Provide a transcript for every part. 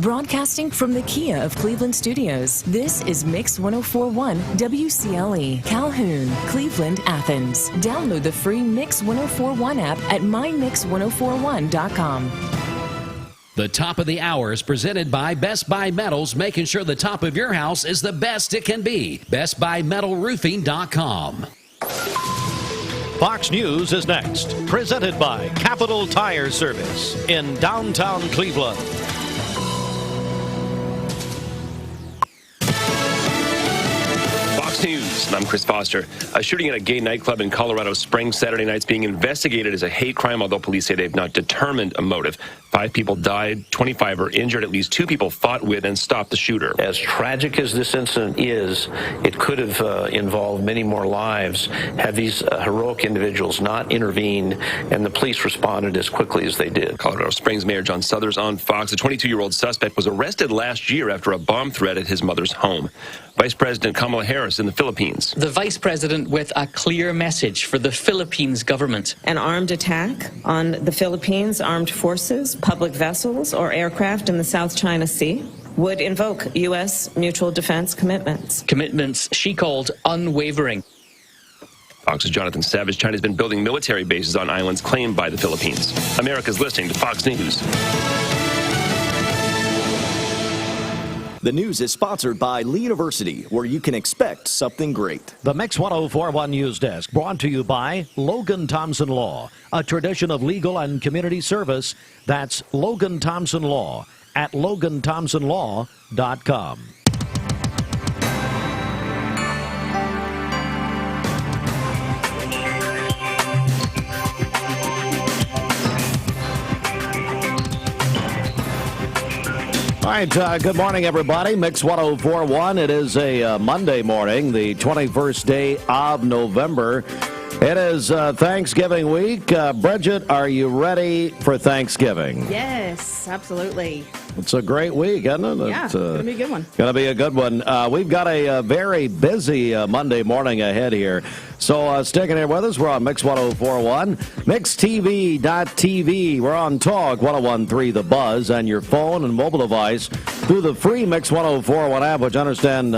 Broadcasting from the Kia of Cleveland studios, this is Mix 1041 WCLE, Calhoun, Cleveland, Athens. Download the free Mix 1041 app at mymix1041.com. The top of the hour is presented by Best Buy Metals, making sure the top of your house is the best it can be. BestBuyMetalRoofing.com. Fox News is next, presented by Capital Tire Service in downtown Cleveland. Fox News, I'm Chris Foster. A shooting at a gay nightclub in Colorado Springs Saturday night is being investigated as a hate crime, although police say they've not determined a motive. 5 people died, 25 are injured, at least 2 people fought with and stopped the shooter. As tragic as this incident is, it could have involved many more lives had these heroic individuals not intervened and the police responded as quickly as they did. Colorado Springs Mayor John Suthers on Fox. The 22-year-old suspect was arrested last year after a bomb threat at his mother's home. Vice President Kamala Harris in the Philippines. The Vice President with a clear message for the Philippines government. An armed attack on the Philippines armed forces, public vessels, or aircraft in the South China Sea would invoke U.S. mutual defense commitments. Commitments she called unwavering. Fox's Jonathan Savage. China's been building military bases on islands claimed by the Philippines. America's listening to Fox News. The news is sponsored by Lee University, where you can expect something great. The Mix 1041 News Desk, brought to you by Logan Thompson Law, a tradition of legal and community service. That's Logan Thompson Law at LoganThompsonLaw.com. All right, good morning, everybody. Mix 1041. It is a Monday morning, the 21st day of November. It is Thanksgiving week. Bridget, are you ready for Thanksgiving? Yes, absolutely. It's a great week, isn't it? Yeah, it's going to be a good one. Going to be a good one. We've got a very busy Monday morning ahead here. So sticking here with us, we're on Mix 1041, MixTV.tv. We're on Talk 1013 The Buzz, and your phone and mobile device through the free Mix 1041 app, which I understand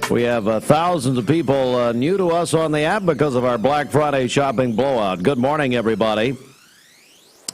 we have thousands of people new to us on the app because of our Black Friday shopping blowout. Good morning, everybody.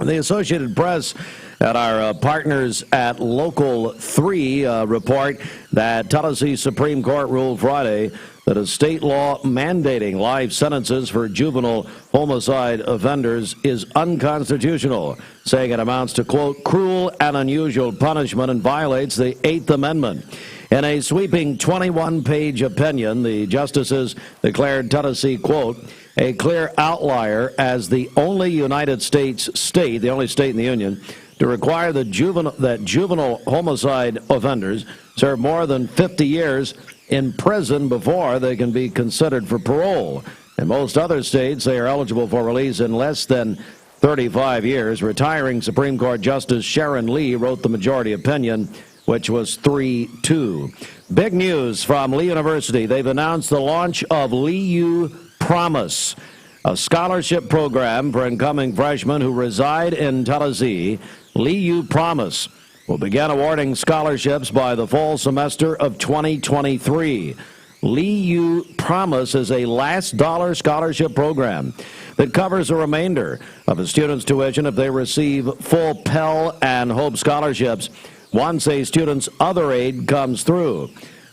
The Associated Press at our partners at Local 3 report that Tennessee Supreme Court ruled Friday that a state law mandating life sentences for juvenile homicide offenders is unconstitutional, saying it amounts to, quote, cruel and unusual punishment and violates the 8th Amendment. In a sweeping 21-page opinion, the justices declared Tennessee, quote, a clear outlier as the only United States state, the only state in the Union, to require that juvenile homicide offenders serve more than 50 years in prison before they can be considered for parole. In most other states, they are eligible for release in less than 35 years. Retiring Supreme Court Justice Sharon Lee wrote the majority opinion, which was 3-2. Big news from Lee University. They've announced the launch of Lee U Promise, a scholarship program for incoming freshmen who reside in Tennessee. Lee U Promise will begin awarding scholarships by the fall semester of 2023. Lee U Promise is a last dollar scholarship program that covers the remainder of a student's tuition if they receive full Pell and Hope scholarships once a student's other aid comes through.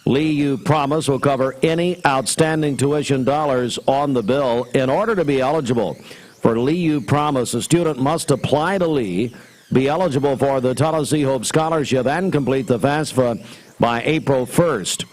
Lee U Promise will cover any outstanding tuition dollars on the bill. In order to be eligible for Lee U Promise, a student must apply to Lee, be eligible for the Tennessee Hope Scholarship, and complete the FAFSA by April 1st.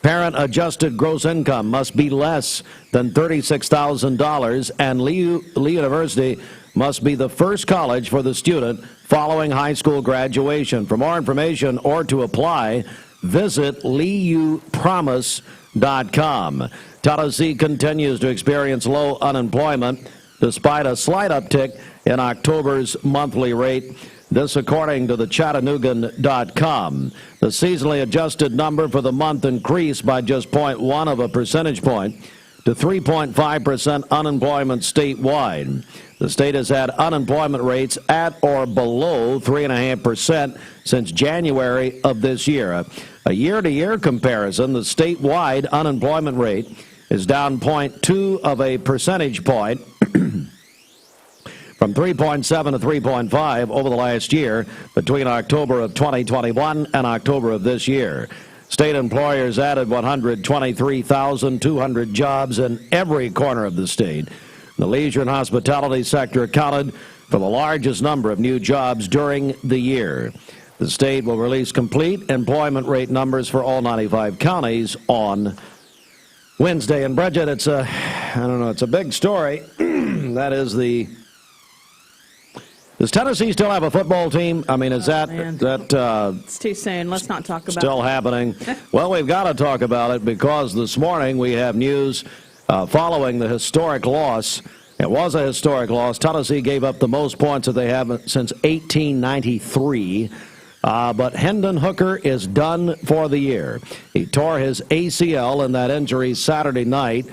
Parent-adjusted gross income must be less than $36,000, and Lee University must be the first college for the student following high school graduation. For more information or to apply, visit LeeUPromise.com. Tennessee continues to experience low unemployment despite a slight uptick in October's monthly rate. This according to the Chattanoogan.com. The seasonally adjusted number for the month increased by just 0.1 of a percentage point to 3.5% unemployment statewide. The state has had unemployment rates at or below 3.5% since January of this year. A year-to-year comparison, the statewide unemployment rate is down 0.2 of a percentage point from 3.7 to 3.5 over the last year between October of 2021 and October of this year. State employers added 123,200 jobs in every corner of the state. The leisure and hospitality sector accounted for the largest number of new jobs during the year. The state will release complete employment rate numbers for all 95 counties on Wednesday. And Bridget, it's a big story. That is does Tennessee still have a football team? I mean, is it's too soon. Let's not talk about it. Still happening? Well, we've got to talk about it because this morning we have news following the historic loss. It was a historic loss. Tennessee gave up the most points that they have since 1893. But Hendon Hooker is done for the year. He tore his ACL in that injury Saturday night.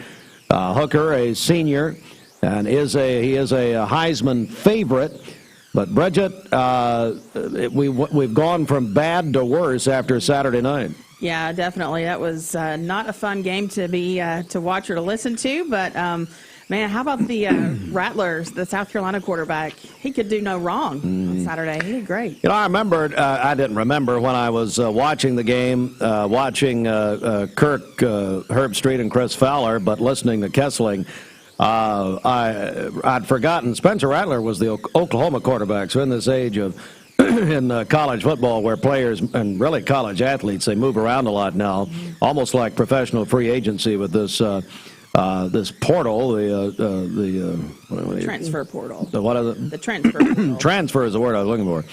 Hooker, a senior, and he is a Heisman favorite. But Bridget, we've gone from bad to worse after Saturday night. Yeah, definitely. That was not a fun game to watch or to listen to. But man, how about the Rattlers, the South Carolina quarterback? He could do no wrong on Saturday. He did great. I remembered. I didn't remember when I was watching the game, watching Kirk Herbstreit and Chris Fowler, but listening to Kessling. I'd forgotten Spencer Rattler was the Oklahoma quarterback. So in this age of in college football where players and really college athletes, they move around a lot now, almost like professional free agency with this this portal, the transfer portal. What is it? The transfer portal. Transfer is the word I was looking for.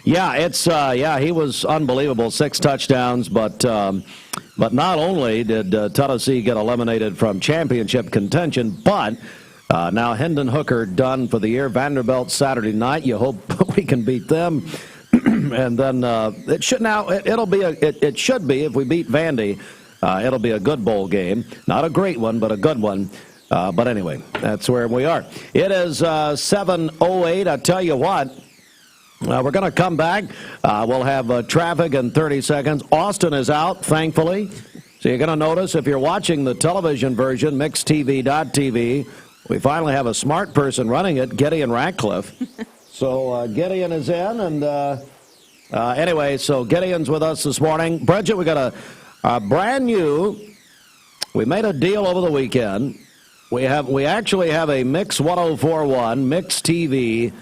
Yeah, it's he was unbelievable. 6 touchdowns, but not only did Tennessee get eliminated from championship contention, but now Hendon Hooker done for the year. Vanderbilt Saturday night. You hope we can beat them, and then it should be if we beat Vandy, it'll be a good bowl game. Not a great one, but a good one. But anyway, that's where we are. It is 7:08. I tell you what. We're going to come back. We'll have traffic in 30 seconds. Austin is out, thankfully. So you're going to notice if you're watching the television version, mixtv.tv, we finally have a smart person running it, Gideon Ratcliffe. So Gideon is in. And anyway, so Gideon's with us this morning. Bridget, we got a brand new, we made a deal over the weekend. We actually have a Mix 1041, mixtv.tv,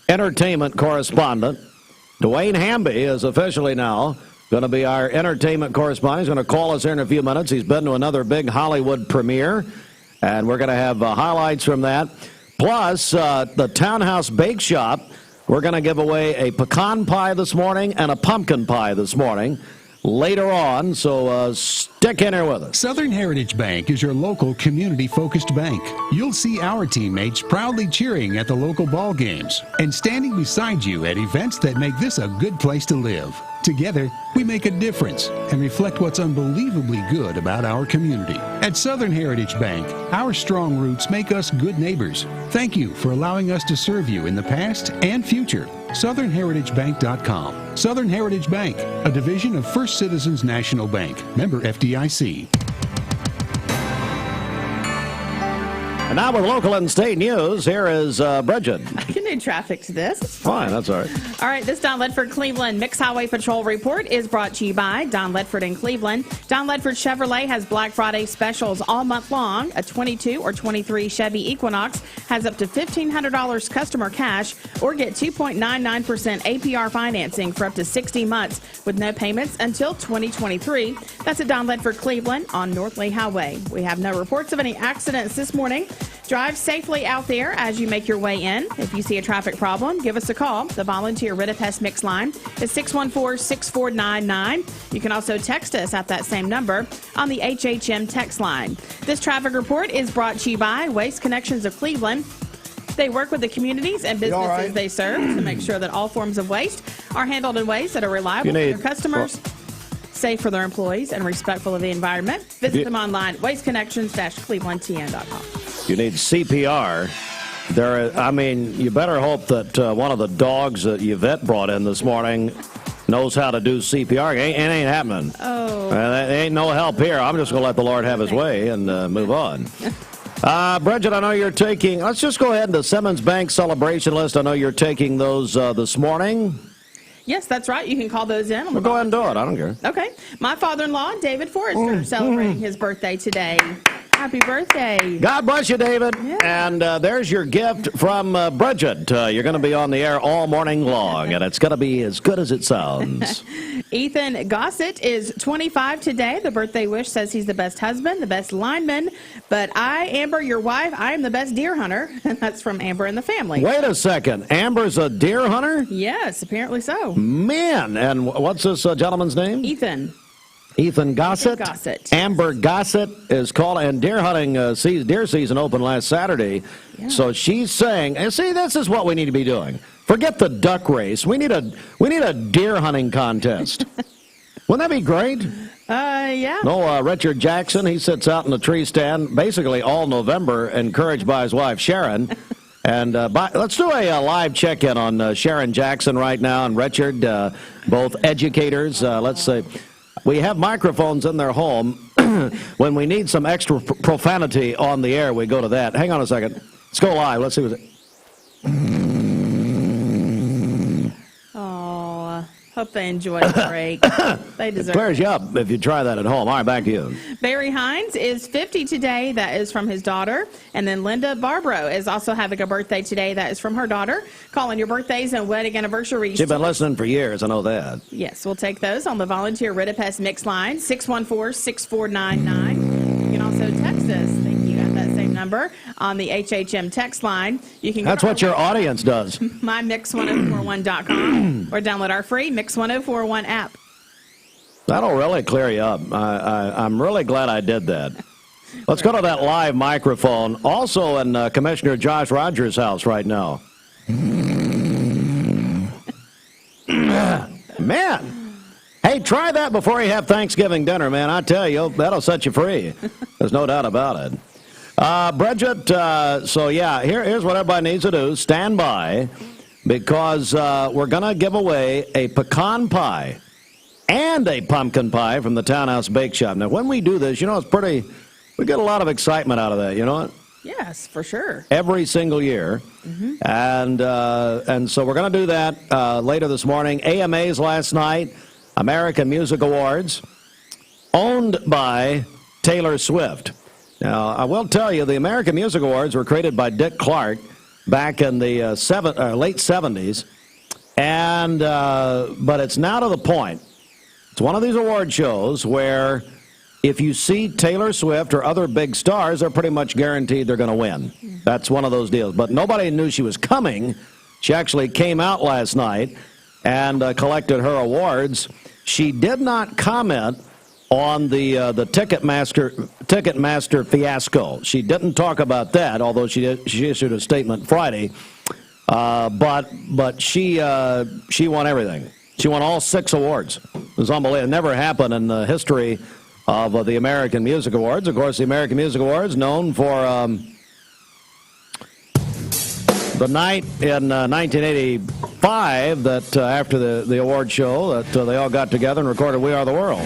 entertainment correspondent. Dewayne Hamby is officially now going to be our entertainment correspondent. He's going to call us here in a few minutes. He's been to another big Hollywood premiere, and we're going to have highlights from that. Plus, the Townhouse Bake Shop, we're going to give away a pecan pie this morning and a pumpkin pie this morning later on, so stick in here with us. Southern Heritage Bank is your local community-focused bank. You'll see our teammates proudly cheering at the local ball games and standing beside you at events that make this a good place to live. Together, we make a difference and reflect what's unbelievably good about our community. At Southern Heritage Bank, our strong roots make us good neighbors. Thank you for allowing us to serve you in the past and future. SouthernHeritageBank.com. Southern Heritage Bank, a division of First Citizens National Bank, member FDIC. And now with local and state news, here is Bridget. I can do traffic to this. It's fine, that's all right. All right, this Don Ledford Cleveland Mix Highway Patrol report is brought to you by Don Ledford in Cleveland. Don Ledford Chevrolet has Black Friday specials all month long. A 22 or 23 Chevy Equinox has up to $1,500 customer cash, or get 2.99% APR financing for up to 60 months with no payments until 2023. That's at Don Ledford Cleveland on North Lee Highway. We have no reports of any accidents this morning. Drive safely out there as you make your way in. If you see a traffic problem, give us a call. The volunteer Rid-a-Pest Mix line is 614-6499. You can also text us at that same number on the HHM text line. This traffic report is brought to you by Waste Connections of Cleveland. They work with the communities and businesses they serve to make sure that all forms of waste are handled in ways that are reliable for their customers, safe for their employees and respectful of the environment. Visit them online, wasteconnections-clevelandtn.com. You need CPR. You better hope that one of the dogs that Yvette brought in this morning knows how to do CPR. It ain't happening. Oh. There ain't no help here. I'm just going to let the Lord have his way and move on. Bridget, I know you're taking, let's just go ahead to the Simmons Bank celebration list. I know you're taking those this morning. Yes, that's right. You can call those in. Well, go ahead and do it. I don't care. Okay. My father-in-law, David Forrester, celebrating his birthday today. Happy birthday. God bless you, David. Yeah. And there's your gift from Bridget. You're going to be on the air all morning long, and it's going to be as good as it sounds. Ethan Gossett is 25 today. The birthday wish says he's the best husband, the best lineman. But I, Amber, your wife, I am the best deer hunter. And that's from Amber and the family. Wait a second. Amber's a deer hunter? Yes, apparently so. Man. And what's this gentleman's name? Ethan. Ethan Gossett. Ethan Gossett. Amber Gossett is called, and deer hunting deer season opened last Saturday. Yeah. So she's saying, and see, this is what we need to be doing. Forget the duck race. We need a deer hunting contest. Wouldn't that be great? Yeah. No, Richard Jackson, he sits out in the tree stand basically all November, encouraged by his wife Sharon. And let's do a live check-in on Sharon Jackson right now and Richard, both educators. Let's say. We have microphones in their home. When we need some extra profanity on the air, we go to that. Hang on a second. Let's go live. Let's see what's it. Oh, hope they enjoy the break. They deserve it. Clears you up if you try that at home. All right, back to you. Barry Hines is 50 today. That is from his daughter. And then Linda Barbaro is also having a birthday today. That is from her daughter. Calling your birthdays and wedding anniversaries. She's been listening for years. I know that. Yes, we'll take those on the volunteer Ridipest Mix line, 614-6499. You can also text us. Thank you. At that same number on the HHM text line. You can. That's what your audience does. mymix1041.com or download our free Mix 1041 app. That'll really clear you up. I'm really glad I did that. Let's go to that live microphone. Also in Commissioner Josh Rogers' house right now. Man. Hey, try that before you have Thanksgiving dinner, man. I tell you, that'll set you free. There's no doubt about it. Bridget, so yeah, here's what everybody needs to do. Stand by, because we're going to give away a pecan pie and a pumpkin pie from the Townhouse Bake Shop. Now, when we do this, you know, we get a lot of excitement out of that, you know what? Yes, for sure. Every single year. Mm-hmm. And so we're going to do that later this morning. AMAs last night, American Music Awards, owned by Taylor Swift. Now, I will tell you, the American Music Awards were created by Dick Clark back in the late 70s. And but it's now to the point. It's one of these award shows where if you see Taylor Swift or other big stars, they're pretty much guaranteed they're going to win. That's one of those deals. But nobody knew she was coming. She actually came out last night and collected her awards. She did not comment on the Ticketmaster fiasco. She didn't talk about that, although she issued a statement Friday. But she won everything. She won all 6 awards. It was unbelievable. It never happened in the history of the American Music Awards. Of course, the American Music Awards, known for the night in 1985 that after the award show that they all got together and recorded We Are the World.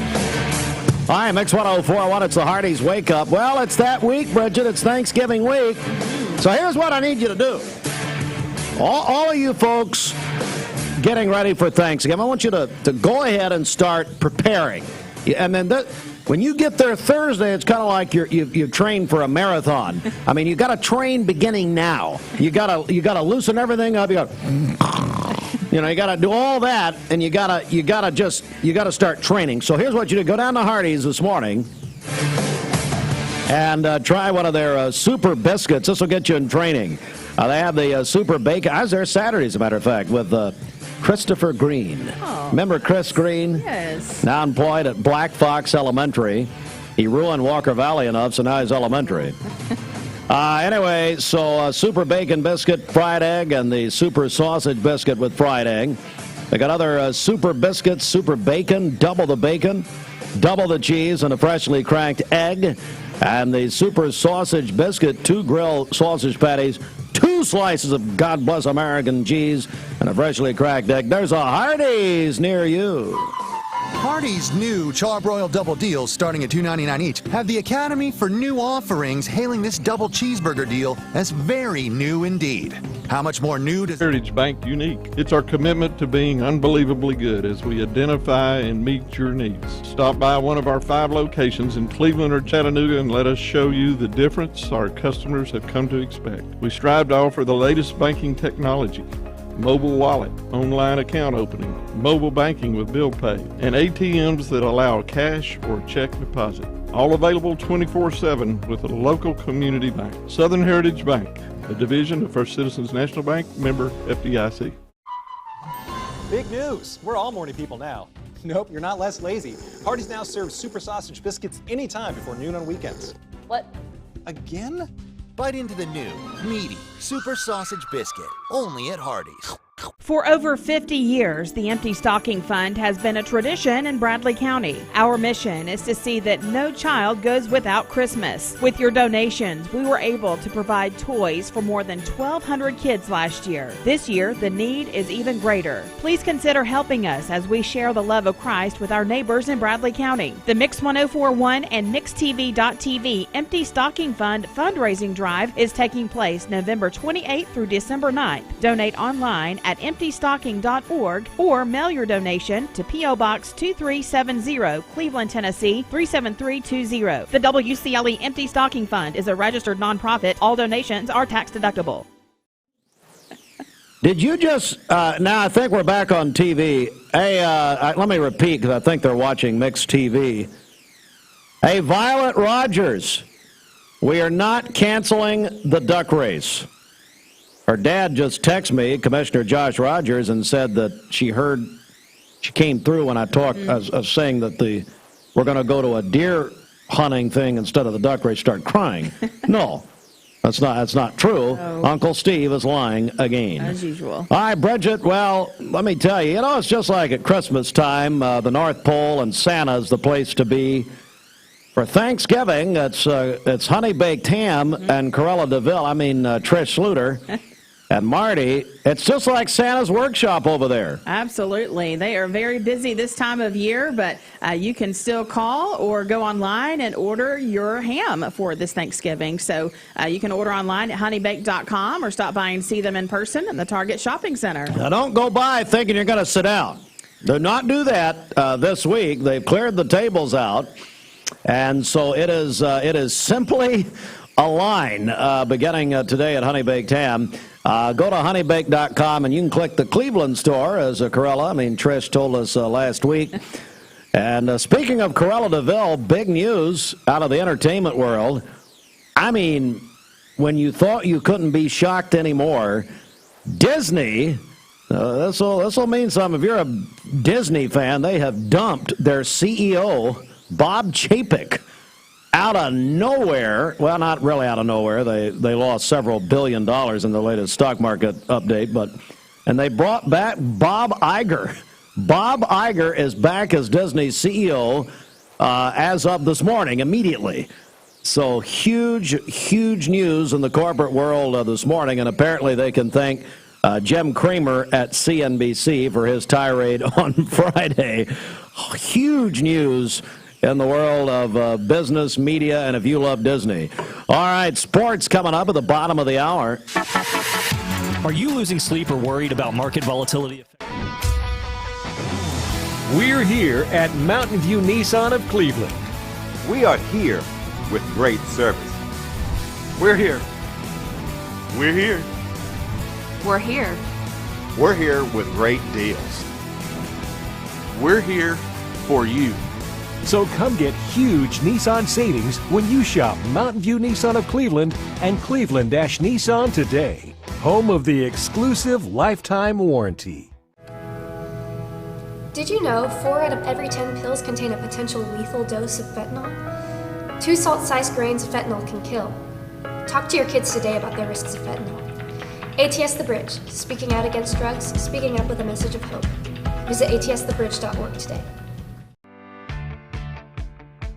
Hi, Mix 1041. It's the Hardee's Wake Up. Well, it's that week, Bridget. It's Thanksgiving week. So here's what I need you to do. All of you folks getting ready for Thanksgiving, I want you to go ahead and start preparing. And then when you get there Thursday, it's kind of like you've trained for a marathon. I mean, you got to train beginning now. You got to loosen everything up. You got to do all that, and you got to start training. So here's what you do: go down to Hardee's this morning and try one of their super biscuits. This will get you in training. They have the super bacon. I was there Saturday, as a matter of fact, with Christopher Green. Oh. Remember Chris Green? Yes. Now employed at Black Fox Elementary. He ruined Walker Valley enough, so now he's elementary. Anyway, so super bacon biscuit, fried egg, and the super sausage biscuit with fried egg. They got other super biscuits, super bacon, double the bacon. double the cheese and a freshly cracked egg. And the super sausage biscuit, 2 grilled sausage patties, 2 slices of God Bless American cheese, and a freshly cracked egg. There's a Hardee's near you. Hardee's new Charbroiled Double Deals, starting at $2.99 each, have the Academy for New Offerings hailing this double cheeseburger deal as very new indeed. How much more new does Heritage Bank unique? It's our commitment to being unbelievably good as we identify and meet your needs. Stop by one of our 5 locations in Cleveland or Chattanooga and let us show you the difference our customers have come to expect. We strive to offer the latest banking technology, mobile wallet, online account opening, mobile banking with bill pay, and ATMs that allow cash or check deposit. All available 24/7 with a local community bank. Southern Heritage Bank, a division of First Citizens National Bank, member FDIC. Big news! We're all morning people now. Nope, you're not less lazy. Hardee's now serves super sausage biscuits anytime before noon on weekends. What? Again? Bite into the new, meaty, super sausage biscuit, only at Hardee's. For over 50 years, the Empty Stocking Fund has been a tradition in Bradley County. Our mission is to see that no child goes without Christmas. With your donations, we were able to provide toys for more than 1,200 kids last year. This year, the need is even greater. Please consider helping us as we share the love of Christ with our neighbors in Bradley County. The Mix 1041 and MixTV.tv Empty Stocking Fund fundraising drive is taking place November 28th through December 9th. Donate online at emptystocking.org or mail your donation to P.O. Box 2370, Cleveland, Tennessee 37320. The WCLE Empty Stocking Fund is a registered nonprofit. All donations are tax deductible. Did you just, now I think we're back on TV. Hey, let me repeat because I think they're watching Mixed TV. Hey, Violet Rogers, we are not canceling the duck race. Her dad just texted me, Commissioner Josh Rogers, and said that she came through when I talked, I was saying that we're going to go to a deer hunting thing instead of the duck race, start crying. No, that's not true. No. Uncle Steve is lying again. As usual. All right, Bridget, well, let me tell you, it's just like at Christmas time, the North Pole and Santa's the place to be. For Thanksgiving, it's honey baked ham and Corella DeVille, Trish Sluter. And Marty, it's just like Santa's workshop over there. Absolutely. They are very busy this time of year, but you can still call or go online and order your ham for this Thanksgiving. So you can order online at honeybake.com or stop by and see them in person in the Target Shopping Center. Now, don't go by thinking you're going to sit down. Do not do that this week. They've cleared the tables out. And so it is simply a line beginning today at Honey Baked Ham. Go to honeybake.com and you can click the Cleveland store as a Corella. Trish told us last week. And speaking of Corella DeVille, big news out of the entertainment world. When you thought you couldn't be shocked anymore, Disney, this will mean something. If you're a Disney fan, they have dumped their CEO, Bob Chapek, out of nowhere. Well, not really out of nowhere. They lost several $1 billion in the latest stock market update, and they brought back Bob Iger. Bob Iger is back as Disney's CEO as of this morning, immediately. So huge news in the corporate world this morning, and apparently they can thank Jim Cramer at CNBC for his tirade on Friday. Huge news in the world of business, media, and if you love Disney. All right, sports coming up at the bottom of the hour. Are you losing sleep or worried about market volatility? We're here at Mountain View Nissan of Cleveland. We are here with great service. We're here. We're here. We're here. We're here with great deals. We're here for you. So come get huge Nissan savings when you shop Mountain View Nissan of Cleveland and Cleveland-Nissan today. Home of the exclusive lifetime warranty. Did you know 4 out of every 10 pills contain a potential lethal dose of fentanyl? 2 salt-sized grains of fentanyl can kill. Talk to your kids today about the risks of fentanyl. ATS The Bridge, speaking out against drugs, speaking up with a message of hope. Visit atsthebridge.org today.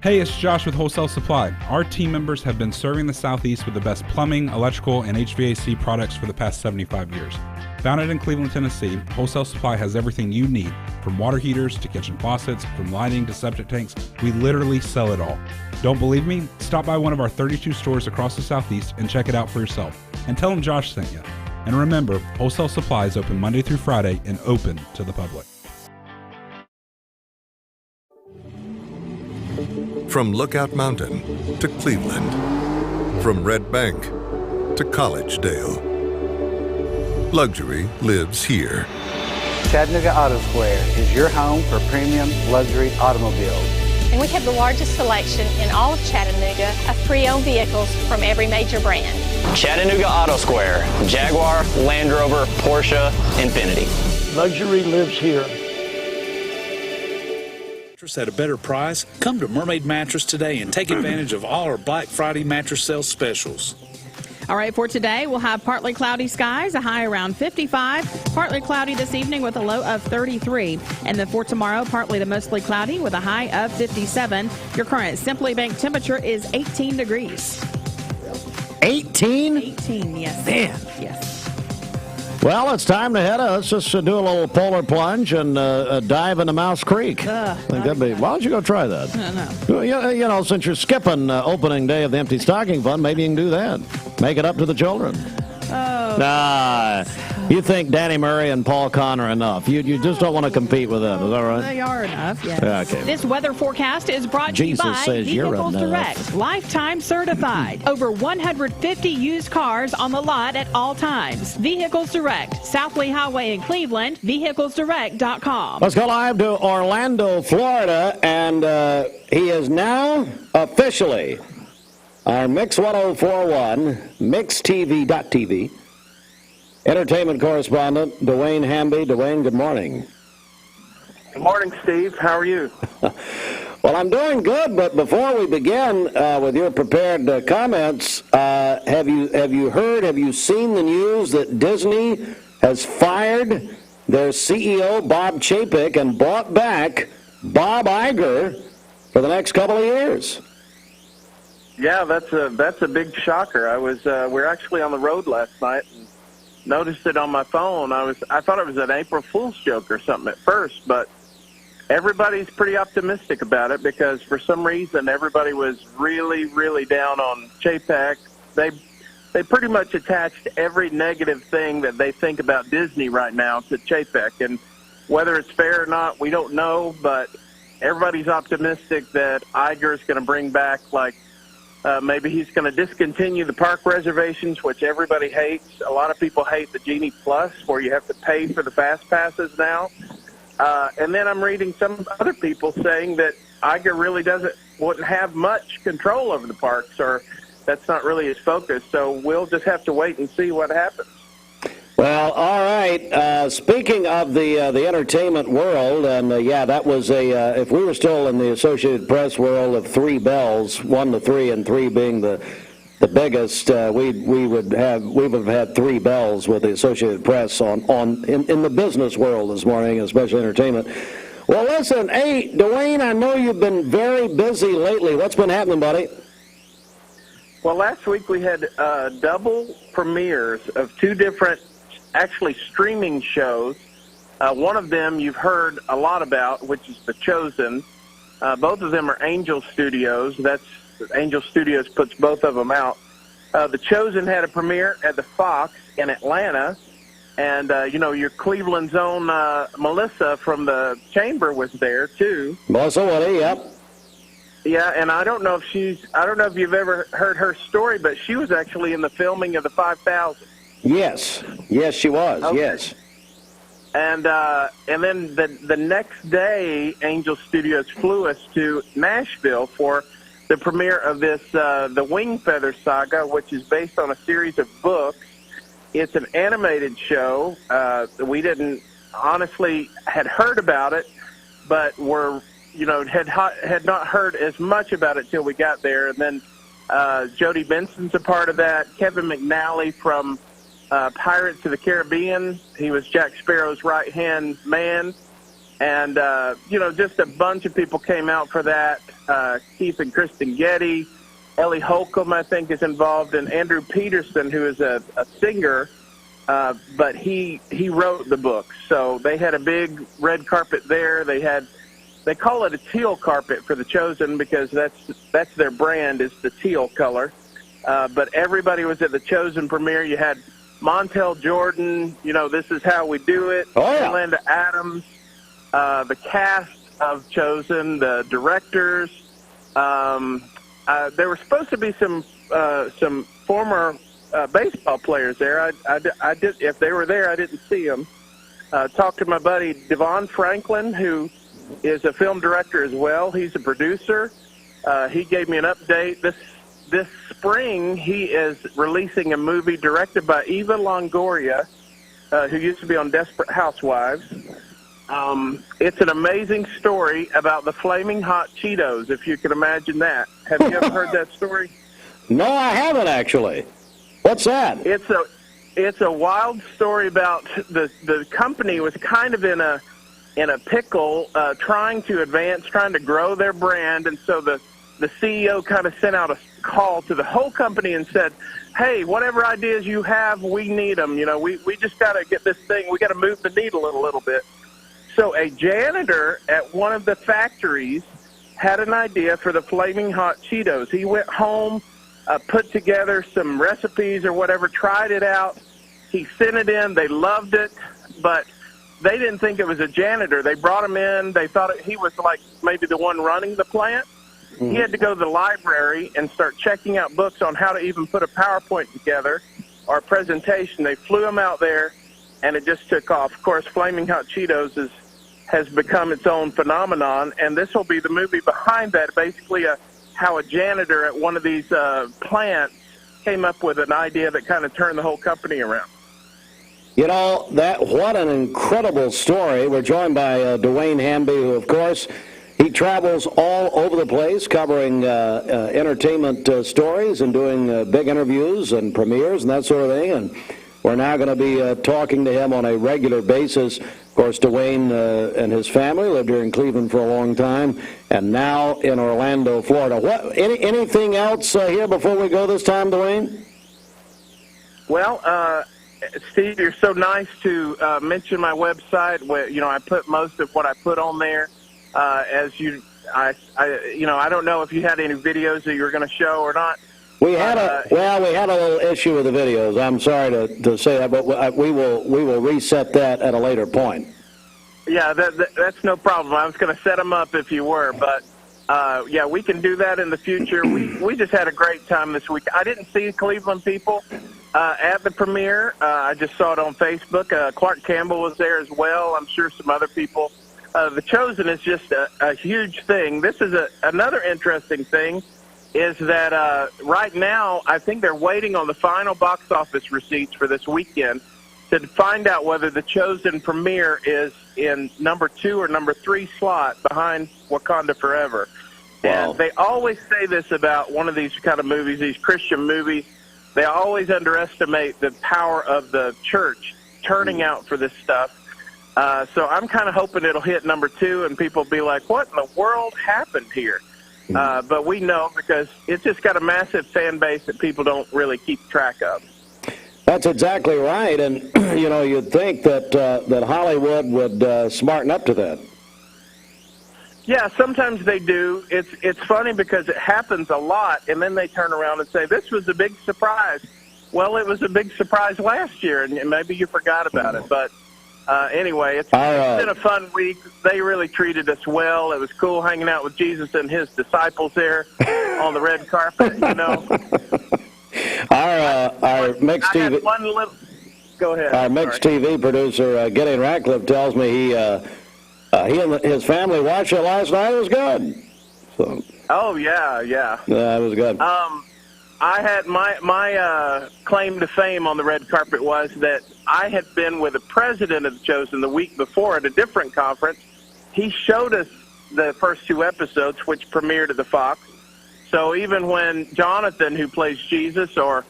Hey, it's Josh with Wholesale Supply. Our team members have been serving the Southeast with the best plumbing, electrical, and HVAC products for the past 75 years. Founded in Cleveland, Tennessee, Wholesale Supply has everything you need, from water heaters to kitchen faucets, from lighting to septic tanks. We literally sell it all. Don't believe me? Stop by one of our 32 stores across the Southeast and check it out for yourself. And tell them Josh sent you. And remember, Wholesale Supply is open Monday through Friday and open to the public. From Lookout Mountain to Cleveland, from Red Bank to Collegedale, luxury lives here. Chattanooga Auto Square is your home for premium luxury automobiles. And we have the largest selection in all of Chattanooga of pre-owned vehicles from every major brand. Chattanooga Auto Square, Jaguar, Land Rover, Porsche, Infiniti. Luxury lives here. At a better price? Come to Mermaid Mattress today and take advantage of all our Black Friday mattress sale specials. All right, for today, we'll have partly cloudy skies, a high around 55. Partly cloudy this evening with a low of 33. And then for tomorrow, partly to mostly cloudy with a high of 57. Your current Simply Bank temperature is 18 degrees. 18? 18, yes. Man. Yes. Well, it's time to head. Let's just do a little polar plunge and dive into Mouse Creek. Why don't you go try that? No. You know, since you're skipping opening day of the Empty Stocking Fund, maybe you can do that. Make it up to the children. Oh. Nah, you think Danny Murray and Paul Conner are enough. You just don't want to compete with them. Is that right? They are enough, yes. Yeah, okay. This weather forecast is brought to you by says you're Vehicles enough. Direct, lifetime certified. Over 150 used cars on the lot at all times. Vehicles Direct, South Lee Highway in Cleveland, vehiclesdirect.com. Let's go live to Orlando, Florida, and he is now officially our Mix 1041, MixTV.tv, entertainment correspondent, Dewayne Hamby. Dewayne, good morning. Good morning, Steve. How are you? Well, I'm doing good, but before we begin with your prepared comments, have you seen the news that Disney has fired their CEO, Bob Chapek, and brought back Bob Iger for the next couple of years? Yeah, that's a big shocker. We're actually on the road last night and noticed it on my phone. I thought it was an April Fool's joke or something at first, but everybody's pretty optimistic about it because for some reason everybody was really, really down on Chapek. They pretty much attached every negative thing that they think about Disney right now to Chapek, and whether it's fair or not, we don't know, but everybody's optimistic that Iger is going to bring back, maybe he's going to discontinue the park reservations, which everybody hates. A lot of people hate the Genie Plus, where you have to pay for the fast passes now. And then I'm reading some other people saying that Iger really wouldn't have much control over the parks, or that's not really his focus. So we'll just have to wait and see what happens. Well, all right. Speaking of the entertainment world, and that was if we were still in the Associated Press world of three bells, 1 to 3, and 3 being the biggest, we would have had 3 bells with the Associated Press in the business world this morning, especially entertainment. Well, listen, hey, Dewayne, I know you've been very busy lately. What's been happening, buddy? Well, last week we had double premieres of 2 different actually streaming shows. One of them you've heard a lot about, which is The Chosen. Both of them are Angel Studios. Angel Studios puts both of them out. The Chosen had a premiere at the Fox in Atlanta, and your Cleveland's own Melissa from the Chamber was there too. Melissa Woody, yep. Yeah, and I don't know if you've ever heard her story, but she was actually in the filming of the 5000. Yes, she was. Okay. Yes. And then the next day, Angel Studios flew us to Nashville for the premiere of this the Wing Feather Saga, which is based on a series of books. It's an animated show. We didn't honestly had heard about it, but had not heard as much about it till we got there. And then Jodie Benson's a part of that. Kevin McNally from Pirates of the Caribbean. He was Jack Sparrow's right-hand man. And, just a bunch of people came out for that. Keith and Kristen Getty, Ellie Holcomb, I think, is involved, and Andrew Peterson, who is a singer, but he wrote the book. So they had a big red carpet there. They call it a teal carpet for The Chosen because that's their brand, is the teal color. But everybody was at The Chosen premiere. You had Montel Jordan, This Is How We Do It, Linda Adams, the cast of Chosen, the directors. There were supposed to be some former baseball players there. I did. If they were there, I didn't see them. Talked to my buddy Devon Franklin, who is a film director as well. He's a producer. He gave me an update. This spring, he is releasing a movie directed by Eva Longoria, who used to be on Desperate Housewives. It's an amazing story about the Flaming Hot Cheetos, if you can imagine that. Have you ever heard that story? No, I haven't, actually. What's that? It's a wild story about the company was kind of in a pickle, trying to grow their brand, and so the CEO kind of sent out a call to the whole company and said, hey, whatever ideas you have, we need them. We just got to get this thing, we got to move the needle a little bit. So a janitor at one of the factories had an idea for the Flaming Hot Cheetos. He went home, put together some recipes or whatever, tried it out. He sent it in. They loved it, but they didn't think it was a janitor. They brought him in. They thought he was like maybe the one running the plant. He had to go to the library and start checking out books on how to even put a PowerPoint together or a presentation. They flew him out there, and it just took off. Of course, Flaming Hot Cheetos has become its own phenomenon, and this will be the movie behind that, basically how a janitor at one of these plants came up with an idea that kind of turned the whole company around. What an incredible story. We're joined by Dewayne Hamby, who, of course, he travels all over the place covering entertainment stories and doing big interviews and premieres and that sort of thing, and we're now going to be talking to him on a regular basis. Of course, Dewayne and his family lived here in Cleveland for a long time, and now in Orlando, Florida. Anything else here before we go this time, Dewayne? Well, Steve, you're so nice to mention my website. Where I put most of what I put on there. I don't know if you had any videos that you were going to show or not. We had a little issue with the videos. I'm sorry to say that, but we will reset that at a later point. Yeah, that's no problem. I was going to set them up if you were, but we can do that in the future. We just had a great time this week. I didn't see Cleveland people at the premiere. I just saw it on Facebook. Clark Campbell was there as well. I'm sure some other people. The Chosen is just a huge thing. This is another interesting thing. Is that right now I think they're waiting on the final box office receipts for this weekend to find out whether The Chosen premiere is in number 2 or number 3 slot behind Wakanda Forever. Wow. And they always say this about one of these kind of movies, these Christian movies. They always underestimate the power of the church turning out for this stuff. So I'm kind of hoping it'll hit number 2 and people will be like, what in the world happened here? But we know because it's just got a massive fan base that people don't really keep track of. That's exactly right, and you'd think that Hollywood would smarten up to that. Yeah, sometimes they do. It's funny because it happens a lot, and then they turn around and say, this was a big surprise. Well, it was a big surprise last year, and maybe you forgot about it, but anyway, it's been a fun week. They really treated us well. It was cool hanging out with Jesus and his disciples there on the red carpet, Our mixed TV. Go ahead. Our mixed TV producer, Gideon Ratcliffe, tells me he and his family watched it last night. It was good. So. Oh yeah. Yeah, it was good. I had my claim to fame on the red carpet was that I had been with the president of The Chosen the week before at a different conference. He showed us the first 2 episodes, which premiered at the Fox. So even when Jonathan, who plays Jesus, or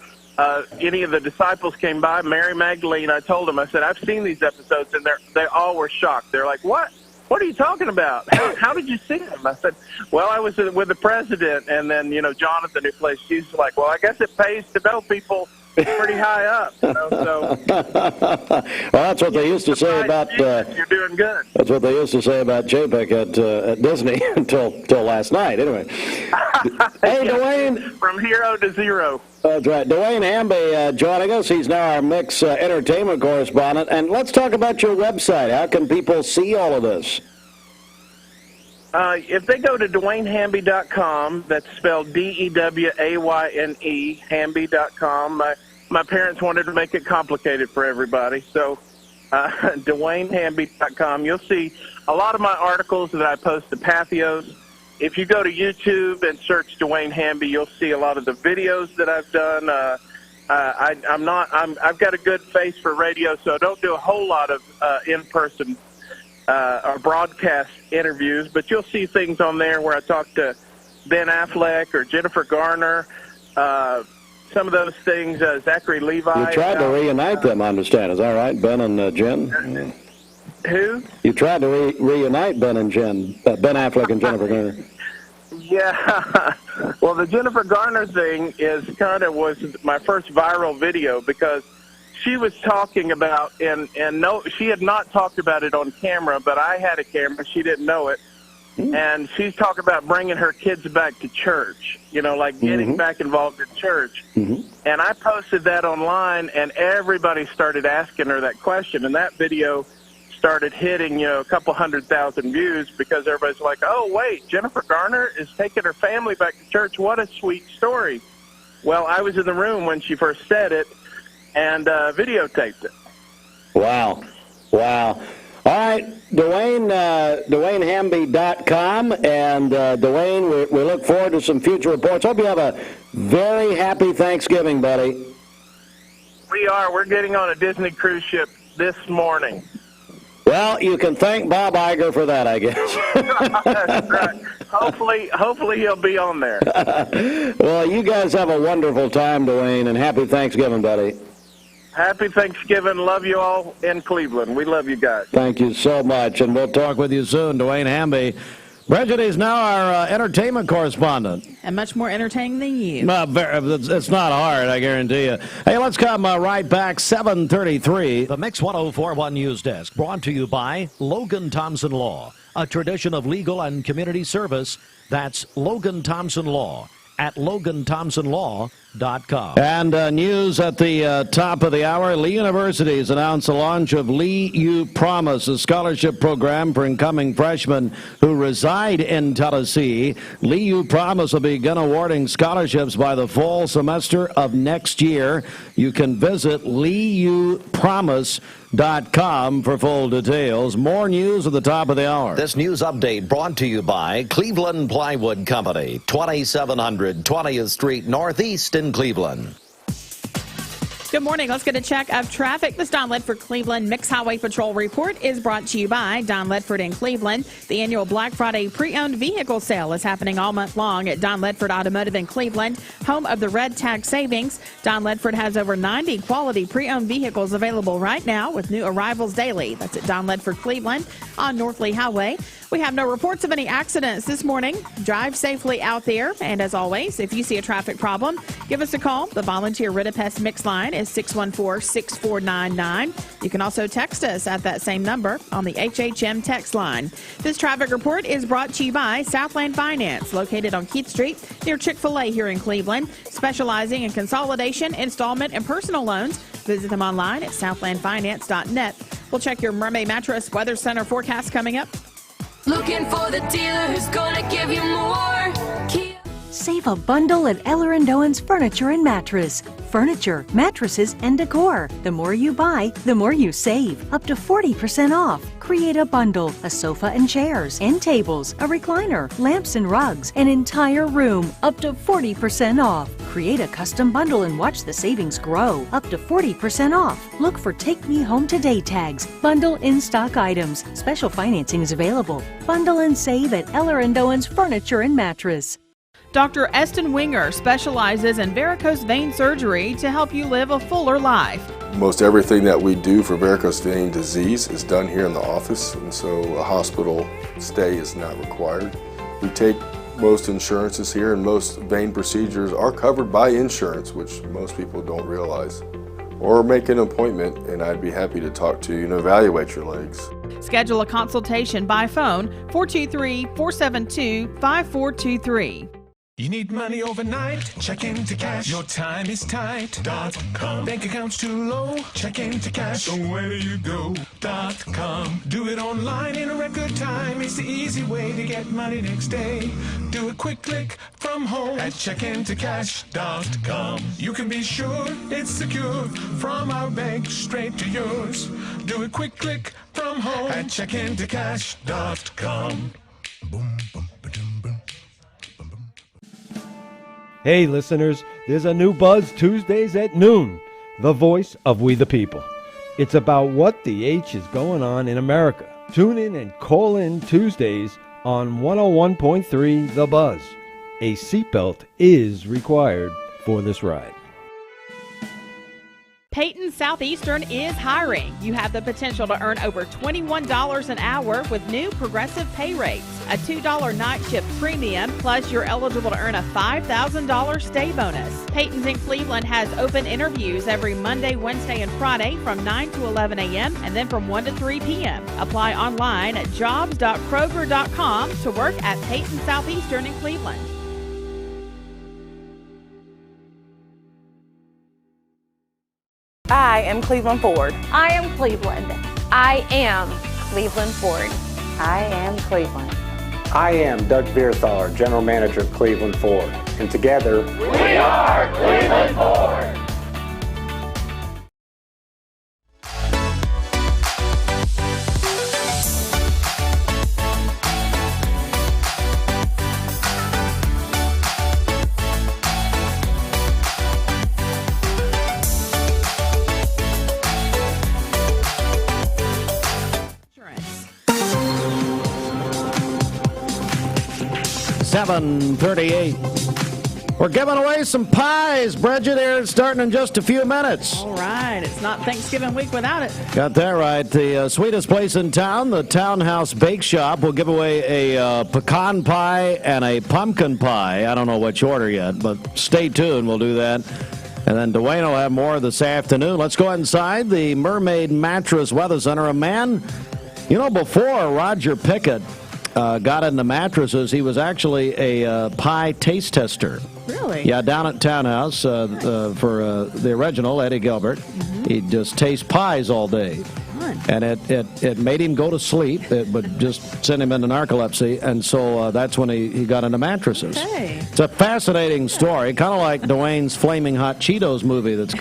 any of the disciples came by, Mary Magdalene, I told them, I said, I've seen these episodes, and they all were shocked. They're like, what? what are you talking about? How did you see him? I said, well, I was with the president, and then, Jonathan, who plays, she's like, well, I guess it pays to know people pretty high up, so. Well, that's what they used to say about. You're doing good. That's what they used to say about Chapek at Disney until last night. Anyway, hey, Dewayne. From hero to zero. That's right. Dewayne Hamby joining us. He's now our Mix entertainment correspondent. And let's talk about your website. How can people see all of this? If they go to DewayneHamby.com, that's spelled DEWAYNE, Hamby.com. My parents wanted to make it complicated for everybody, so DewayneHamby.com. You'll see a lot of my articles that I post to Pathos. If you go to YouTube and search Dewayne Hamby, you'll see a lot of the videos that I've done. I've got a good face for radio, so I don't do a whole lot of in-person or broadcast interviews, but you'll see things on there where I talk to Ben Affleck or Jennifer Garner, some of those things, Zachary Levi. You tried to reunite them, I understand. Is that right, Ben and Jen? Who? You tried to reunite Ben and Jen, Ben Affleck and Jennifer Garner. Yeah. Well, the Jennifer Garner thing was my first viral video because she was talking about, and no, she had not talked about it on camera, but I had a camera. She didn't know it. And she's talking about bringing her kids back to church, like getting back involved in church. And I posted that online, and everybody started asking her that question. And that video started hitting, a couple 100,000 views because everybody's like, oh, wait, Jennifer Garner is taking her family back to church. What a sweet story. Well, I was in the room when she first said it and videotaped it. Wow. All right, DewayneHamby.com, and Dewayne, we look forward to some future reports. Hope you have a very happy Thanksgiving, buddy. We are. We're getting on a Disney cruise ship this morning. Well, you can thank Bob Iger for that, I guess. That's right. Hopefully he'll be on there. Well, you guys have a wonderful time, Dewayne, and happy Thanksgiving, buddy. Happy Thanksgiving. Love you all in Cleveland. We love you guys. Thank you so much, and we'll talk with you soon. Dewayne Hamby. Bridget is now our entertainment correspondent. And much more entertaining than you. It's not hard, I guarantee you. Hey, let's come right back, 7:33. The Mix 104.1 News Desk, brought to you by Logan Thompson Law, a tradition of legal and community service. That's Logan Thompson Law at LoganThompsonLaw.com. And news at the top of the hour. Lee University has announced the launch of Lee U Promise, a scholarship program for incoming freshmen who reside in Tennessee. Lee U Promise will begin awarding scholarships by the fall semester of next year. You can visit LeeUPromise.com for full details. More news at the top of the hour. This news update brought to you by Cleveland Plywood Company, 2700 20th Street Northeast in Cleveland. Good morning. Let's get a check of traffic. This Don Ledford Cleveland Mix Highway Patrol report is brought to you by Don Ledford in Cleveland. The annual Black Friday pre-owned vehicle sale is happening all month long at Don Ledford Automotive in Cleveland, home of the Red Tag Savings. Don Ledford has over 90 quality pre-owned vehicles available right now with new arrivals daily. That's at Don Ledford Cleveland on North Lee Highway. We have no reports of any accidents this morning. Drive safely out there. And as always, if you see a traffic problem, give us a call. The volunteer Ridipest Mix line is 614-6499. You can also text us at that same number on the HHM text line. This traffic report is brought to you by Southland Finance, located on Keith Street near Chick-fil-A here in Cleveland, specializing in consolidation, installment, and personal loans. Visit them online at southlandfinance.net. We'll check your Mermaid Mattress Weather Center forecast coming up. Looking for the dealer who's gonna give you more. Save a bundle at Eller & Owen's Furniture and Mattress. Furniture, mattresses, and decor. The more you buy, the more you save. Up to 40% off. Create a bundle, a sofa and chairs, end tables, a recliner, lamps and rugs, an entire room. Up to 40% off. Create a custom bundle and watch the savings grow. Up to 40% off. Look for Take Me Home Today tags. Bundle in-stock items. Special financing is available. Bundle and save at Eller & Owen's Furniture and Mattress. Dr. Eston Winger specializes in varicose vein surgery to help you live a fuller life. Most everything that we do for varicose vein disease is done here in the office, and so a hospital stay is not required. We take most insurances here, and most vein procedures are covered by insurance, which most people don't realize. Or make an appointment, and I'd be happy to talk to you and evaluate your legs. Schedule a consultation by phone 423-472-5423. You need money overnight? Check into cash. Your time is tight.com. Bank accounts too low? Check into cash. So where do you go.com? Do it online in a record time. It's the easy way to get money next day. Do a quick click from home at checkintocash.com. You can be sure it's secure from our bank straight to yours. Do a quick click from home at checkintocash.com. Boom, boom, ba-dum, boom. Hey listeners, there's a new Buzz Tuesdays at noon, the voice of we the people. It's about what the H is going on in America. Tune in and call in Tuesdays on 101.3 The Buzz. A seatbelt is required for this ride. Peyton Southeastern is hiring. You have the potential to earn over $21 an hour with new progressive pay rates, a $2 night shift premium, plus you're eligible to earn a $5,000 stay bonus. Peyton's in Cleveland has open interviews every Monday, Wednesday, and Friday from 9 to 11 a.m. and then from 1 to 3 p.m. Apply online at jobs.kroger.com to work at Peyton Southeastern in Cleveland. I am Cleveland Ford. I am Cleveland. I am Cleveland Ford. I am Cleveland. I am Doug Vierthaler, General Manager of Cleveland Ford. And together, we are Cleveland Ford. $7:38. We're giving away some pies, Bridget, here starting in just a few minutes. All right. It's not Thanksgiving week without it. Got that right. The sweetest place in town, the Townhouse Bake Shop, will give away a pecan pie and a pumpkin pie. I don't know which order yet, but stay tuned. We'll do that. And then Dewayne will have more this afternoon. Let's go inside the Mermaid Mattress Weather Center. A man, before Roger Pickett got into mattresses, he was actually a pie taste tester. Really? Yeah, down at Townhouse for the original, Eddie Gilbert. Mm-hmm. He'd just taste pies all day. And it made him go to sleep. It would just send him into narcolepsy. And so that's when he got into mattresses. Okay. It's a fascinating story, kind of like Dwayne's Flaming Hot Cheetos movie that's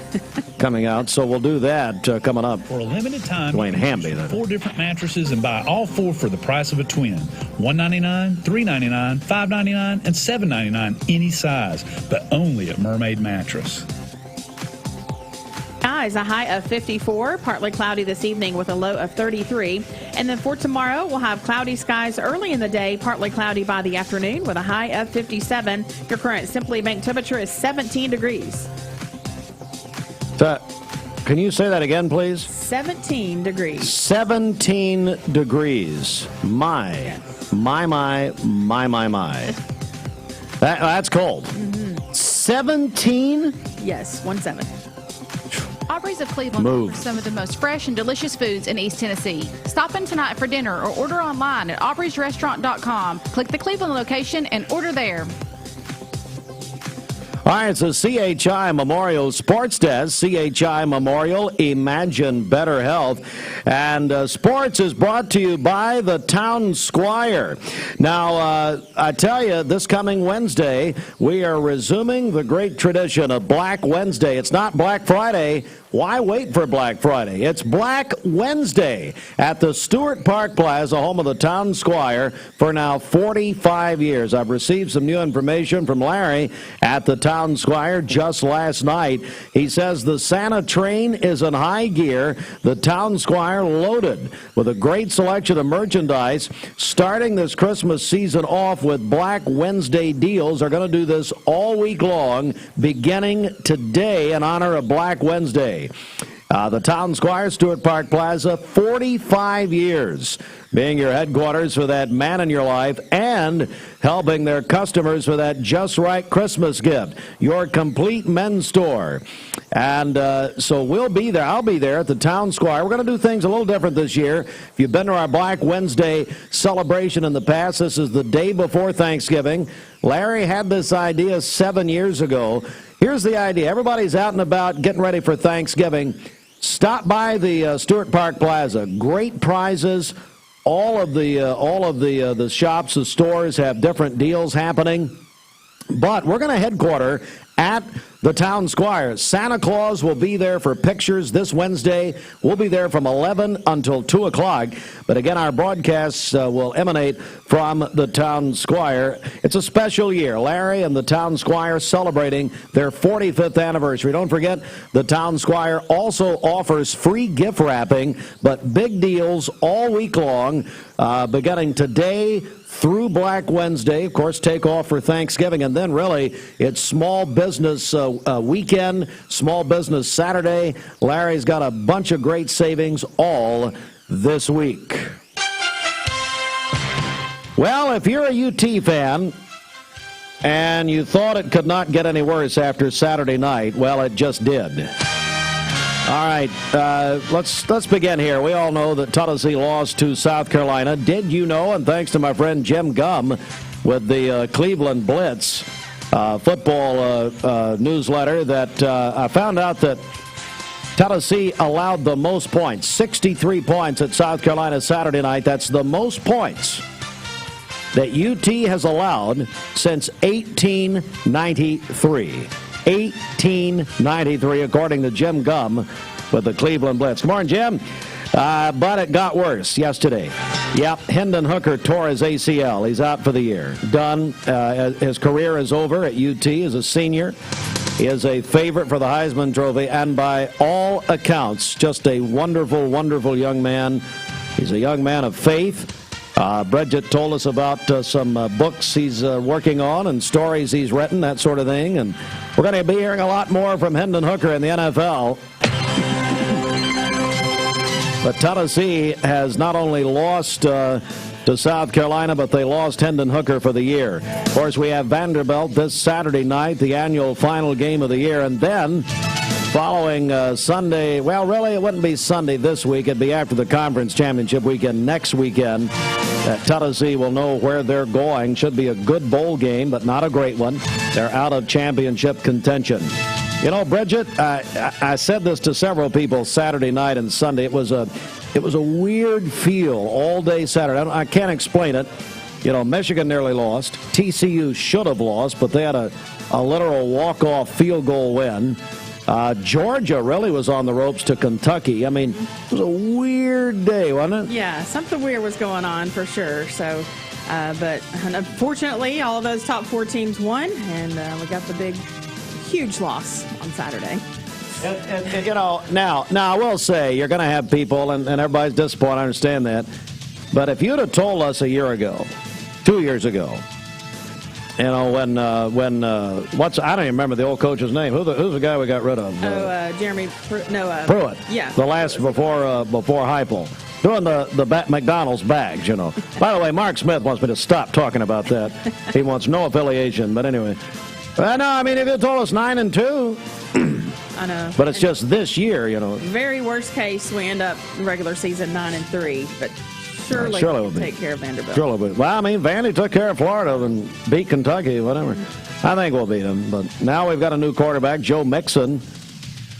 coming out. So we'll do that coming up. For a limited time, Dewayne Hamby. 4 different mattresses and buy all 4 for the price of a twin. $199, $399, $599, and $799 any size, but only at Mermaid Mattress. Skies, a high of 54, partly cloudy this evening with a low of 33. And then for tomorrow, we'll have cloudy skies early in the day, partly cloudy by the afternoon with a high of 57. Your current Simply Bank temperature is 17 degrees. Can you say that again, please? 17 degrees. 17 degrees. My. That's cold. Mm-hmm. 17? Yes, 17. Aubrey's of Cleveland offers some of the most fresh and delicious foods in East Tennessee. Stop in tonight for dinner or order online at aubreysrestaurant.com. Click the Cleveland location and order there. All right, it's a CHI Memorial Sports Desk. CHI Memorial, Imagine Better Health. And sports is brought to you by the Town Squire. Now, I tell you, this coming Wednesday, we are resuming the great tradition of Black Wednesday. It's not Black Friday. Why wait for Black Friday? It's Black Wednesday at the Stewart Park Plaza, home of the Town Squire, for now 45 years. I've received some new information from Larry at the Town Squire just last night. He says the Santa train is in high gear, the Town Squire loaded with a great selection of merchandise. Starting this Christmas season off with Black Wednesday deals. They're going to do this all week long, beginning today in honor of Black Wednesday. The Town Squire, Stewart Park Plaza, 45 years being your headquarters for that man in your life and helping their customers for that just right Christmas gift, your complete men's store. And so we'll be there. I'll be there at the Town Squire. We're going to do things a little different this year. If you've been to our Black Wednesday celebration in the past, this is the day before Thanksgiving. Larry had this idea 7 years ago. Here's the idea. Everybody's out and about getting ready for Thanksgiving. Stop by the Stewart Park Plaza. Great prizes. All of the shops, the stores have different deals happening. But we're going to headquarter at the Town Squire. Santa Claus will be there for pictures this Wednesday. We'll be there from 11 until 2 o'clock. But again, our broadcasts will emanate from the Town Squire. It's a special year. Larry and the Town Squire celebrating their 45th anniversary. Don't forget, the Town Squire also offers free gift wrapping, but big deals all week long, beginning today through Black Wednesday. Of course, take off for Thanksgiving, and then really it's Small Business Weekend, Small Business Saturday. Larry's got a bunch of great savings all this week. Well, if you're a UT fan and you thought it could not get any worse after Saturday night, well, it just did. All right, let's begin here. We all know that Tennessee lost to South Carolina. Did you know, and thanks to my friend Jim Gum with the Cleveland Blitz football newsletter, that I found out that Tennessee allowed the most points, 63 points at South Carolina Saturday night. That's the most points that UT has allowed since 1893. 1893, according to Jim Gum with the Cleveland Blitz. Good morning, Jim. But it got worse yesterday. Yep, Hendon Hooker tore his ACL. He's out for the year. Done. His career is over at UT as a senior. He is a favorite for the Heisman Trophy, and by all accounts, just a wonderful, wonderful young man. He's a young man of faith. Bridget told us about some books he's working on and stories he's written, that sort of thing. And we're going to be hearing a lot more from Hendon Hooker in the NFL. But Tennessee has not only lost to South Carolina, but they lost Hendon Hooker for the year. Of course, we have Vanderbilt this Saturday night, the annual final game of the year. And then following Sunday, well, really, it wouldn't be Sunday this week. It'd be after the conference championship weekend next weekend. Tennessee will know where they're going. Should be a good bowl game, but not a great one. They're out of championship contention. You know, Bridget, I said this to several people Saturday night and Sunday. It was a weird feel all day Saturday. I can't explain it. You know, Michigan nearly lost. TCU should have lost, but they had a literal walk-off field goal win. Georgia really was on the ropes to Kentucky. I mean, it was a weird day, wasn't it? Yeah, something weird was going on for sure. So, but unfortunately, all of those top four teams won, and we got the big, huge loss on Saturday. And you know, now I will say, you're going to have people, and everybody's disappointed, I understand that. But if you'd have told us a year ago, 2 years ago, you know, when I don't even remember the old coach's name. Who's the guy we got rid of? Jeremy Pruitt. Yeah. The last before Heupel. Doing the McDonald's bags, you know. By the way, Mark Smith wants me to stop talking about that. He wants no affiliation, but anyway. No, I mean, if you told us 9-2. I know. But it's just this year, you know. Very worst case, we end up regular season 9-3, but surely we'll take care of Vanderbilt. Surely will. Well, I mean, Vandy took care of Florida and beat Kentucky, whatever. I think we'll beat them. But now we've got a new quarterback, Joe Mixon.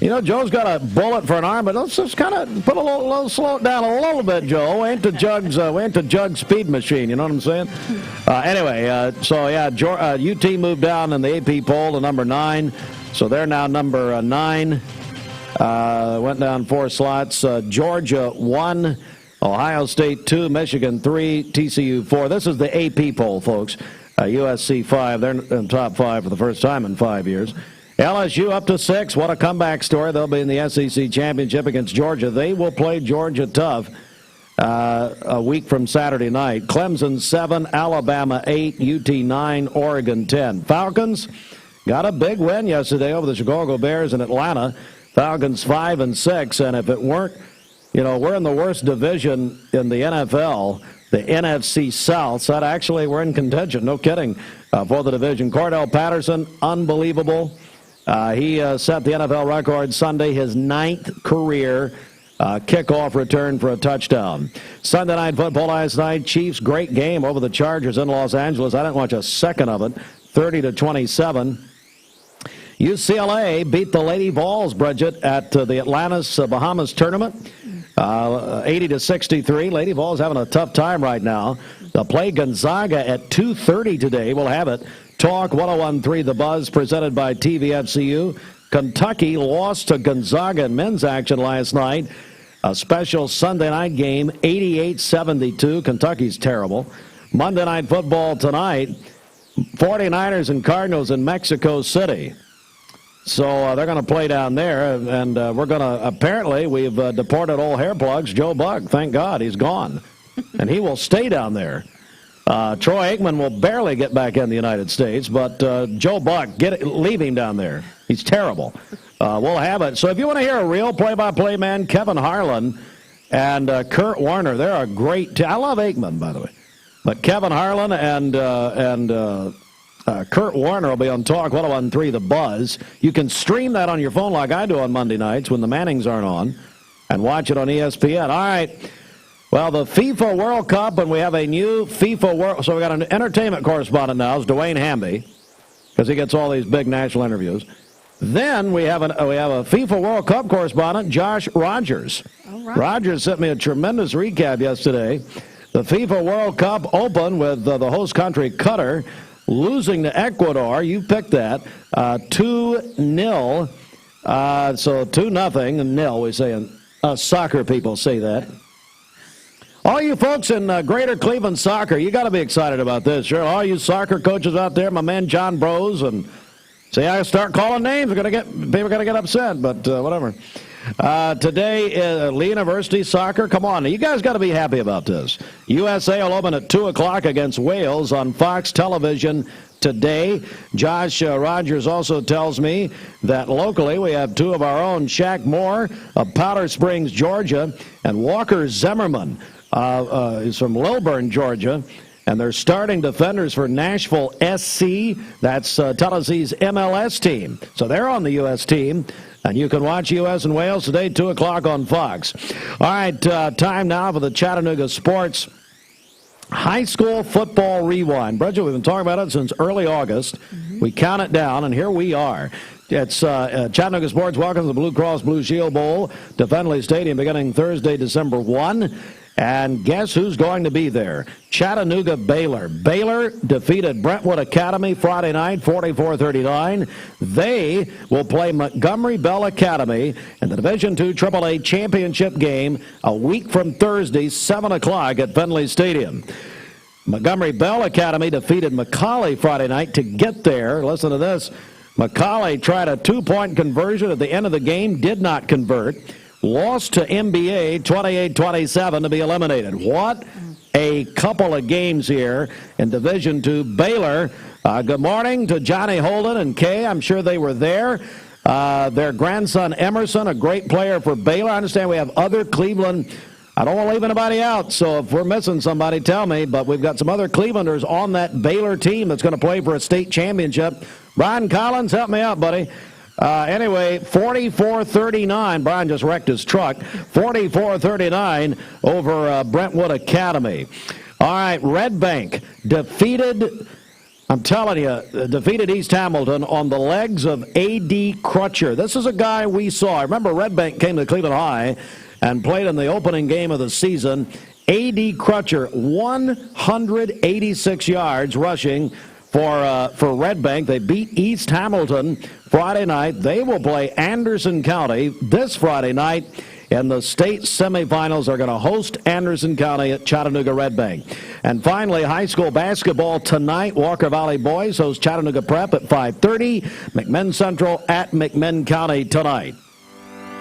You know, Joe's got a bullet for an arm, but let's just kind of put a little slow it down a little bit, Joe. We ain't the Jug's speed machine, you know what I'm saying? Anyway, UT moved down in the AP poll to number 9. So they're now number 9. Went down 4 slots. Georgia 1, Ohio State 2, Michigan 3, TCU 4. This is the AP poll, folks. USC 5. They're in top 5 for the first time in 5 years. LSU up to 6. What a comeback story. They'll be in the SEC championship against Georgia. They will play Georgia tough a week from Saturday night. Clemson 7, Alabama 8, UT 9, Oregon 10. Falcons got a big win yesterday over the Chicago Bears in Atlanta. Falcons 5-6, and if it weren't, we're in the worst division in the NFL, the NFC South. So actually, we're in contention, no kidding, for the division. Cordell Patterson, unbelievable. He set the NFL record Sunday, his 9th career kickoff return for a touchdown. Sunday Night Football last night, Chiefs, great game over the Chargers in Los Angeles. I didn't watch a second of it, 30-27. UCLA beat the Lady Vols, Bridget, at the Atlantis Bahamas tournament, 80-63. Lady Vols having a tough time right now. They'll play Gonzaga at 2:30 today. We'll have it. Talk 101.3 The Buzz, presented by TVFCU. Kentucky lost to Gonzaga in men's action last night. A special Sunday night game, 88-72. Kentucky's terrible. Monday Night Football tonight, 49ers and Cardinals in Mexico City. So they're going to play down there, and we're going to, apparently, we've deported old hair plugs, Joe Buck. Thank God he's gone. And he will stay down there. Troy Aikman will barely get back in the United States, but Joe Buck, leave him down there. He's terrible. We'll have it. So if you want to hear a real play-by-play man, Kevin Harlan and Kurt Warner, they're a great team. I love Aikman, by the way. But Kevin Harlan and Kurt Warner will be on Talk 101.3 The Buzz. You can stream that on your phone like I do on Monday nights when the Mannings aren't on, and watch it on ESPN. All right. Well, the FIFA World Cup, and we have a new FIFA World. So we got an entertainment correspondent now, is Dewayne Hamby, because he gets all these big national interviews. Then we have a FIFA World Cup correspondent, Josh Rogers. All right. Rogers sent me a tremendous recap yesterday. The FIFA World Cup opened with the host country, Qatar, losing to Ecuador. You picked that. 2-0. So 2-0. We say, soccer people say that. All you folks in Greater Cleveland soccer, you got to be excited about this. Sure, all you soccer coaches out there, my man John Bros, and see, I start calling names, people are going to get upset, but whatever. Today, Lee University soccer, come on, you guys got to be happy about this. USA will open at 2 o'clock against Wales on Fox Television today. Josh Rogers also tells me that locally we have 2 of our own, Shaq Moore of Powder Springs, Georgia, and Walker Zimmerman. Is from Lilburn, Georgia, and they're starting defenders for Nashville SC. That's Tennessee's MLS team. So they're on the U.S. team, and you can watch U.S. and Wales today, 2 o'clock on Fox. All right, time now for the Chattanooga Sports High School Football Rewind. Bridget, we've been talking about it since early August. Mm-hmm. We count it down, and here we are. It's Chattanooga Sports welcomes the Blue Cross Blue Shield Bowl to Fenley Stadium beginning Thursday, December 1. And guess who's going to be there? Chattanooga Baylor. Baylor defeated Brentwood Academy Friday night, 44-39. They will play Montgomery Bell Academy in the Division II AAA championship game a week from Thursday, 7 o'clock at Fenley Stadium. Montgomery Bell Academy defeated McCallie Friday night to get there. Listen to this. McCallie tried a 2-point conversion at the end of the game, did not convert. Lost to MBA 28-27 to be eliminated. What a couple of games here in Division II. Baylor, good morning to Johnny Holden and Kay. I'm sure they were there. Their grandson Emerson, a great player for Baylor. I understand we have other Cleveland. I don't want to leave anybody out, so if we're missing somebody, tell me. But we've got some other Clevelanders on that Baylor team that's going to play for a state championship. Brian Collins, help me out, buddy. Anyway, 44-39. Brian just wrecked his truck. 44-39 over Brentwood Academy. All right, Red Bank defeated, I'm telling you, defeated East Hamilton on the legs of A.D. Crutcher. This is a guy we saw. I remember Red Bank came to Cleveland High and played in the opening game of the season. A.D. Crutcher, 186 yards rushing for Red Bank. They beat East Hamilton Friday night. They will play Anderson County this Friday night. And the state semifinals are going to host Anderson County at Chattanooga Red Bank. And finally, high school basketball tonight. Walker Valley boys host Chattanooga Prep at 5:30. McMinn Central at McMinn County tonight.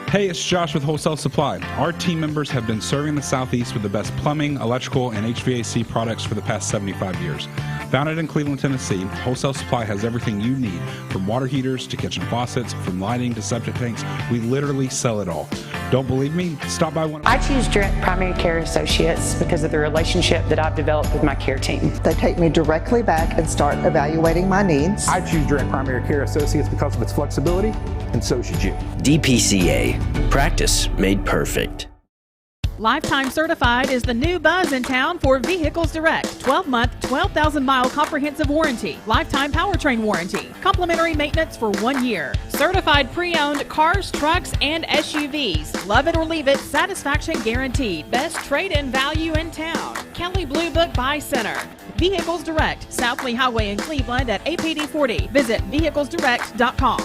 Hey, it's Josh with Wholesale Supply. Our team members have been serving the Southeast with the best plumbing, electrical, and HVAC products for the past 75 years. Founded in Cleveland, Tennessee, Wholesale Supply has everything you need, from water heaters to kitchen faucets, from lighting to septic tanks. We literally sell it all. Don't believe me? Stop by one of I choose Direct Primary Care Associates because of the relationship that I've developed with my care team. They take me directly back and start evaluating my needs. I choose Direct Primary Care Associates because of its flexibility, and so should you. DPCA. Practice made perfect. Lifetime Certified is the new buzz in town for Vehicles Direct. 12-month, 12,000-mile comprehensive warranty. Lifetime powertrain warranty. Complimentary maintenance for 1 year. Certified pre-owned cars, trucks, and SUVs. Love it or leave it, satisfaction guaranteed. Best trade-in value in town. Kelly Blue Book Buy Center. Vehicles Direct, South Lee Highway in Cleveland at APD 40. Visit vehiclesdirect.com.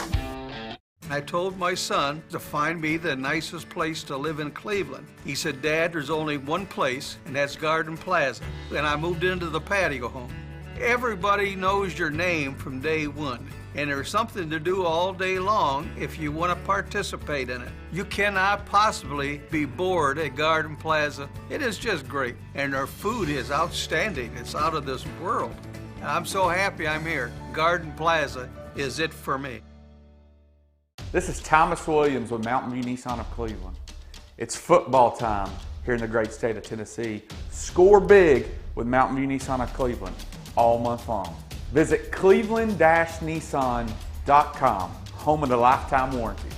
I told my son to find me the nicest place to live in Cleveland. He said, Dad, there's only one place, and that's Garden Plaza. And I moved into the patio home. Everybody knows your name from day one, and there's something to do all day long if you want to participate in it. You cannot possibly be bored at Garden Plaza. It is just great, and their food is outstanding. It's out of this world. I'm so happy I'm here. Garden Plaza is it for me. This is Thomas Williams with Mountain View Nissan of Cleveland. It's football time here in the great state of Tennessee. Score big with Mountain View Nissan of Cleveland all month long. Visit cleveland-nissan.com, home of the lifetime warranty.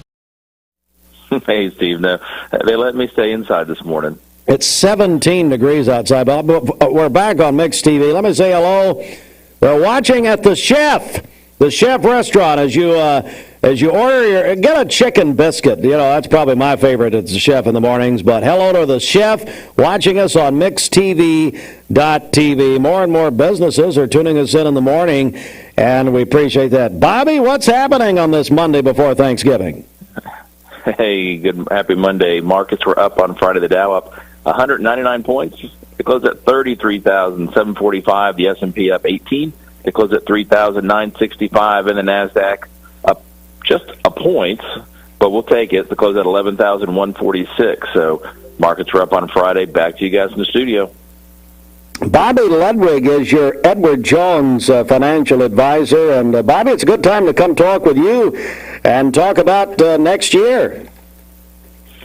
Hey, Steve. No, they let me stay inside this morning. It's 17 degrees outside, but we're back on Mixed TV. Let me say hello. We're watching at the Chef restaurant as you order get a chicken biscuit. You know, that's probably my favorite. It's the Chef in the mornings. But hello to the Chef watching us on mixedtv.tv. More and more businesses are tuning us in the morning, and we appreciate that. Bobby, what's happening on this Monday before Thanksgiving? Hey, happy Monday. Markets were up on Friday. The Dow up 199 points. It closed at 33,745. The S&P up 18. It closed at 3,965, and the NASDAQ up just a point, but we'll take it. It closed at 11,146. So markets were up on Friday. Back to you guys in the studio. Bobby Ledwig is your Edward Jones financial advisor. And, Bobby, it's a good time to come talk with you and talk about next year.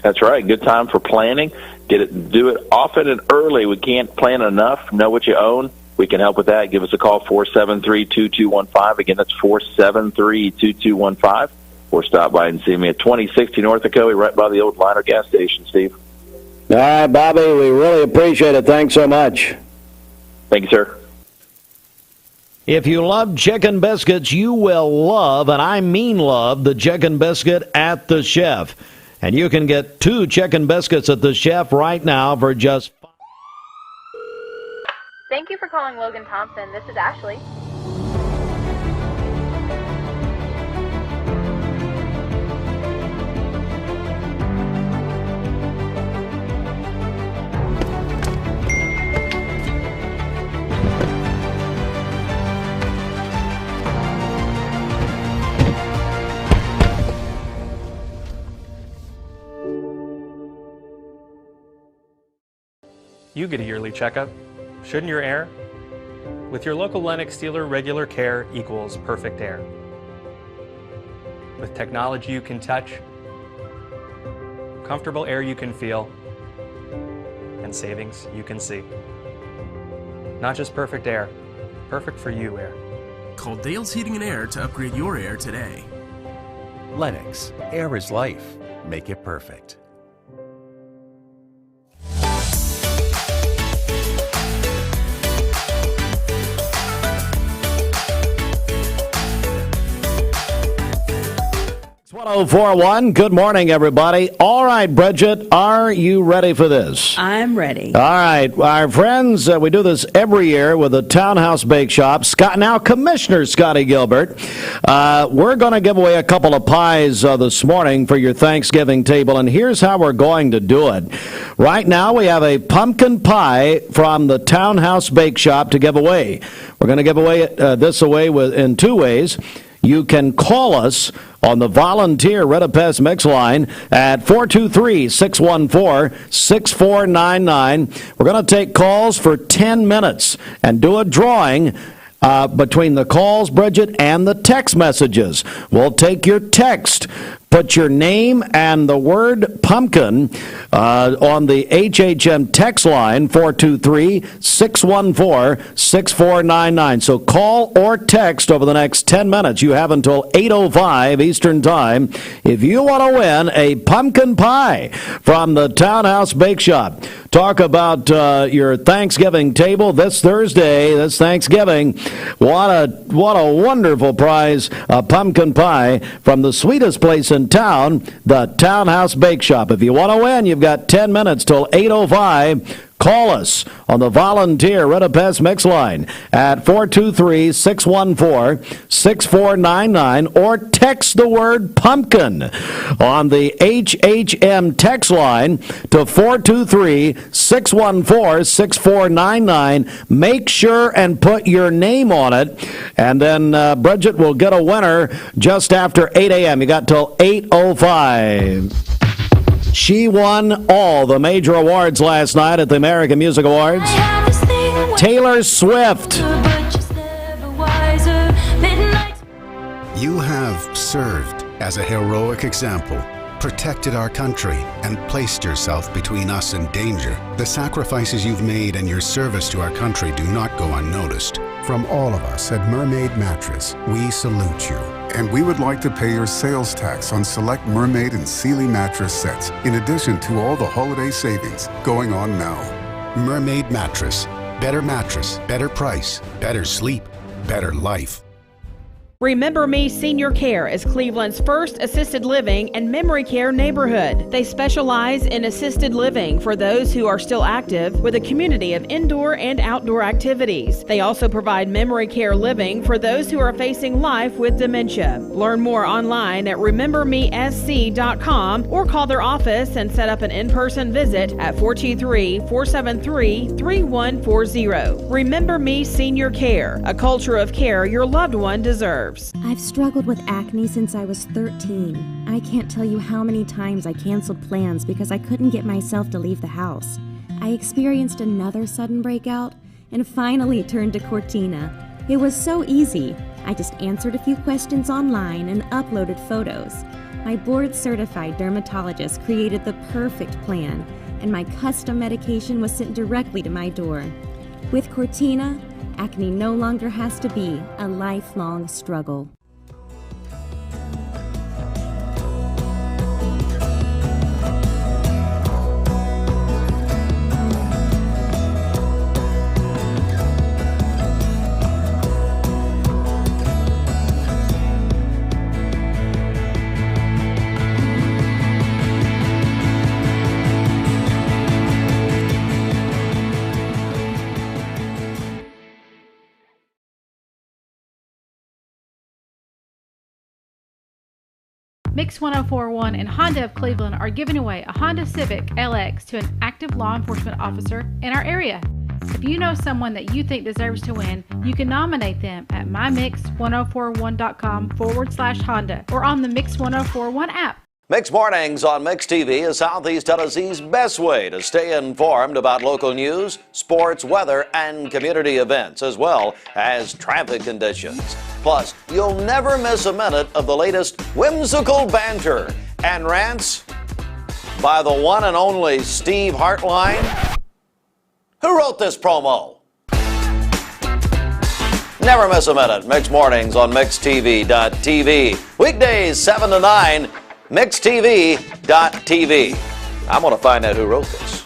That's right. Good time for planning. Do it often and early. We can't plan enough. Know what you own. We can help with that. Give us a call, 473-2215. Again, that's 473-2215. Or stop by and see me at 2060 North Ocoee, right by the old Liner gas station, Steve. All right, Bobby, we really appreciate it. Thanks so much. Thank you, sir. If you love chicken biscuits, you will love, and I mean love, the chicken biscuit at the Chef. And you can get 2 chicken biscuits at the Chef right now for just $5. Thank you for calling Logan Thompson. This is Ashley. You get a yearly checkup. Shouldn't your air? With your local Lennox dealer, regular care equals perfect air. With technology you can touch, comfortable air you can feel, and savings you can see. Not just perfect air, perfect for you air. Call Dale's Heating and Air to upgrade your air today. Lennox, air is life. Make it perfect. 1041. Good morning, everybody. All right, Bridget, are you ready for this? I'm ready. All right, our friends, we do this every year with the Townhouse Bake Shop. Commissioner Scotty Gilbert, we're going to give away a couple of pies this morning for your Thanksgiving table, and here's how we're going to do it. Right now, we have a pumpkin pie from the Townhouse Bake Shop to give away. We're going to give away this away in two ways. You can call us on the volunteer Redapest mix line at 423-614-6499. We're going to take calls for 10 minutes and do a drawing between the calls, Bridget, and the text messages. We'll take your text. Put your name and the word pumpkin on the HHM text line, 423-614-6499. So call or text over the next 10 minutes. You have until 8:05 Eastern Time if you want to win a pumpkin pie from the Townhouse Bake Shop. Talk about your Thanksgiving table this Thursday, this Thanksgiving. What a wonderful prize, a pumpkin pie from the sweetest place in town, the Townhouse Bake Shop. If you want to win, you've got 10 minutes till 8:05. Call us on the volunteer Redapest mix line at 423-614-6499 or text the word pumpkin on the HHM text line to 423-614-6499. Make sure and put your name on it, and then Bridget will get a winner just after 8 a.m. You got till 8:05. She won all the major awards last night at the American Music Awards. Taylor Swift. You have served as a heroic example, protected our country, and placed yourself between us and danger. The sacrifices you've made and your service to our country do not go unnoticed. From all of us at Mermaid Mattress, we salute you. And we would like to pay your sales tax on select Mermaid and Sealy mattress sets, in addition to all the holiday savings going on now. Mermaid Mattress. Mattress, better price, better sleep, better life. Remember Me Senior Care is Cleveland's first assisted living and memory care neighborhood. They specialize in assisted living for those who are still active with a community of indoor and outdoor activities. They also provide memory care living for those who are facing life with dementia. Learn more online at remembermesc.com or call their office and set up an in-person visit at 423-473-3140. Remember Me Senior Care, a culture of care your loved one deserves. I've struggled with acne since I was 13. I can't tell you how many times I canceled plans because I couldn't get myself to leave the house. I experienced another sudden breakout and finally turned to Cortina. It was so easy. I just answered a few questions online and uploaded photos. My board-certified dermatologist created the perfect plan, and my custom medication was sent directly to my door. With Cortina, acne no longer has to be a lifelong struggle. Mix 1041 and Honda of Cleveland are giving away a Honda Civic LX to an active law enforcement officer in our area. If you know someone that you think deserves to win, you can nominate them at mymix1041.com/Honda or on the Mix 1041 app. Mix Mornings on Mix TV is Southeast Tennessee's best way to stay informed about local news, sports, weather, and community events, as well as traffic conditions. Plus, you'll never miss a minute of the latest whimsical banter and rants by the one and only Steve Hartline. Who wrote this promo? Never miss a minute. Mix Mornings on MixTV.tv. Weekdays 7 to 9. MixTV.tv. I'm going to find out who wrote this.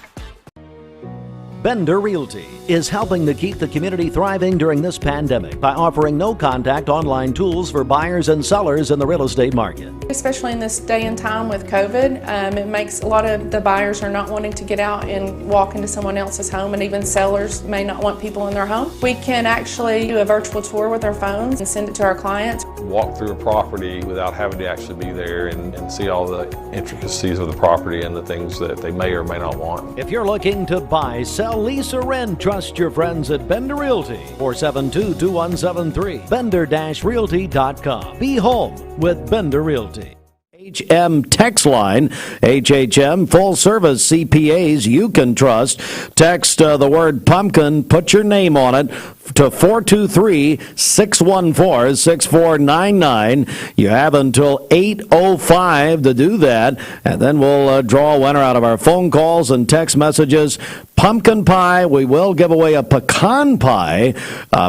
Bender Realty is helping to keep the community thriving during this pandemic by offering no-contact online tools for buyers and sellers in the real estate market. Especially in this day and time with COVID, it makes a lot of the buyers are not wanting to get out and walk into someone else's home, and even sellers may not want people in their home. We can actually do a virtual tour with our phones and send it to our clients. Walk through a property without having to actually be there and see all the intricacies of the property and the things that they may or may not want. If you're looking to buy, sell, lease, or rent, trust your friends at Bender Realty. 472-2173. Bender-realty.com. Be home with Bender Realty. HM text line, HHM full service CPAs you can trust. Text the word pumpkin, put your name on it, to 423-614-6499. You have until 8:05 to do that, and then we'll draw a winner out of our phone calls and text messages. Pumpkin pie, we will give away a pecan pie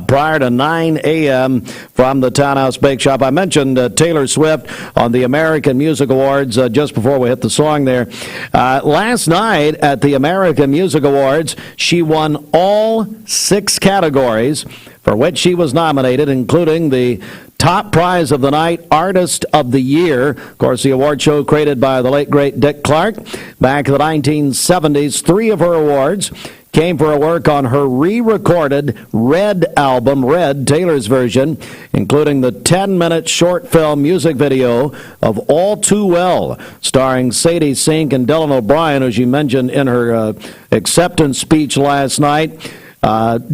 prior to 9 a.m. from the Townhouse Bake Shop. I mentioned Taylor Swift on the American Music Awards just before we hit the song there. Last night at the American Music Awards, she won all 6 categories for which she was nominated, including the top prize of the night, Artist of the Year. Of course, the award show created by the late, great Dick Clark back in the 1970s. 3 of her awards came for her work on her re-recorded Red album, Red, Taylor's version, including the 10-minute short film music video of All Too Well, starring Sadie Sink and Dylan O'Brien, as you mentioned in her acceptance speech last night.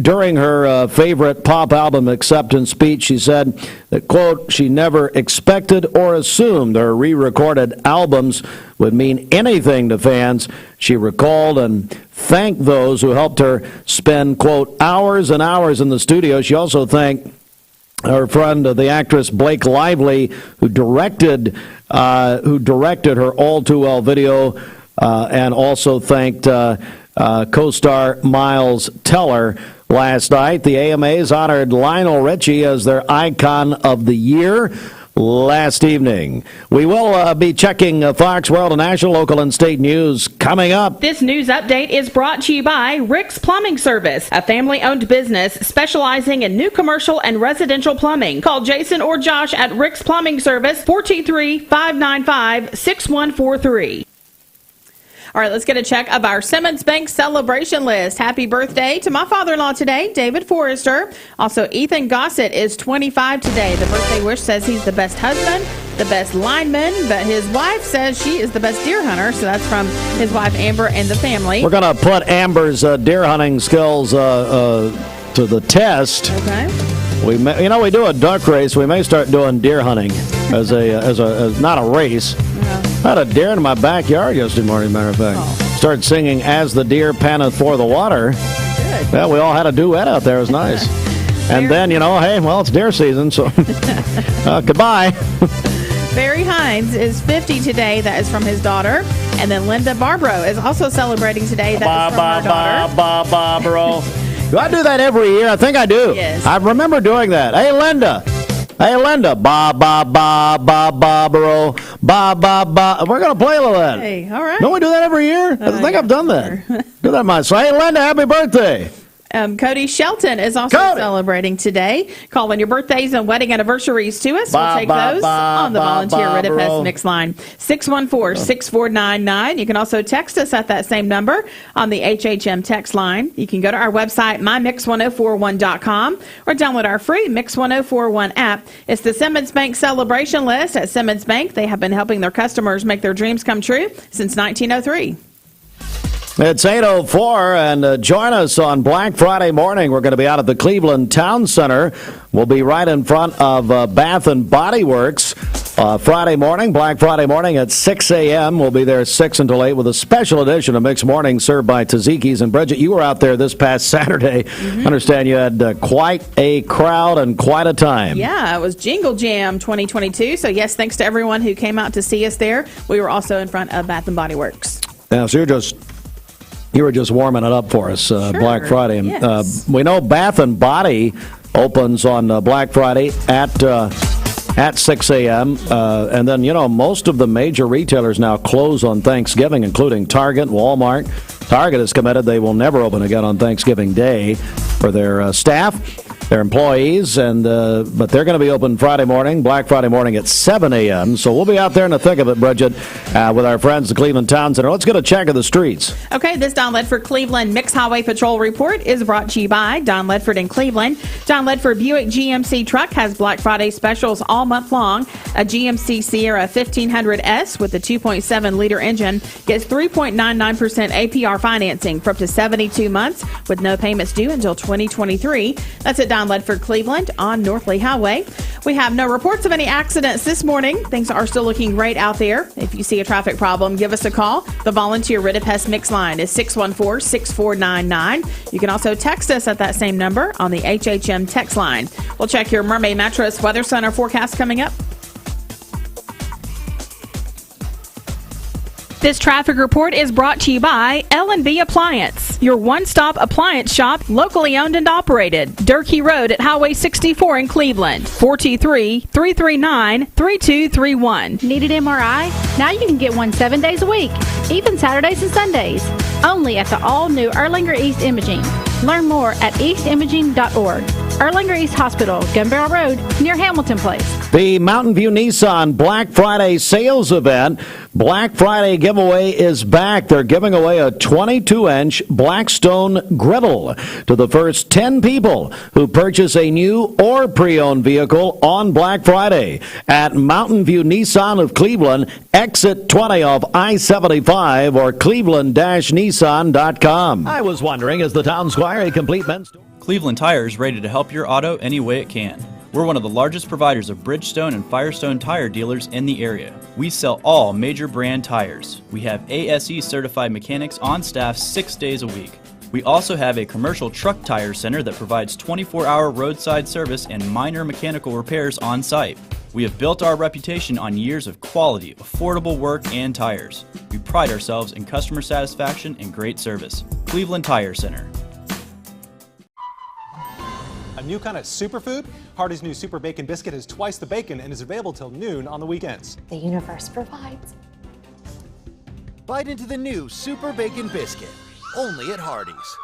During her favorite pop album acceptance speech, she said that, quote, she never expected or assumed her re-recorded albums would mean anything to fans. She recalled and thanked those who helped her spend, quote, hours and hours in the studio. She also thanked her friend, the actress Blake Lively, who directed her All Too Well video, and also thanked co-star Miles Teller last night. The AMAs honored Lionel Richie as their Icon of the Year last evening. We will be checking Fox, World, and National, local, and state news coming up. This news update is brought to you by Rick's Plumbing Service, a family-owned business specializing in new commercial and residential plumbing. Call Jason or Josh at Rick's Plumbing Service, 423-595-6143. All right, let's get a check of our Simmons Bank celebration list. Happy birthday to my father-in-law today, David Forrester. Also, Ethan Gossett is 25 today. The birthday wish says he's the best husband, the best lineman, but his wife says she is the best deer hunter. So that's from his wife, Amber, and the family. We're going to put Amber's deer hunting skills to the test. Okay. We do a duck race. We may start doing deer hunting as not a race. I had a deer in my backyard yesterday morning, matter of fact. Started singing As the Deer Panteth for the Water. Good. Yeah, we all had a duet out there. It was nice. And then, hey, well, it's deer season, so goodbye. Barry Hines is 50 today. That is from his daughter. And then Linda Barbaro is also celebrating today. That is from her daughter. Barbaro. Do I do that every year? I think I do. Yes. I remember doing that. Hey, Linda, ba ba ba ba ba bro, ba ba ba. We're gonna play a little of that. Hey, all right. Don't we do that every year? I think I've done that. Do that myself. Hey, Linda, happy birthday. Cody Shelton is also celebrating today. Calling your birthdays and wedding anniversaries to us. We'll take those on the Volunteer Ridipest Mix line, 614-6499. You can also text us at that same number on the HHM text line. You can go to our website, mymix1041.com, or download our free Mix 1041 app. It's the Simmons Bank celebration list. At Simmons Bank, they have been helping their customers make their dreams come true since 1903. It's 8:04, and join us on Black Friday morning. We're going to be out at the Cleveland Town Center. We'll be right in front of Bath and Body Works Friday morning, Black Friday morning at 6 a.m. We'll be there 6 until 8 with a special edition of Mixed Morning served by Tzatziki's. And Bridget, you were out there this past Saturday. I understand you had quite a crowd and quite a time. Yeah, it was Jingle Jam 2022. So, yes, thanks to everyone who came out to see us there. We were also in front of Bath and Body Works. Yeah, so you were just warming it up for us, sure. Black Friday. Yes. We know Bath and Body opens on Black Friday at 6 a.m. And then, most of the major retailers now close on Thanksgiving, including Target, Walmart, Target is committed they will never open again on Thanksgiving Day for their staff, their employees, and but they're going to be open Friday morning, Black Friday morning at 7 a.m. So we'll be out there in the thick of it, Bridget, with our friends, the Cleveland Town Center. Let's get a check of the streets. Okay, this Don Ledford Cleveland Mixed Highway Patrol report is brought to you by Don Ledford in Cleveland. Don Ledford Buick GMC truck has Black Friday specials all month long. A GMC Sierra 1500S with a 2.7-liter engine gets 3.99% APR financing for up to 72 months with no payments due until 2023. That's at Don Ledford Cleveland on North Lee Highway. We have no reports of any accidents this morning. Things are still looking great out there. If you see a traffic problem, give us a call. The volunteer Rid-a-Pest Mix line is 614-6499. You can also text us at that same number on the HHM text line. We'll check your Mermaid Mattress Weather Center forecast coming up. This traffic report is brought to you by L&B Appliance, your one-stop appliance shop, locally owned and operated. Durkee Road at Highway 64 in Cleveland, 423-339-3231. Needed MRI? Now you can get one 7 days a week, even Saturdays and Sundays. Only at the all-new Erlanger East Imaging. Learn more at eastimaging.org. Erlanger East Hospital, Gun Barrel Road, near Hamilton Place. The Mountain View Nissan Black Friday sales event. Black Friday giveaway is back. They're giving away a 22-inch Blackstone griddle to the first 10 people who purchase a new or pre-owned vehicle on Black Friday at Mountain View Nissan of Cleveland, exit 20 off I-75 or cleveland-nissan.com. I was wondering, is the Town Squire a complete men's store? Cleveland Tire is ready to help your auto any way it can. We're one of the largest providers of Bridgestone and Firestone tire dealers in the area. We sell all major brand tires. We have ASE certified mechanics on staff 6 days a week. We also have a commercial truck tire center that provides 24-hour roadside service and minor mechanical repairs on site. We have built our reputation on years of quality, affordable work and tires. We pride ourselves in customer satisfaction and great service. Cleveland Tire Center. A new kind of superfood? Hardee's new Super Bacon Biscuit has twice the bacon and is available till noon on the weekends. The universe provides. Bite into the new Super Bacon Biscuit, only at Hardee's.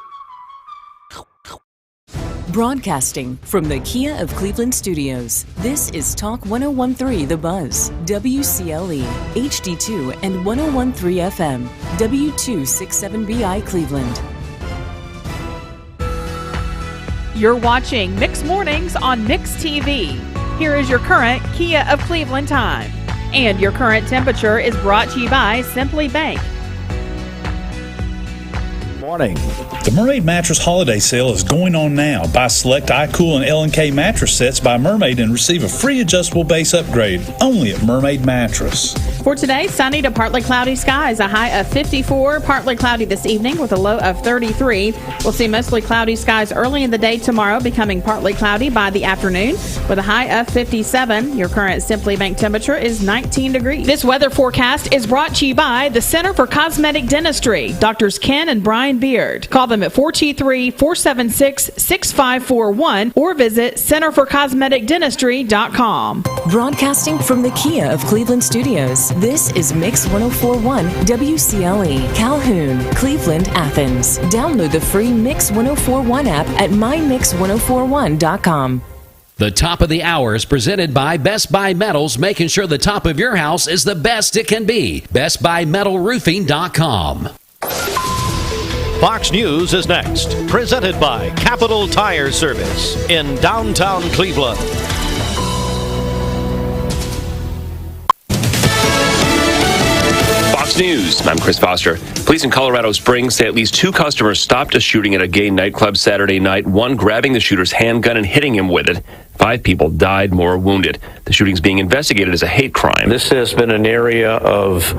Broadcasting from the Kia of Cleveland studios, this is Talk 101.3 The Buzz, WCLE, HD2 and 101.3 FM, W267BI Cleveland. You're watching Mix Mornings on Mix TV. Here is your current Kia of Cleveland time. And your current temperature is brought to you by Simply Bank. Morning. The Mermaid Mattress Holiday Sale is going on now. Buy select iCool and L&K mattress sets by Mermaid and receive a free adjustable base upgrade only at Mermaid Mattress. For today, sunny to partly cloudy skies, a high of 54, partly cloudy this evening with a low of 33. We'll see mostly cloudy skies early in the day tomorrow, becoming partly cloudy by the afternoon with a high of 57. Your current Simply Bank temperature is 19 degrees. This weather forecast is brought to you by the Center for Cosmetic Dentistry, Drs. Ken and Brian Beard. Call them at 423-476-6541 or visit centerforcosmeticdentistry.com. Broadcasting from the Kia of Cleveland studios, this is Mix 104.1 WCLE, Calhoun, Cleveland, Athens. Download the free Mix 104.1 app at mymix1041.com. The top of the hour is presented by Best Buy Metals, making sure the top of your house is the best it can be. BestBuyMetalRoofing.com. Fox News is next, presented by Capital Tire Service in downtown Cleveland. Fox News, I'm Chris Foster. Police in Colorado Springs say at least 2 customers stopped a shooting at a gay nightclub Saturday night, one grabbing the shooter's handgun and hitting him with it. 5 people died, more wounded. The shooting's being investigated as a hate crime. This has been an area of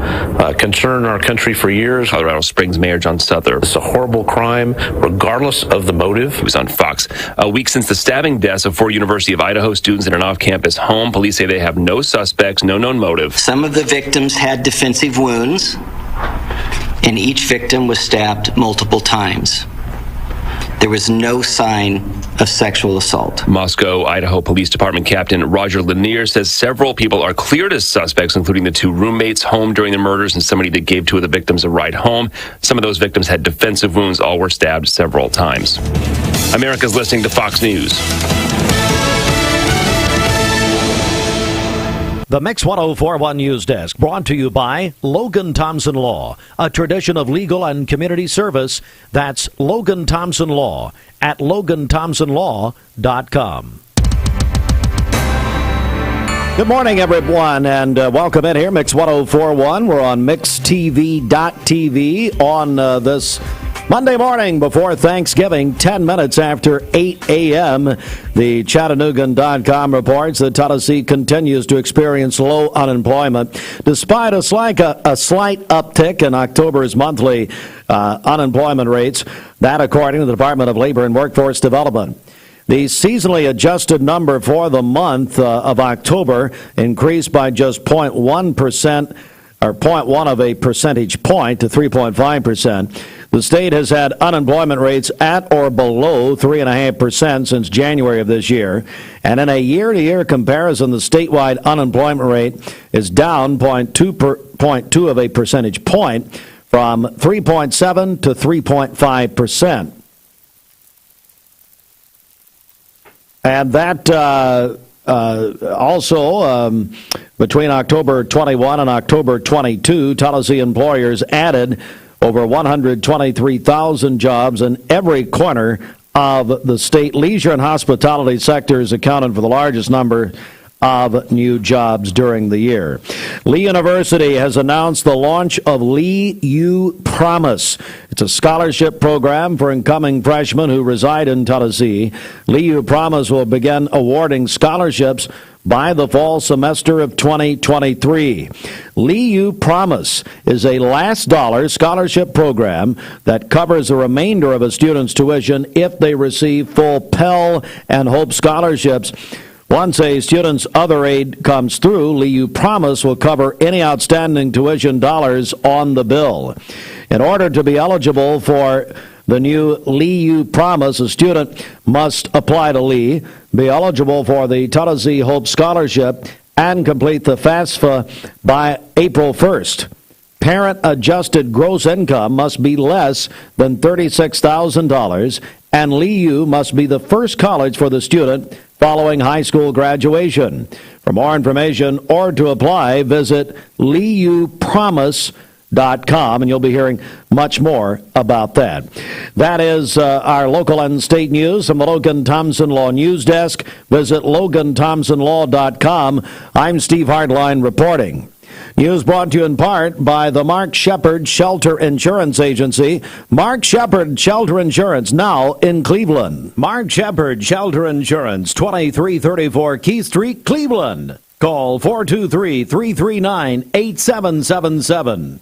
concern in our country for years. Colorado Springs Mayor John Suther. It's a horrible crime, regardless of the motive. He was on Fox. A week since the stabbing deaths of 4 University of Idaho students in an off-campus home, police say they have no suspects, no known motive. Some of the victims had defensive wounds, and each victim was stabbed multiple times. There was no sign of sexual assault. Moscow, Idaho Police Department Captain Roger Lanier says several people are cleared as suspects, including the two roommates home during the murders and somebody that gave two of the victims a ride home. Some of those victims had defensive wounds. All were stabbed several times. America's listening to Fox News. The Mix 1041 News Desk, brought to you by Logan Thompson Law, a tradition of legal and community service. That's Logan Thompson Law at LoganThompsonLaw.com. Good morning, everyone, and welcome in here, Mix 1041. We're on MixTV.tv on this Monday morning before Thanksgiving, 10 minutes after 8 a.m. The Chattanoogan.com reports that Tennessee continues to experience low unemployment, despite a slight uptick in October's monthly unemployment rates. That, according to the Department of Labor and Workforce Development. The seasonally adjusted number for the month of October increased by just 0.1%, or 0.1 of a percentage point to 3.5%. The state has had unemployment rates at or below 3.5% since January of this year. And in a year-to-year comparison, the statewide unemployment rate is down 0.2 of a percentage point from 3.7 to 3.5%. And that also, between October 21 and October 22, Tennessee employers added over 123,000 jobs in every corner of the state. Leisure and hospitality sectors accounted for the largest number of new jobs during the year. Lee University has announced the launch of Lee U Promise. It's a scholarship program for incoming freshmen who reside in Tennessee. Lee U Promise will begin awarding scholarships by the fall semester of 2023. Lee U Promise is a last dollar scholarship program that covers the remainder of a student's tuition if they receive full Pell and Hope scholarships. Once a student's other aid comes through, Lee U Promise will cover any outstanding tuition dollars on the bill. In order to be eligible for the new Lee U Promise, a student must apply to Lee, be eligible for the Tennessee Hope Scholarship, and complete the FAFSA by April 1st. Parent-adjusted gross income must be less than $36,000, and Lee U must be the first college for the student following high school graduation. For more information or to apply, visit LeeUPromise.com, and you'll be hearing much more about that. That is our local and state news from the Logan Thompson Law News Desk. Visit LoganThompsonLaw.com. I'm Steve Hardline reporting. News brought to you in part by the Mark Shepard Shelter Insurance Agency. Mark Shepard Shelter Insurance, now in Cleveland. Mark Shepard Shelter Insurance, 2334 Keith Street, Cleveland. Call 423-339-8777.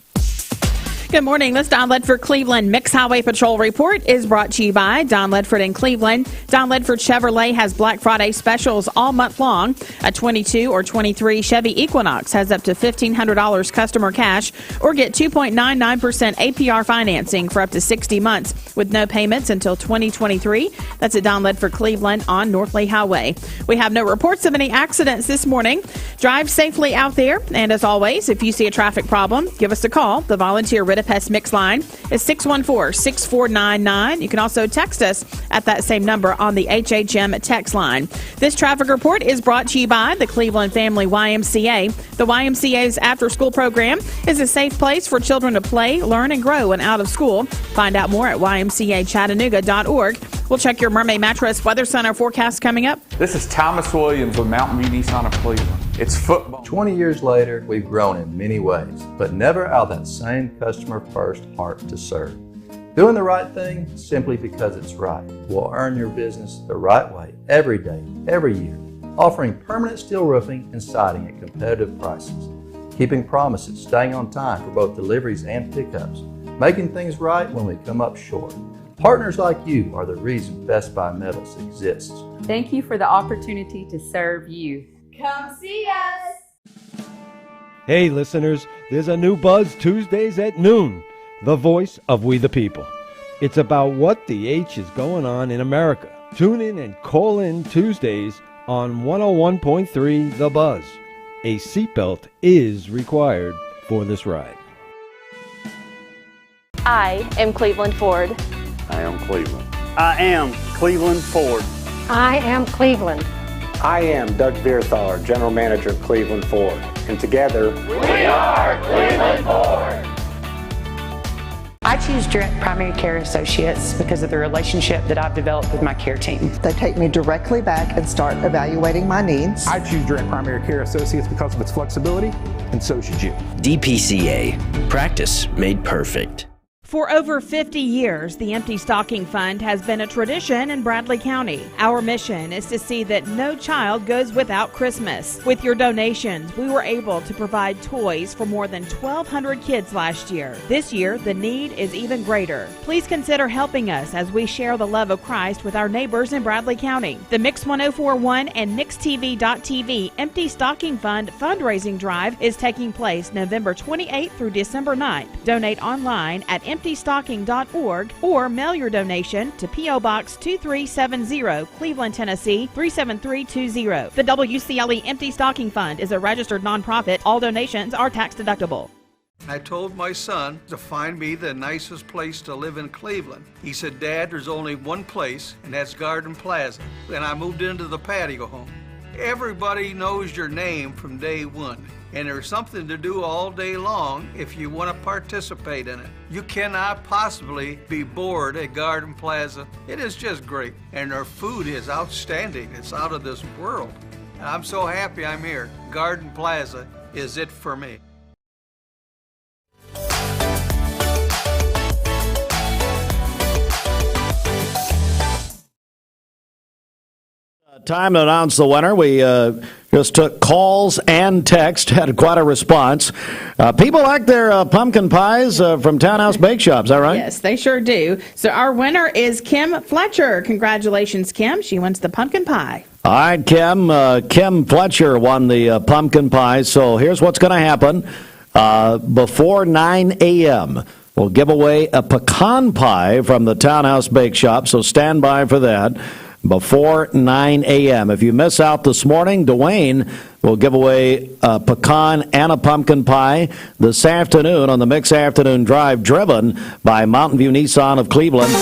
Good morning. This Don Ledford Cleveland Mix Highway Patrol report is brought to you by Don Ledford in Cleveland. Don Ledford Chevrolet has Black Friday specials all month long. A 22 or 23 Chevy Equinox has up to $1,500 customer cash, or get 2.99% APR financing for up to 60 months with no payments until 2023. That's at Don Ledford Cleveland on North Lee Highway. We have no reports of any accidents this morning. Drive safely out there. And as always, if you see a traffic problem, give us a call. The volunteer Pest Mix line is 614-6499. You can also text us at that same number on the HHM text line. This traffic report is brought to you by the Cleveland Family YMCA. The YMCA's after-school program is a safe place for children to play, learn, and grow when out of school. Find out more at ymcachattanooga.org. We'll check your Mermaid Mattress Weather Center forecast coming up. This is Thomas Williams with Mountain View Nissan of Cleveland. It's football. 20 years later, we've grown in many ways, but never out of that same customer-first heart to serve. Doing the right thing simply because it's right will earn your business the right way every day, every year, offering permanent steel roofing and siding at competitive prices, keeping promises, staying on time for both deliveries and pickups, making things right when we come up short. Partners like you are the reason Best Buy Metals exists. Thank you for the opportunity to serve you. Come see us! Hey listeners, there's a new buzz Tuesdays at noon. The voice of We the People. It's about what the H is going on in America. Tune in and call in Tuesdays on 101.3 The Buzz. A seatbelt is required for this ride. I am Cleveland Ford. I am Cleveland. I am Cleveland Ford. I am Cleveland. I am Doug Vierthaler, General Manager of Cleveland Ford. And together, we are Cleveland Ford. I choose Direct Primary Care Associates because of the relationship that I've developed with my care team. They take me directly back and start evaluating my needs. I choose Direct Primary Care Associates because of its flexibility, and so should you. DPCA. Practice made perfect. For over 50 years, the Empty Stocking Fund has been a tradition in Bradley County. Our mission is to see that no child goes without Christmas. With your donations, we were able to provide toys for more than 1,200 kids last year. This year, the need is even greater. Please consider helping us as we share the love of Christ with our neighbors in Bradley County. The Mix 1041 and MixTV.tv Empty Stocking Fund fundraising drive is taking place November 28th through December 9th. Donate online at emptystocking.org or mail your donation to P.O. Box 2370, Cleveland, Tennessee 37320. The WCLE Empty Stocking Fund is a registered nonprofit. All donations are tax deductible. I told my son to find me the nicest place to live in Cleveland. He said, Dad, there's only one place, and that's Garden Plaza. And I moved into the patio home. Everybody knows your name from day one. And there's something to do all day long if you want to participate in it. You cannot possibly be bored at Garden Plaza. It is just great. And their food is outstanding. It's out of this world. I'm so happy I'm here. Garden Plaza is it for me. Time to announce the winner. We just took calls and text, had quite a response. People like their pumpkin pies from Townhouse Bake Shop, is that right? Yes, they sure do. So our winner is Kim Fletcher. Congratulations, Kim. She wins the pumpkin pie. All right, Kim. Kim Fletcher won the pumpkin pie. So here's what's going to happen. Before 9 a.m., we'll give away a pecan pie from the Townhouse Bake Shop, so stand by for that. Before 9 a.m. If you miss out this morning, Dewayne will give away a pecan and a pumpkin pie this afternoon on the Mix Afternoon Drive, driven by Mountain View Nissan of Cleveland.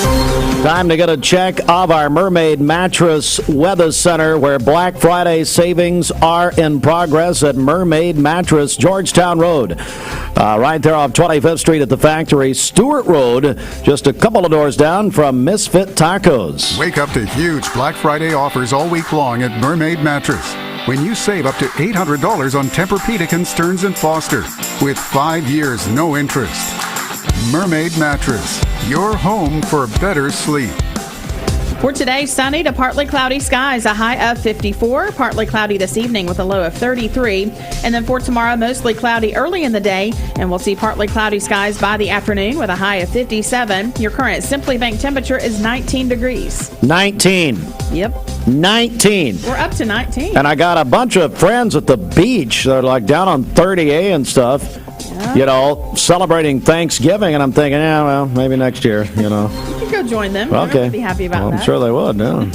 Time to get a check of our Mermaid Mattress Weather Center, where Black Friday savings are in progress at Mermaid Mattress, Georgetown Road. Right there off 25th Street at the factory. Stewart Road, just a couple of doors down from Misfit Tacos. Wake up to huge Black Friday offers all week long at Mermaid Mattress. When you save up to $800 on Tempur-Pedic and Stearns & Foster with 5 years, no interest. Mermaid Mattress, your home for better sleep. For today, sunny to partly cloudy skies, a high of 54. Partly cloudy this evening with a low of 33. And then for tomorrow, mostly cloudy early in the day. And we'll see partly cloudy skies by the afternoon with a high of 57. Your current Simply Bank temperature is 19 degrees. 19. Yep. 19. We're up to 19. And I got a bunch of friends at the beach. They're like down on 30A and stuff. Yeah. You know, celebrating Thanksgiving, and I'm thinking, yeah, well, maybe next year, you know. You can go join them. Okay. They'll be happy about that. I'm sure they would, yeah.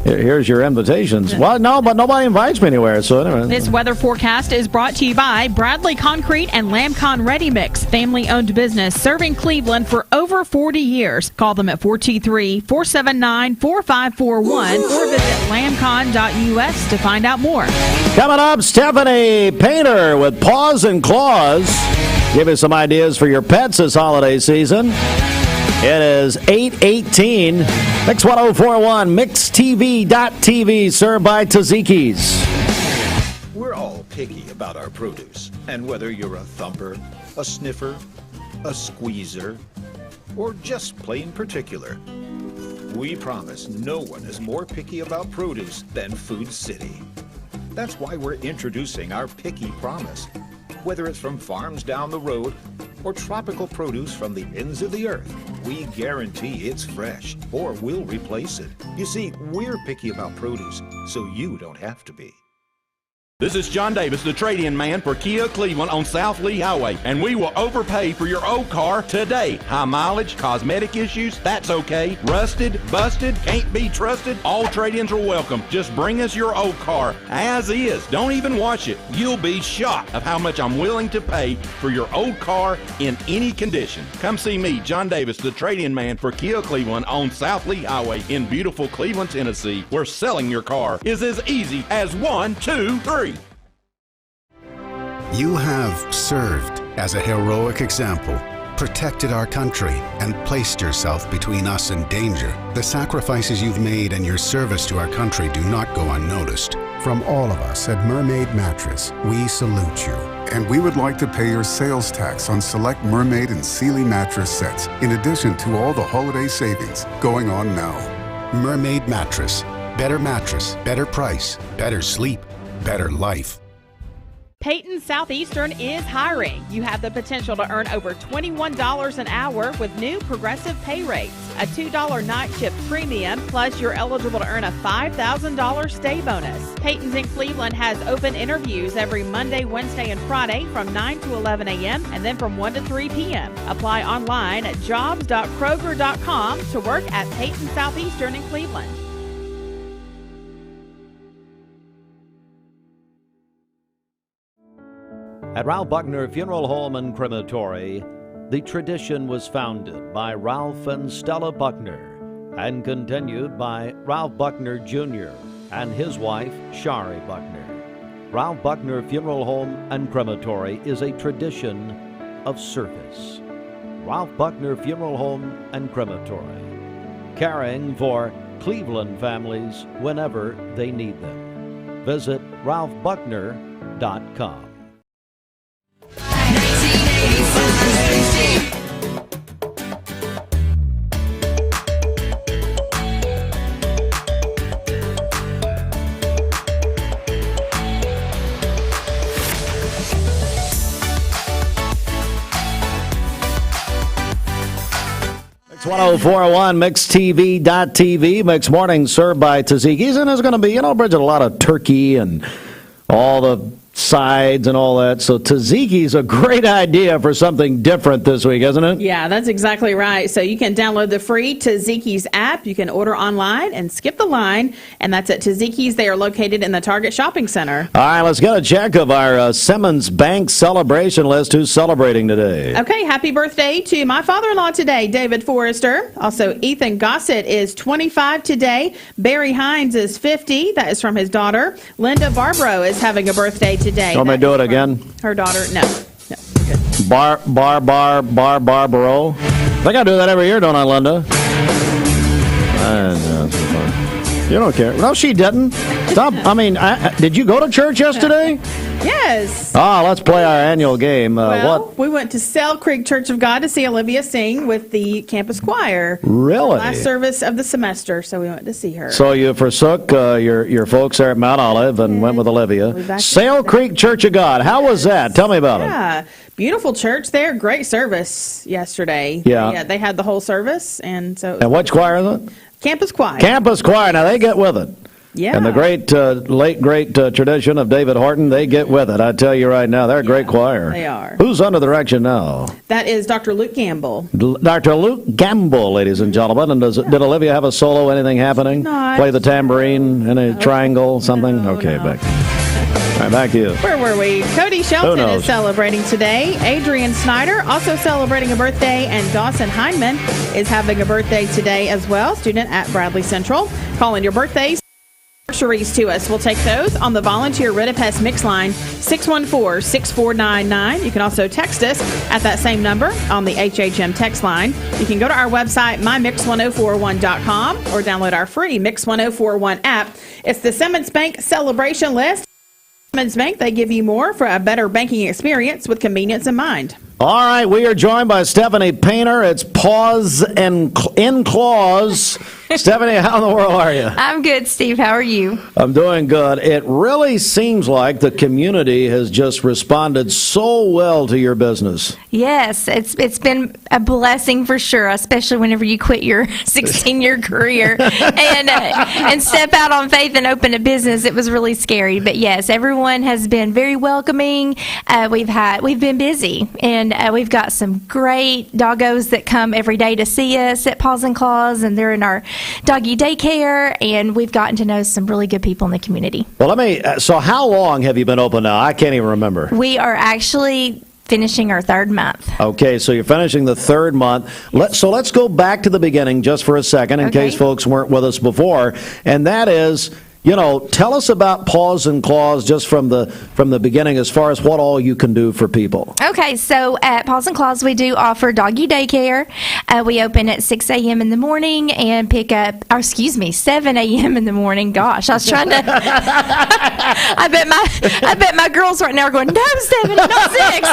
Here's your invitations. Well, no, but nobody invites me anywhere, so anyway. This weather forecast is brought to you by Bradley Concrete and Lamcon Ready Mix, family-owned business serving Cleveland for over 40 years. Call them at 423-479-4541 or visit lamcon.us to find out more. Coming up, Stephanie Painter with Pawz and Clawz. Give us some ideas for your pets this holiday season. It is 8:18. Mix 1041, MixTV.tv, served by Tzatziki's. We're all picky about our produce. And whether you're a thumper, a sniffer, a squeezer, or just plain particular, we promise no one is more picky about produce than Food City. That's why we're introducing our Picky Promise. Whether it's from farms down the road or tropical produce from the ends of the earth, we guarantee it's fresh or we'll replace it. You see, we're picky about produce, so you don't have to be. This is John Davis, the trade-in man for Kia Cleveland on South Lee Highway, and we will overpay for your old car today. High mileage, cosmetic issues, that's okay. Rusted, busted, can't be trusted, all trade-ins are welcome. Just bring us your old car as is. Don't even wash it. You'll be shocked of how much I'm willing to pay for your old car in any condition. Come see me, John Davis, the trade-in man for Kia Cleveland on South Lee Highway in beautiful Cleveland, Tennessee, where selling your car is as easy as 1, 2, 3. You have served as a heroic example, protected our country, and placed yourself between us and danger. The sacrifices you've made and your service to our country do not go unnoticed. From all of us at Mermaid Mattress, we salute you. And we would like to pay your sales tax on select Mermaid and Sealy mattress sets, in addition to all the holiday savings going on now. Mermaid Mattress. Better mattress, better price, better sleep, better life. Peyton Southeastern is hiring. You have the potential to earn over $21 an hour with new progressive pay rates. A $2 night shift premium, plus you're eligible to earn a $5,000 stay bonus. Peyton's in Cleveland has open interviews every Monday, Wednesday, and Friday from 9 to 11 a.m. and then from 1 to 3 p.m. Apply online at jobs.kroger.com to work at Peyton Southeastern in Cleveland. At Ralph Buckner Funeral Home and Crematory, the tradition was founded by Ralph and Stella Buckner and continued by Ralph Buckner Jr. and his wife, Shari Buckner. Ralph Buckner Funeral Home and Crematory is a tradition of service. Ralph Buckner Funeral Home and Crematory, caring for Cleveland families whenever they need them. Visit ralphbuckner.com. It's 1041 MixTV.tv. Mix Morning served by Tzatziki's, and there's going to be, Bridget, a lot of turkey and all the sides and all that. So Tzatziki's a great idea for something different this week, isn't it? Yeah, that's exactly right. So you can download the free Tzatziki's app. You can order online and skip the line, and that's at Tzatziki's. They are located in the Target Shopping Center. All right, let's get a check of our Simmons Bank celebration list. Who's celebrating today? Okay, happy birthday to my father-in-law today, David Forrester. Also, Ethan Gossett is 25 today. Barry Hines is 50. That is from his daughter. Linda Barbaro is having a birthday today. Want me to do it again? Her daughter, no. Good. Barbaro. I think I do that every year, don't I, Linda? I know, it's fun. You don't care. No, she didn't. Stop. I mean, did you go to church yesterday? Yes. Let's play our annual game. We went to Sale Creek Church of God to see Olivia sing with the campus choir. Really? Last service of the semester, so we went to see her. So you forsook your folks there at Mount Olive and went with Olivia. Sale Creek Church of God. How was that? Tell me about it. Yeah, beautiful church there. Great service yesterday. Yeah. They had the whole service, and so. And which choir is it? Campus choir. Campus choir. Now they get with it. Yeah. And the late great tradition of David Horton, they get with it. I tell you right now, they're a great choir. They are. Who's under direction now? That is Dr. Luke Gamble. Dr. Luke Gamble, ladies and gentlemen. And did Olivia have a solo? Anything happening? Not. Play the tambourine? Any triangle? Something? Okay, back. All right, back to you. Where were we? Cody Shelton is celebrating today. Adrian Snyder also celebrating a birthday, and Dawson Heineman is having a birthday today as well. Student at Bradley Central. Calling your birthdays. Groceries to us. We'll take those on the volunteer Ridipest Mix line 614-6499. You can also text us at that same number on the HHM text line. You can go to our website mymix1041.com or download our free Mix 1041 app. It's the Simmons Bank celebration list. Simmons Bank, they give you more for a better banking experience with convenience in mind. All right, we are joined by Stephanie Painter. It's Pawz and in Clawz. Stephanie, how in the world are you? I'm good, Steve. How are you? I'm doing good. It really seems like the community has just responded so well to your business. Yes, it's been a blessing for sure, especially whenever you quit your 16-year career and step out on faith and open a business. It was really scary, but yes, everyone has been very welcoming. We've been busy, and we've got some great doggos that come every day to see us at Pawz and Clawz, and they're in our doggy daycare, and we've gotten to know some really good people in the community. Well, so how long have you been open now? I can't even remember. We are actually finishing our third month. Okay, so you're finishing the third month. Let's go back to the beginning just for a second in case folks weren't with us before, and that is, tell us about Pawz and Clawz just from the beginning as far as what all you can do for people. Okay, so at Pawz and Clawz, we do offer doggy daycare. We open at 6 a.m. in the morning and pick up, 7 a.m. in the morning. Gosh, I was trying to, I bet my girls right now are going, no, 7, not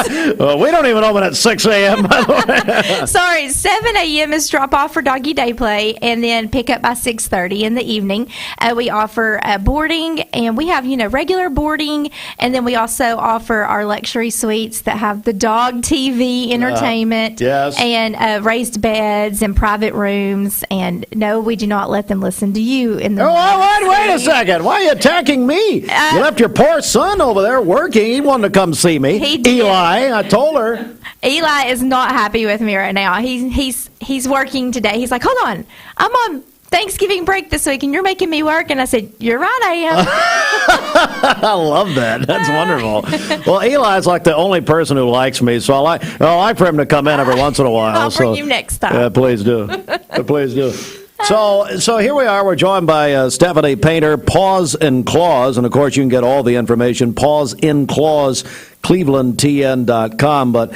6. Well, we don't even open at 6 a.m., by the way. Sorry, 7 a.m. is drop off for doggy day play, and then pick up by 6:30 in the evening. We offer boarding, and we have regular boarding, and then we also offer our luxury suites that have the dog TV entertainment, and raised beds and private rooms. And no, we do not let them listen to you in the wait a second, why are you attacking me? You left your poor son over there working. He wanted to come see me. He did. Eli, I told her. Eli is not happy with me right now. He's working today. He's like, hold on, I'm on Thanksgiving break this week, and you're making me work. And I said, you're right, I am. I love that. That's wonderful. Well, Eli's like the only person who likes me, so I like for him to come in every once in a while. I'll bring you next time. Yeah, please do. Please do. So here we are. We're joined by Stephanie Painter, Pawz and Clawz, and of course you can get all the information, Pawz in Clawz, clevelandtn.com. But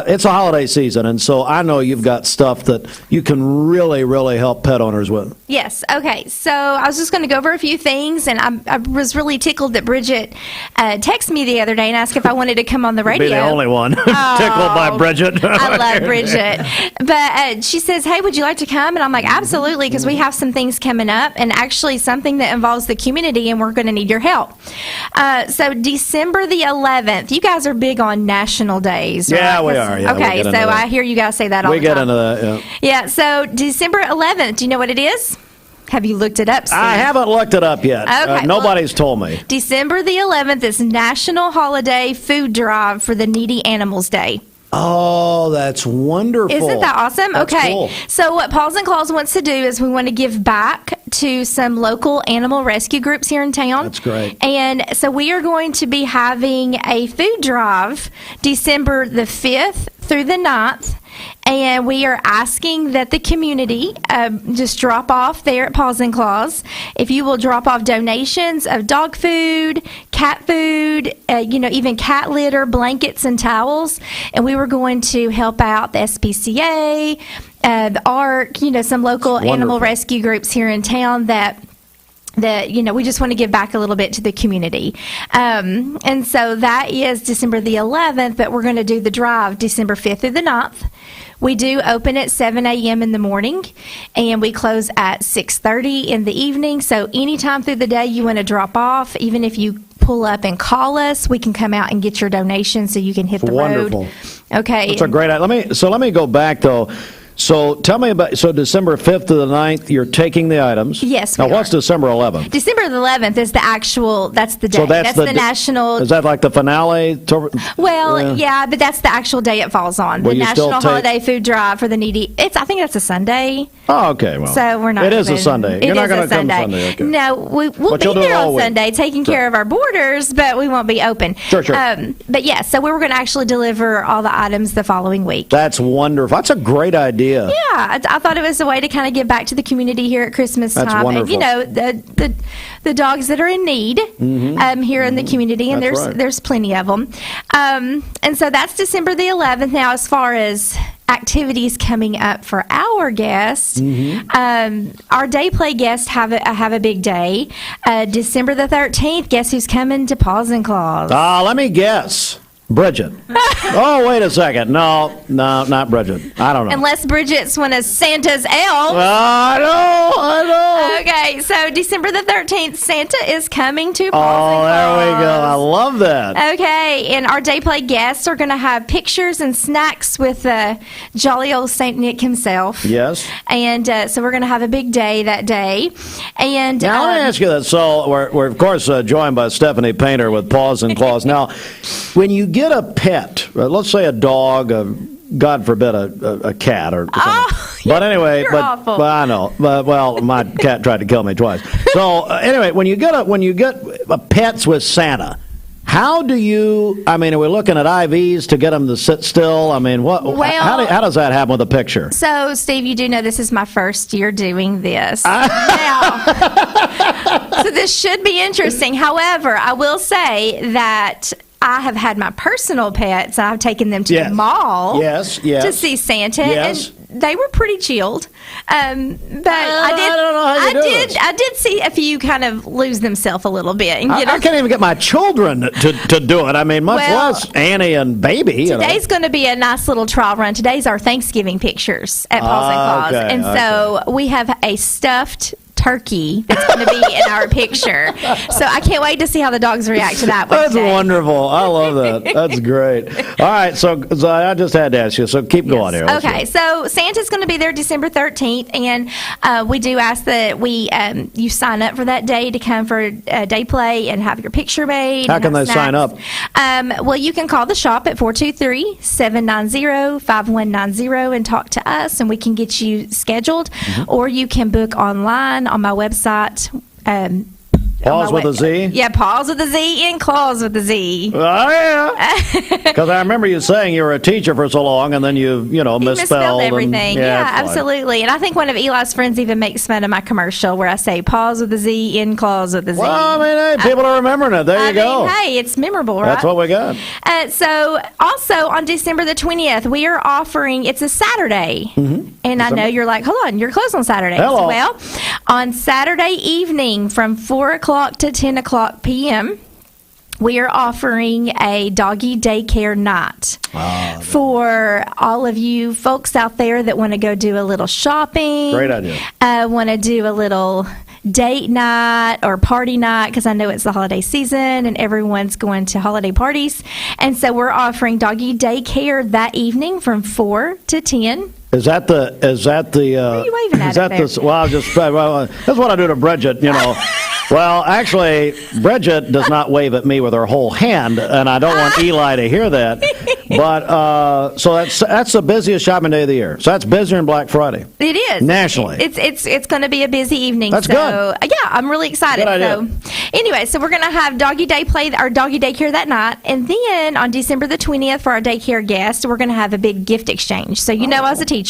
it's a holiday season, and so I know you've got stuff that you can really, really help pet owners with. Yes. Okay. So I was just going to go over a few things, and I was really tickled that Bridget texted me the other day and asked if I wanted to come on the radio. Be the only one tickled by Bridget. I love Bridget. But she says, hey, would you like to come? And I'm like, absolutely, because we have some things coming up, and actually something that involves the community, and we're going to need your help. So December the 11th, you guys are big on national days, right? Yeah, we are. Yeah, okay, so I hear you guys say that all the time. We get into that, yeah. Yeah, so December 11th, do you know what it is? Have you looked it up, Steve? I haven't looked it up yet. Okay, nobody's told me. December the 11th is National Holiday Food Drive for the Needy Animals Day. Oh, that's wonderful. Isn't that awesome? That's okay. Cool. So what Pawz and Clawz wants to do is we want to give back to some local animal rescue groups here in town. That's great. And so we are going to be having a food drive December the 5th through the 9th. And we are asking that the community just drop off there at Pawz and Clawz. If you will drop off donations of dog food, cat food, even cat litter, blankets, and towels. And we were going to help out the SPCA, the ARC, some local animal rescue groups here in town that we just want to give back a little bit to the community. And so that is December the 11th, but we're going to do the drive December 5th through the 9th. We do open at 7 a.m. in the morning, and we close at 6:30 in the evening. So anytime through the day you want to drop off, even if you pull up and call us, we can come out and get your donation so you can hit the road. Okay. That's a great idea. Let me go back, though. So tell me about, December 5th to the 9th, you're taking the items. Yes, Now, what's December 11th? December the 11th is that's the day. So that's the national. Is that like the finale? Well, yeah, but that's the actual day it falls on. The National Holiday Food Drive for the Needy. I think that's a Sunday. Oh, okay. Well, so we're not. It is a Sunday. You're not going to come Sunday. Okay. No, we'll be there on Sunday taking care of our boarders, but we won't be open. Sure. But yeah, so we were going to actually deliver all the items the following week. That's wonderful. That's a great idea. Yeah, I thought it was a way to kind of give back to the community here at Christmas time. That's wonderful. And the dogs that are in need here in the community, and there's plenty of them. And so that's December the 11th. Now, as far as activities coming up for our guests, our day play guests have a big day. December the 13th, guess who's coming to Pawz and Clawz? Let me guess. Bridget. Oh, wait a second. No, not Bridget. I don't know. Unless Bridget's one of Santa's elves. I know. Okay, so December the 13th, Santa is coming to Pawz. Oh, there we go. I love that. Okay, and our day play guests are going to have pictures and snacks with jolly old Saint Nick himself. Yes. And so we're going to have a big day that day. And now, let me ask you this. So we're of course, joined by Stephanie Painter with Pawz and Clawz. Now, when you get a pet, let's say a dog, God forbid a cat or something. Oh, but anyway, you're awful. But I know. Well, my cat tried to kill me twice. So anyway, when you get pets with Santa, how do you? I mean, are we looking at IVs to get them to sit still? I mean, what? Well, how does that happen with a picture? So, Steve, you do know this is my first year doing this. So this should be interesting. However, I will say that I have had my personal pets. I've taken them to the mall to see Santa, and they were pretty chilled. But I don't know how you do it. I did see a few kind of lose themselves a little bit. And, I can't even get my children to do it. I mean, much less Annie and Baby. Today's going to be a nice little trial run. Today's our Thanksgiving pictures at Pawz and Clawz. And so we have a stuffed turkey that's going to be in our picture. So I can't wait to see how the dogs react to that one. That's wonderful. I love that. That's great. All right, so I just had to ask you, so keep going here. Okay, so Santa's going to be there December 13th, and we do ask that you sign up for that day to come for a day play and have your picture made. How can they sign up? Well, you can call the shop at 423-790-5190 and talk to us, and we can get you scheduled, or you can book online on my website. Pawz with a Z? Yeah, Pawz with a Z and Clawz with a Z. Oh, yeah. Because I remember you saying you were a teacher for so long, and then you misspelled everything. Yeah, absolutely. And I think one of Eli's friends even makes fun of my commercial where I say Pawz with a Z and Clawz with a Z. Well, I mean, hey, people are remembering it. There you go. Hey, it's memorable, right? That's what we got. So, also on December the 20th, we are offering, it's a Saturday. And I know you're like, hold on, you're closed on Saturday. Hello. Well, on Saturday evening from 4 o'clock to 10 o'clock p.m., we are offering a doggy daycare night for all of you folks out there that want to go do a little shopping. Great idea. Want to do a little date night or party night, because I know it's the holiday season and everyone's going to holiday parties. And so we're offering doggy daycare that evening from 4 to 10. Is that the? What are you waving at? That's what I do to Bridget, Well, actually, Bridget does not wave at me with her whole hand, and I don't want Eli to hear that. But so that's the busiest shopping day of the year. So that's busier than Black Friday. It is nationally. It's going to be a busy evening. That's good. Yeah, I'm really excited. Good idea. So anyway, so we're going to have doggy daycare that night, and then on December the 20th for our daycare guests, we're going to have a big gift exchange. So as a teacher,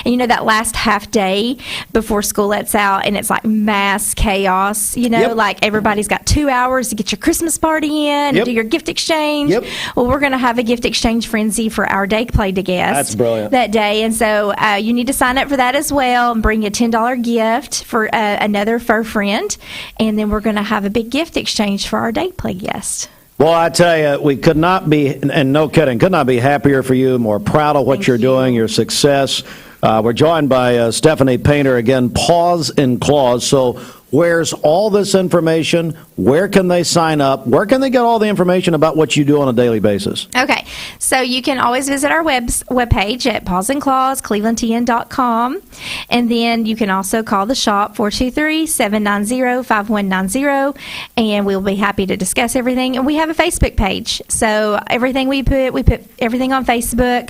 and that last half day before school lets out, and it's like mass chaos. Like everybody's got 2 hours to get your Christmas party in and do your gift exchange. Well, we're going to have a gift exchange frenzy for our day play to guests. That's brilliant. That day. And so you need to sign up for that as well and bring a $10 gift for another fur friend. And then we're going to have a big gift exchange for our day play guests. Well, I tell you, we could not be, and no kidding, could not be happier for you, more proud of what you're doing, your success. We're joined by Stephanie Painter again, Pawz and Clawz. So where's all this information? Where can they sign up? Where can they get all the information about what you do on a daily basis? Okay, so you can always visit our webpage at pawzandclawz.clevelandtn.com, and then you can also call the shop 423-790-5190, and we'll be happy to discuss everything. And we have a Facebook page, so everything we put everything on Facebook.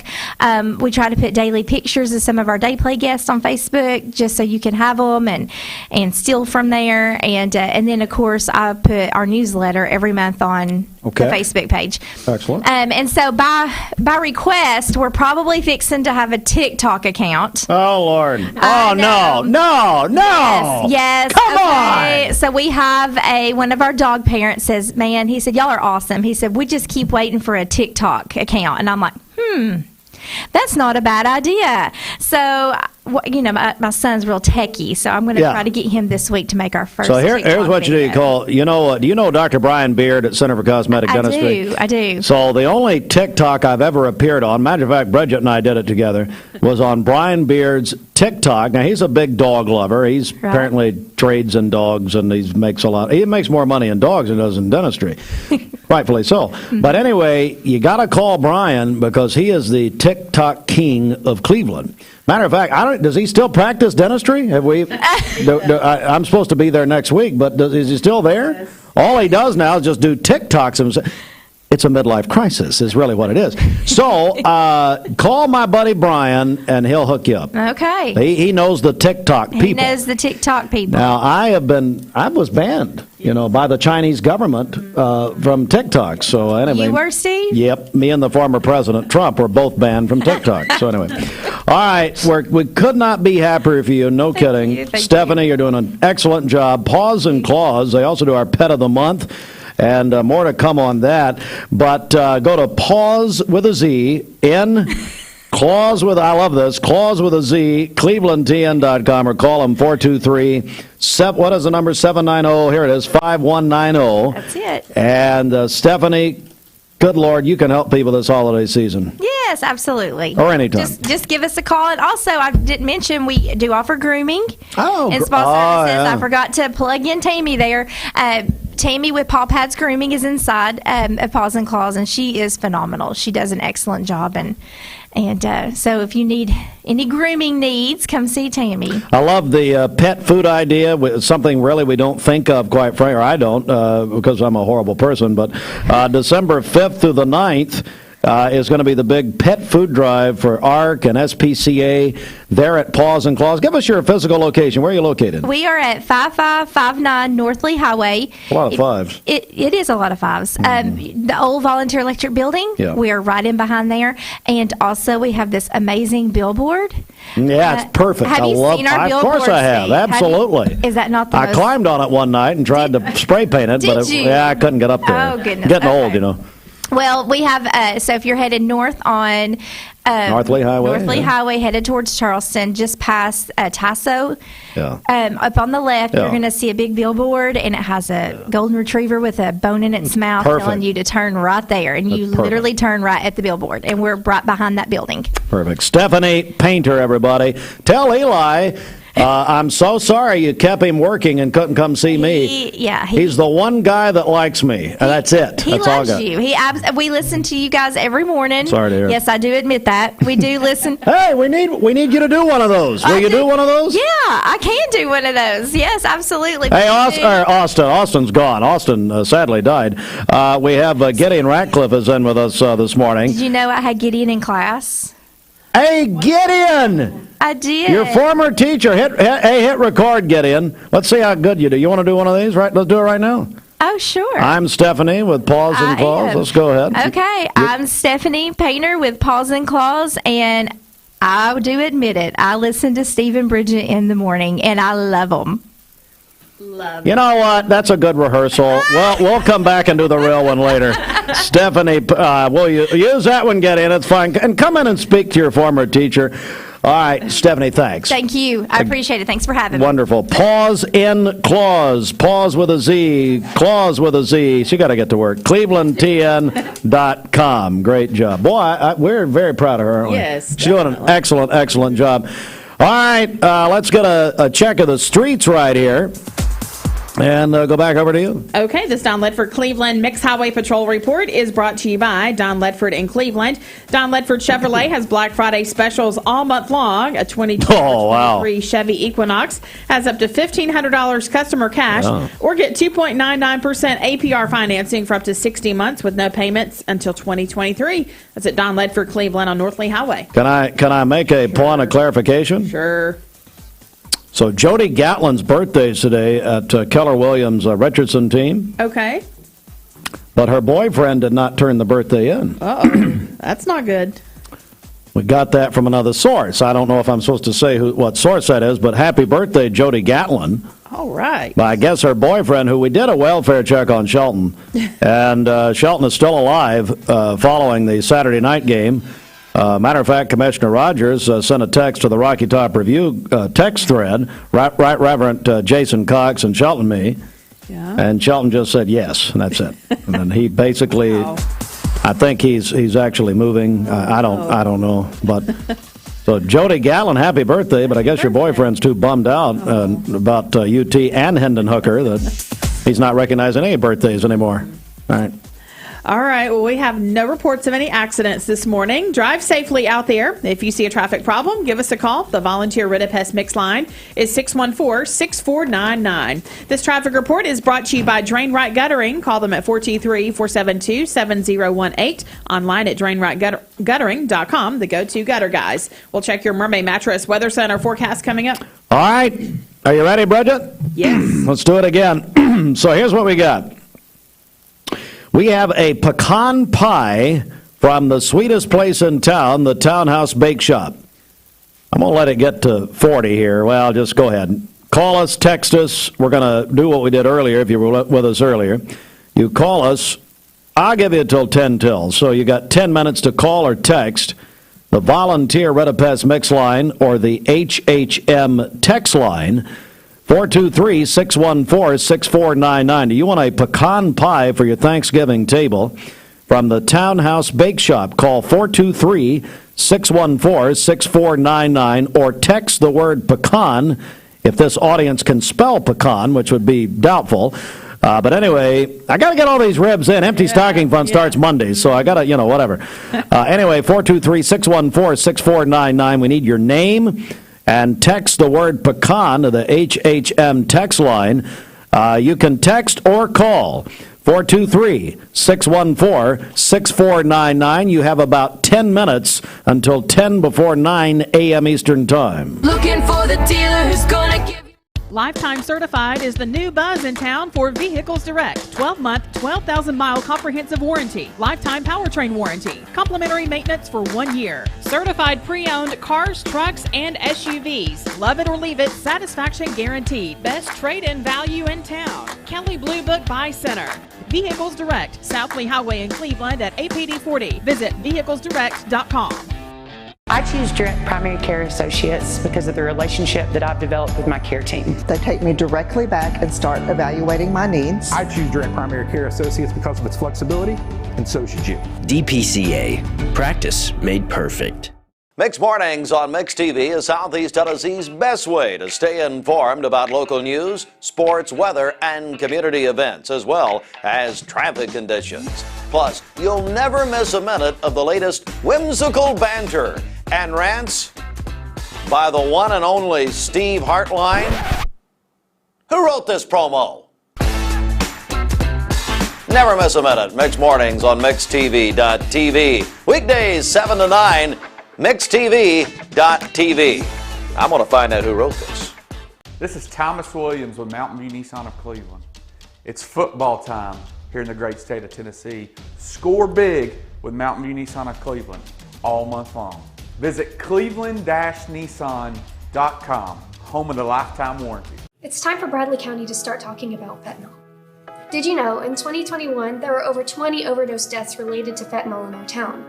We try to put daily pictures of some of our day play guests on Facebook, just so you can have them and steal from there. And then of course I put our newsletter every month on the Facebook page. Excellent. And so by request, we're probably fixing to have a TikTok account. Oh, Lord. Oh, no. Yes. Come on. So we have one of our dog parents says, man, he said, y'all are awesome. He said, we just keep waiting for a TikTok account. And I'm like, that's not a bad idea. So my son's real techie, so I'm going to try to get him this week to make our first. So here's what you do. You call. Do you know Dr. Brian Beard at Center for Cosmetic Dentistry? I do. So the only TikTok I've ever appeared on, matter of fact, Bridget and I did it together, was on Brian Beard's TikTok. Now he's a big dog lover. He's apparently trades in dogs, and he makes more money in dogs than he does in dentistry. Rightfully so. But anyway, you got to call Brian because he is the TikTok king of Cleveland. Matter of fact, does he still practice dentistry? I'm supposed to be there next week, but is he still there? Yes. All he does now is just do TikToks himself. It's a midlife crisis is really what it is. So call my buddy Brian, and he'll hook you up. Okay. He knows the TikTok people. He knows the TikTok people. Now, I was banned, by the Chinese government from TikTok. So anyway. You were, Steve? Yep. Me and the former President Trump were both banned from TikTok. So anyway. All right. We could not be happier for you. No kidding. Thank Stephanie, you're doing an excellent job. Pawz and Clawz. They also do our Pet of the Month. And more to come on that. But go to Pawz with a Z, Clawz with, I love this, Clawz with a Z, clevelandtn.com, or call them 423, what is the number, 790, here it is, 5190. That's it. And Stephanie, good Lord, you can help people this holiday season. Yes, absolutely. Or anytime. Just give us a call. And also, I didn't mention we do offer grooming and spa services. Yeah. I forgot to plug in Tammy there. Tammy with Paw Pads Grooming is inside of Pawz and Clawz, and she is phenomenal. She does an excellent job, and so if you need any grooming needs, come see Tammy. I love the pet food idea. Something really we don't think of, quite frankly, or I don't, because I'm a horrible person. But December 5th through the 9th. Is going to be the big pet food drive for ARC and SPCA there at Pawz and Clawz. Give us your physical location. Where are you located? We are at 5559 North Lee Highway. A lot of fives. It is a lot of fives. The old Volunteer Electric Building, we are right in behind there. And also we have this amazing billboard. Yeah, it's perfect. Have you seen our billboard? Of course I have. Absolutely. Is that not the I climbed on it one night and tried to spray paint it, but I couldn't get up there. Oh, goodness. Getting old, Well, we have, so if you're headed north on North Lee Highway, headed towards Charleston, just past Tasso, up on the left, you're going to see a big billboard, and it has a golden retriever with a bone in its mouth telling you to turn right there. And you literally turn right at the billboard, and we're right behind that building. Perfect. Stephanie Painter, everybody. Tell Eli... I'm so sorry you kept him working and couldn't come see me. He's the one guy that likes me, and that's it. He loves you. We listen to you guys every morning. Sorry to hear. Yes, I do admit that. We do listen. Hey, we need you to do one of those. Will you do one of those? Yeah, I can do one of those. Yes, absolutely. Hey, Austin. Austin's gone. Austin sadly died. We have Gideon Ratcliffe is in with us this morning. Did you know I had Gideon in class? Hey, Gideon! I did. Your former teacher. Hit record, Gideon. Let's see how good you do. You want to do one of these? Right? Let's do it right now. Oh, sure. I'm Stephanie with Pawz and Clawz. Let's go ahead. Okay. I'm Stephanie Painter with Pawz and Clawz, and I do admit it. I listen to Steve and Bridget in the morning, and I love them. You know what? That's a good rehearsal. Well, we'll come back and do the real one later. Stephanie, we'll use that one, Gideon. It's fine. And come in and speak to your former teacher. All right, Stephanie, thanks. Thank you. I appreciate it. Thanks for having me. Wonderful. Pawz in Clawz. Pawz with a Z. Clawz with a Z. She got to get to work. clevelandtn.com. Great job. Boy, we're very proud of her, aren't we? Yes, She's doing an excellent job. All right, let's get a check of the streets right here. And go back over to you. Okay, this Don Ledford Cleveland Mixed Highway Patrol Report is brought to you by Don Ledford in Cleveland. Don Ledford Chevrolet has Black Friday specials all month long. A 2023 Chevy Equinox has up to $1,500 customer cash, or get 2.99% APR financing for up to 60 months with no payments until 2023. That's at Don Ledford Cleveland on North Lee Highway. Can I make a point of clarification? Sure. So Jody Gatlin's birthday is today at Keller Williams' Richardson team. Okay. But her boyfriend did not turn the birthday in. Uh-oh. That's not good. We got that from another source. I don't know if I'm supposed to say what source that is, but happy birthday, Jody Gatlin. All right. But I guess her boyfriend, who we did a welfare check on Shelton, and Shelton is still alive following the Saturday night game. Matter of fact, Commissioner Rogers sent a text to the Rocky Top Review text thread, Right Reverend Jason Cox and Shelton and me, and Shelton just said yes, and that's it. And he basically, I think he's actually moving. I don't know, but. So, Jody Gallen, happy birthday, but I guess your boyfriend's too bummed out about UT and Hendon Hooker that he's not recognizing any birthdays anymore. All right. All right. Well, we have no reports of any accidents this morning. Drive safely out there. If you see a traffic problem, give us a call. The volunteer Rid of Pest Mix line is 614-6499. This traffic report is brought to you by Drain Right Guttering. Call them at 423-472-7018. Online at drainrightguttering.com, the go-to gutter guys. We'll check your Mermaid Mattress Weather Center forecast coming up. All right. Are you ready, Bridget? Yes. Let's do it again. So here's what we got. We have a pecan pie from the sweetest place in town, the Townhouse Bake Shop. I'm going to let it get to 40 here. Well, just go ahead. Call us, text us. We're going to do what we did earlier, if you were with us earlier. You call us. I'll give you until 10 till. So you got 10 minutes to call or text the volunteer Rid of Pest Mix line or the HHM text line. 423-614-6499. Do you want a pecan pie for your Thanksgiving table from the Townhouse Bake Shop? Call 423-614-6499 or text the word pecan if this audience can spell pecan, which would be doubtful. But anyway, I got to get all these ribs in. Empty stocking fund starts Monday, so I got to, whatever. Anyway, 423-614-6499. We need your name and text the word pecan to the HHM text line. You can text or call 423-614-6499. You have about 10 minutes until 10 before 9 a.m. Eastern Time. Looking for the dealer who's gonna give you... Lifetime Certified is the new buzz in town for Vehicles Direct. 12-month, 12,000-mile comprehensive warranty. Lifetime powertrain warranty. Complimentary maintenance for 1 year. Certified pre-owned cars, trucks, and SUVs. Love it or leave it, satisfaction guaranteed. Best trade-in value in town. Kelly Blue Book Buy Center. Vehicles Direct, South Lee Highway in Cleveland at APD 40. Visit vehiclesdirect.com. I choose Direct Primary Care Associates because of the relationship that I've developed with my care team. They take me directly back and start evaluating my needs. I choose Direct Primary Care Associates because of its flexibility, and so should you. DPCA. Practice made perfect. Mixed Mornings on Mixed TV is Southeast Tennessee's best way to stay informed about local news, sports, weather, and community events, as well as traffic conditions. Plus, you'll never miss a minute of the latest whimsical banter and rants by the one and only Steve Hartline. Who wrote this promo? Never miss a minute. Mixed Mornings on MixedTV.tv. Weekdays 7 to 9, MixedTV.tv. I'm going to find out who wrote this. This is Thomas Williams with Mountain View Nissan of Cleveland. It's football time here in the great state of Tennessee. Score big with Mountain View Nissan of Cleveland all month long. Visit cleveland-nissan.com, home of the lifetime warranty. It's time for Bradley County to start talking about fentanyl. Did you know in 2021 there were over 20 overdose deaths related to fentanyl in our town?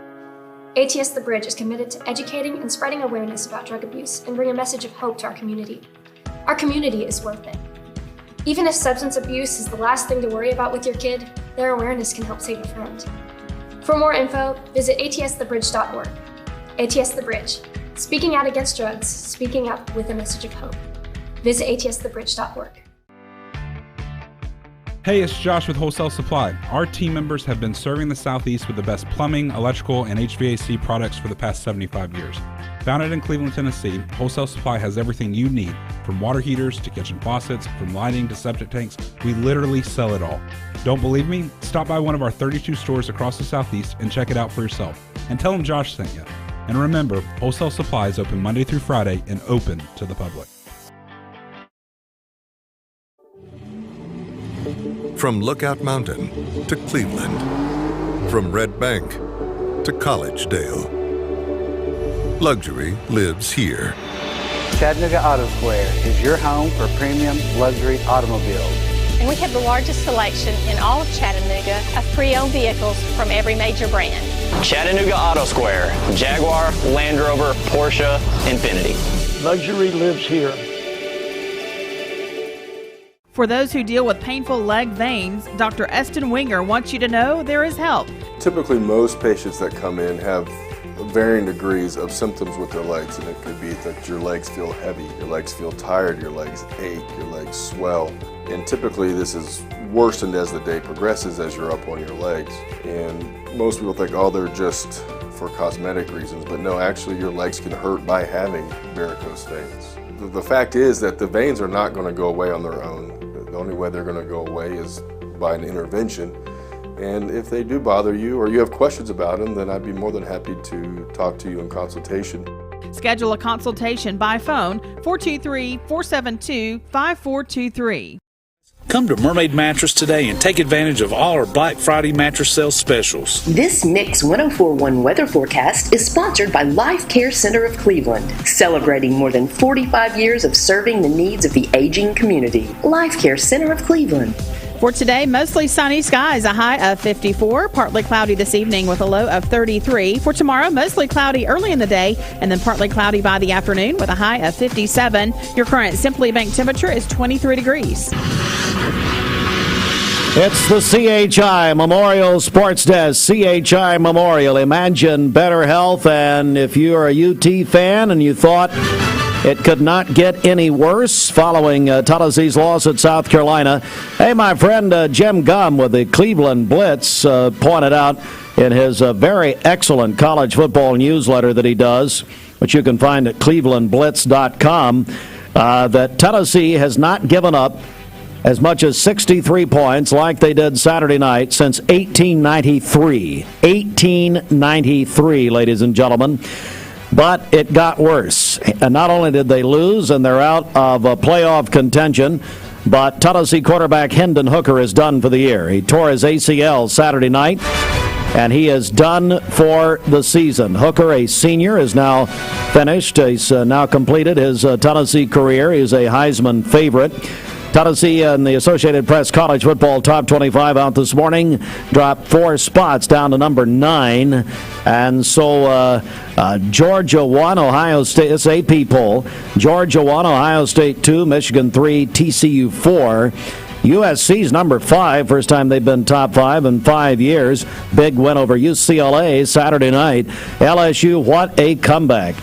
ATS The Bridge is committed to educating and spreading awareness about drug abuse and bring a message of hope to our community. Our community is worth it. Even if substance abuse is the last thing to worry about with your kid, their awareness can help save a friend. For more info, visit atsthebridge.org. ATS The Bridge, speaking out against drugs, speaking up with a message of hope. Visit atsthebridge.org. Hey, it's Josh with Wholesale Supply. Our team members have been serving the Southeast with the best plumbing, electrical, and HVAC products for the past 75 years. Founded in Cleveland, Tennessee, Wholesale Supply has everything you need, from water heaters to kitchen faucets, from lighting to septic tanks. We literally sell it all. Don't believe me? Stop by one of our 32 stores across the Southeast and check it out for yourself. And tell them Josh sent you. And remember, Wholesale Supply is open Monday through Friday and open to the public. From Lookout Mountain to Cleveland, from Red Bank to Collegedale, luxury lives here. Chattanooga Auto Square is your home for premium luxury automobiles. And we have the largest selection in all of Chattanooga of pre-owned vehicles from every major brand. Chattanooga Auto Square, Jaguar, Land Rover, Porsche, Infiniti. Luxury lives here. For those who deal with painful leg veins, Dr. Eston Winger wants you to know there is help. Typically, most patients that come in have varying degrees of symptoms with their legs, and it could be that your legs feel heavy, your legs feel tired, your legs ache, your legs swell. And typically this is worsened as the day progresses as you're up on your legs. And most people think, oh, they're just for cosmetic reasons, but no, actually your legs can hurt by having varicose veins. The fact is that the veins are not going to go away on their own. The only way they're going to go away is by an intervention. And if they do bother you or you have questions about them, then I'd be more than happy to talk to you in consultation. Schedule a consultation by phone 423-472-5423. Come to Mermaid Mattress today and take advantage of all our Black Friday mattress sale specials. This Mix 1041 weather forecast is sponsored by Life Care Center of Cleveland, celebrating more than 45 years of serving the needs of the aging community. Life Care Center of Cleveland. For today, mostly sunny skies, a high of 54, partly cloudy this evening with a low of 33. For tomorrow, mostly cloudy early in the day and then partly cloudy by the afternoon with a high of 57. Your current Simply Bank temperature is 23 degrees. It's the CHI Memorial Sports Desk. CHI Memorial. Imagine better health. And if you're a UT fan and you thought it could not get any worse following Tennessee's loss at South Carolina, hey, my friend Jim Gum with the Cleveland Blitz pointed out in his very excellent college football newsletter that he does, which you can find at clevelandblitz.com, that Tennessee has not given up as much as 63 points like they did Saturday night since 1893. 1893, ladies and gentlemen. But it got worse. And not only did they lose and they're out of playoff contention, but Tennessee quarterback Hendon Hooker is done for the year. He tore his ACL Saturday night, and he is done for the season. Hooker, a senior, is now finished. He's now completed his Tennessee career. He's a Heisman favorite. Tennessee and the Associated Press College Football Top 25 out this morning dropped 4 spots down to number 9. And so Georgia 1, Ohio State, it's AP poll. Georgia 1, Ohio State 2, Michigan 3, TCU 4. USC's number 5, first time they've been top 5 in 5 years. Big win over UCLA Saturday night. LSU, what a comeback.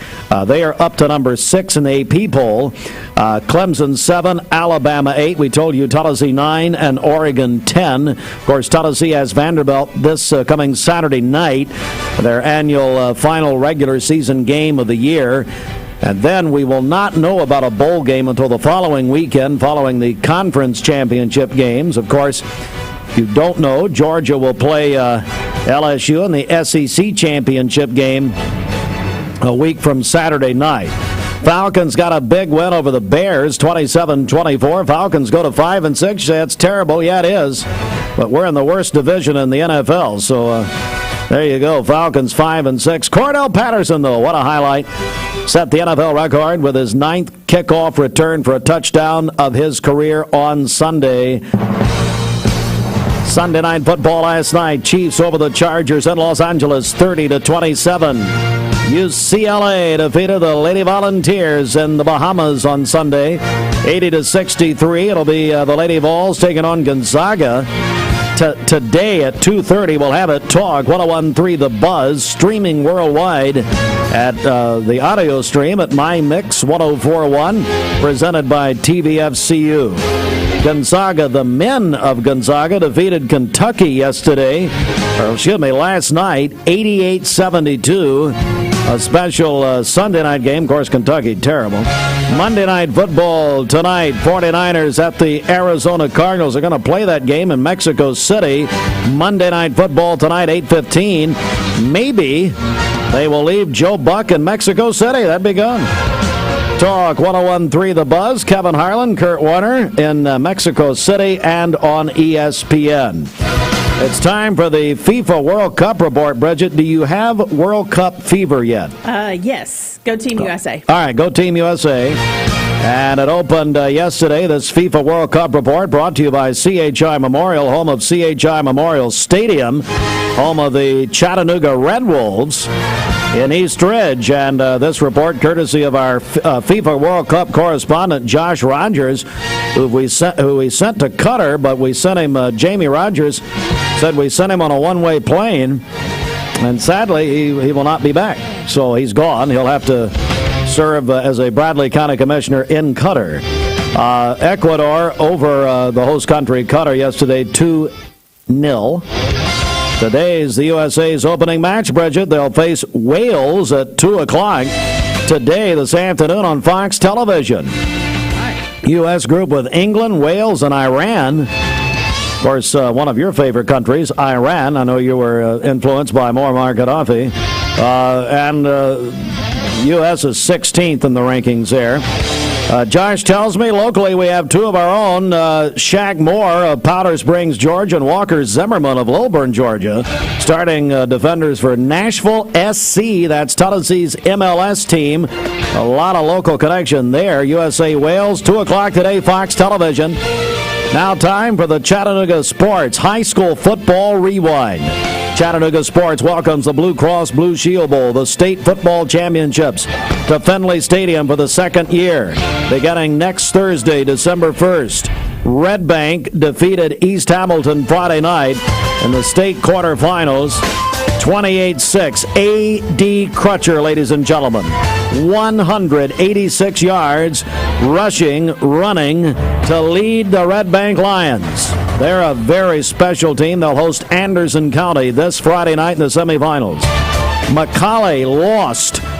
They are up to number 6 in the AP poll. Clemson 7, Alabama 8. We told you Tennessee 9 and Oregon 10. Of course, Tennessee has Vanderbilt this coming Saturday night, their annual final regular season game of the year. And then we will not know about a bowl game until the following weekend, following the conference championship games. Of course, if you don't know, Georgia will play LSU in the SEC championship game a week from Saturday night. Falcons got a big win over the Bears, 27-24. Falcons go to 5-6. You say that's terrible. Yeah, it is. But we're in the worst division in the NFL, so there you go. Falcons 5-6. Cordell Patterson, though, what a highlight. Set the NFL record with his 9th kickoff return for a touchdown of his career on Sunday. Sunday night football last night. Chiefs over the Chargers in Los Angeles, 30-27. UCLA defeated the Lady Volunteers in the Bahamas on Sunday, 80-63. It'll be the Lady Vols taking on Gonzaga. Today at 2:30, we'll have it Talk 101.3 The Buzz, streaming worldwide at the audio stream at MyMix 104.1, presented by TVFCU. Gonzaga, the men of Gonzaga, defeated Kentucky last night, 88-72. A special Sunday night game. Of course, Kentucky, terrible. Monday night football tonight. 49ers at the Arizona Cardinals. Are going to play that game in Mexico City. Monday night football tonight, 8:15. Maybe they will leave Joe Buck in Mexico City. That'd be good. Talk 101.3 The Buzz. Kevin Harlan, Kurt Warner in Mexico City and on ESPN. It's time for the FIFA World Cup report. Bridget, do you have World Cup fever yet? Yes. Go Team USA. All right, go Team USA. And it opened yesterday, this FIFA World Cup report brought to you by CHI Memorial, home of CHI Memorial Stadium. home of the Chattanooga Red Wolves in East Ridge. And this report courtesy of our FIFA World Cup correspondent, Josh Rogers, who we sent to Qatar, but we sent him, Jamie Rogers said we sent him on a one-way plane, and sadly, he will not be back. So he's gone. He'll have to serve as a Bradley County Commissioner in Qatar. Ecuador over the host country, Qatar, yesterday, 2-0. Today is the USA's opening match, Bridget. They'll face Wales at 2 o'clock today, this afternoon, on Fox Television. U.S. group with England, Wales, and Iran. Of course, one of your favorite countries, Iran. I know you were influenced by Muammar Gaddafi. And U.S. is 16th in the rankings there. Josh tells me locally we have two of our own, Shaq Moore of Powder Springs, Georgia, and Walker Zimmerman of Lilburn, Georgia, starting defenders for Nashville SC. That's Tennessee's MLS team. A lot of local connection there. USA Wales, 2 o'clock today, Fox Television. Now time for the Chattanooga Sports High School Football Rewind. Chattanooga Sports welcomes the Blue Cross Blue Shield Bowl, the state football championships, to Findlay Stadium for the second year. Beginning next Thursday, December 1st, Red Bank defeated East Hamilton Friday night in the state quarterfinals, 28-6. A.D. Crutcher, ladies and gentlemen, 186 yards, running to lead the Red Bank Lions. They're a very special team. They'll host Anderson County this Friday night in the semifinals. McCallie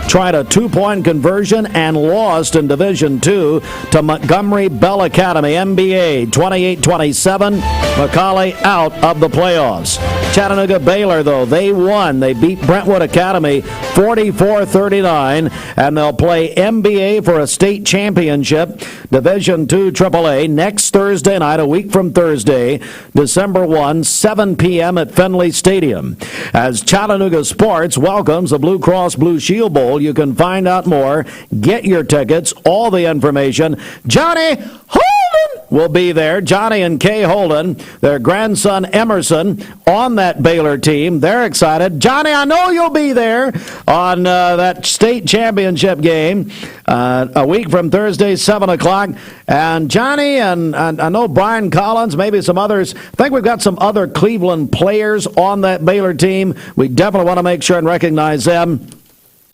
tried a 2-point conversion and lost in Division II to Montgomery Bell Academy, MBA, 28-27. McCallie out of the playoffs. Chattanooga Baylor, though, they won. They beat Brentwood Academy 44-39, and they'll play MBA for a state championship, Division II AAA, next Thursday night, a week from Thursday, December 1, 7 p.m. at Findlay Stadium. As Chattanooga Sports welcomes the Blue Cross Blue Shield Bowl, you can find out more, get your tickets, all the information. Johnny Holden will be there. Johnny and Kay Holden, their grandson Emerson, on that Baylor team. They're excited. Johnny, I know you'll be there on that state championship game a week from Thursday, 7 o'clock. And Johnny, and I know Brian Collins, maybe some others. I think we've got some other Cleveland players on that Baylor team. We definitely want to make sure and recognize them.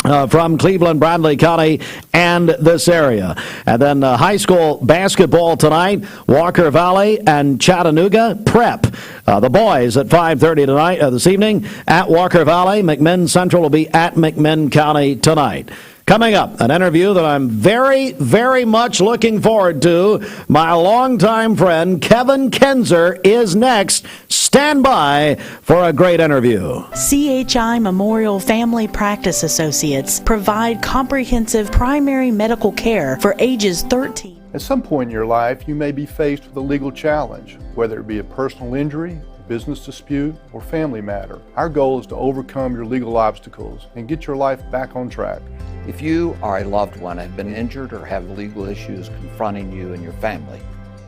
From Cleveland, Bradley County, and this area. And then high school basketball tonight, Walker Valley and Chattanooga Prep. The boys at 5:30 tonight, this evening at Walker Valley. McMinn Central will be at McMinn County tonight. Coming up, an interview that I'm very, very much looking forward to. My longtime friend, Kevin Kinser, is next. Stand by for a great interview. CHI Memorial Family Practice Associates provide comprehensive primary medical care for ages 13. At some point in your life, you may be faced with a legal challenge, whether it be a personal injury, business dispute, or family matter. Our goal is to overcome your legal obstacles and get your life back on track. If you or a loved one have been injured or have legal issues confronting you and your family,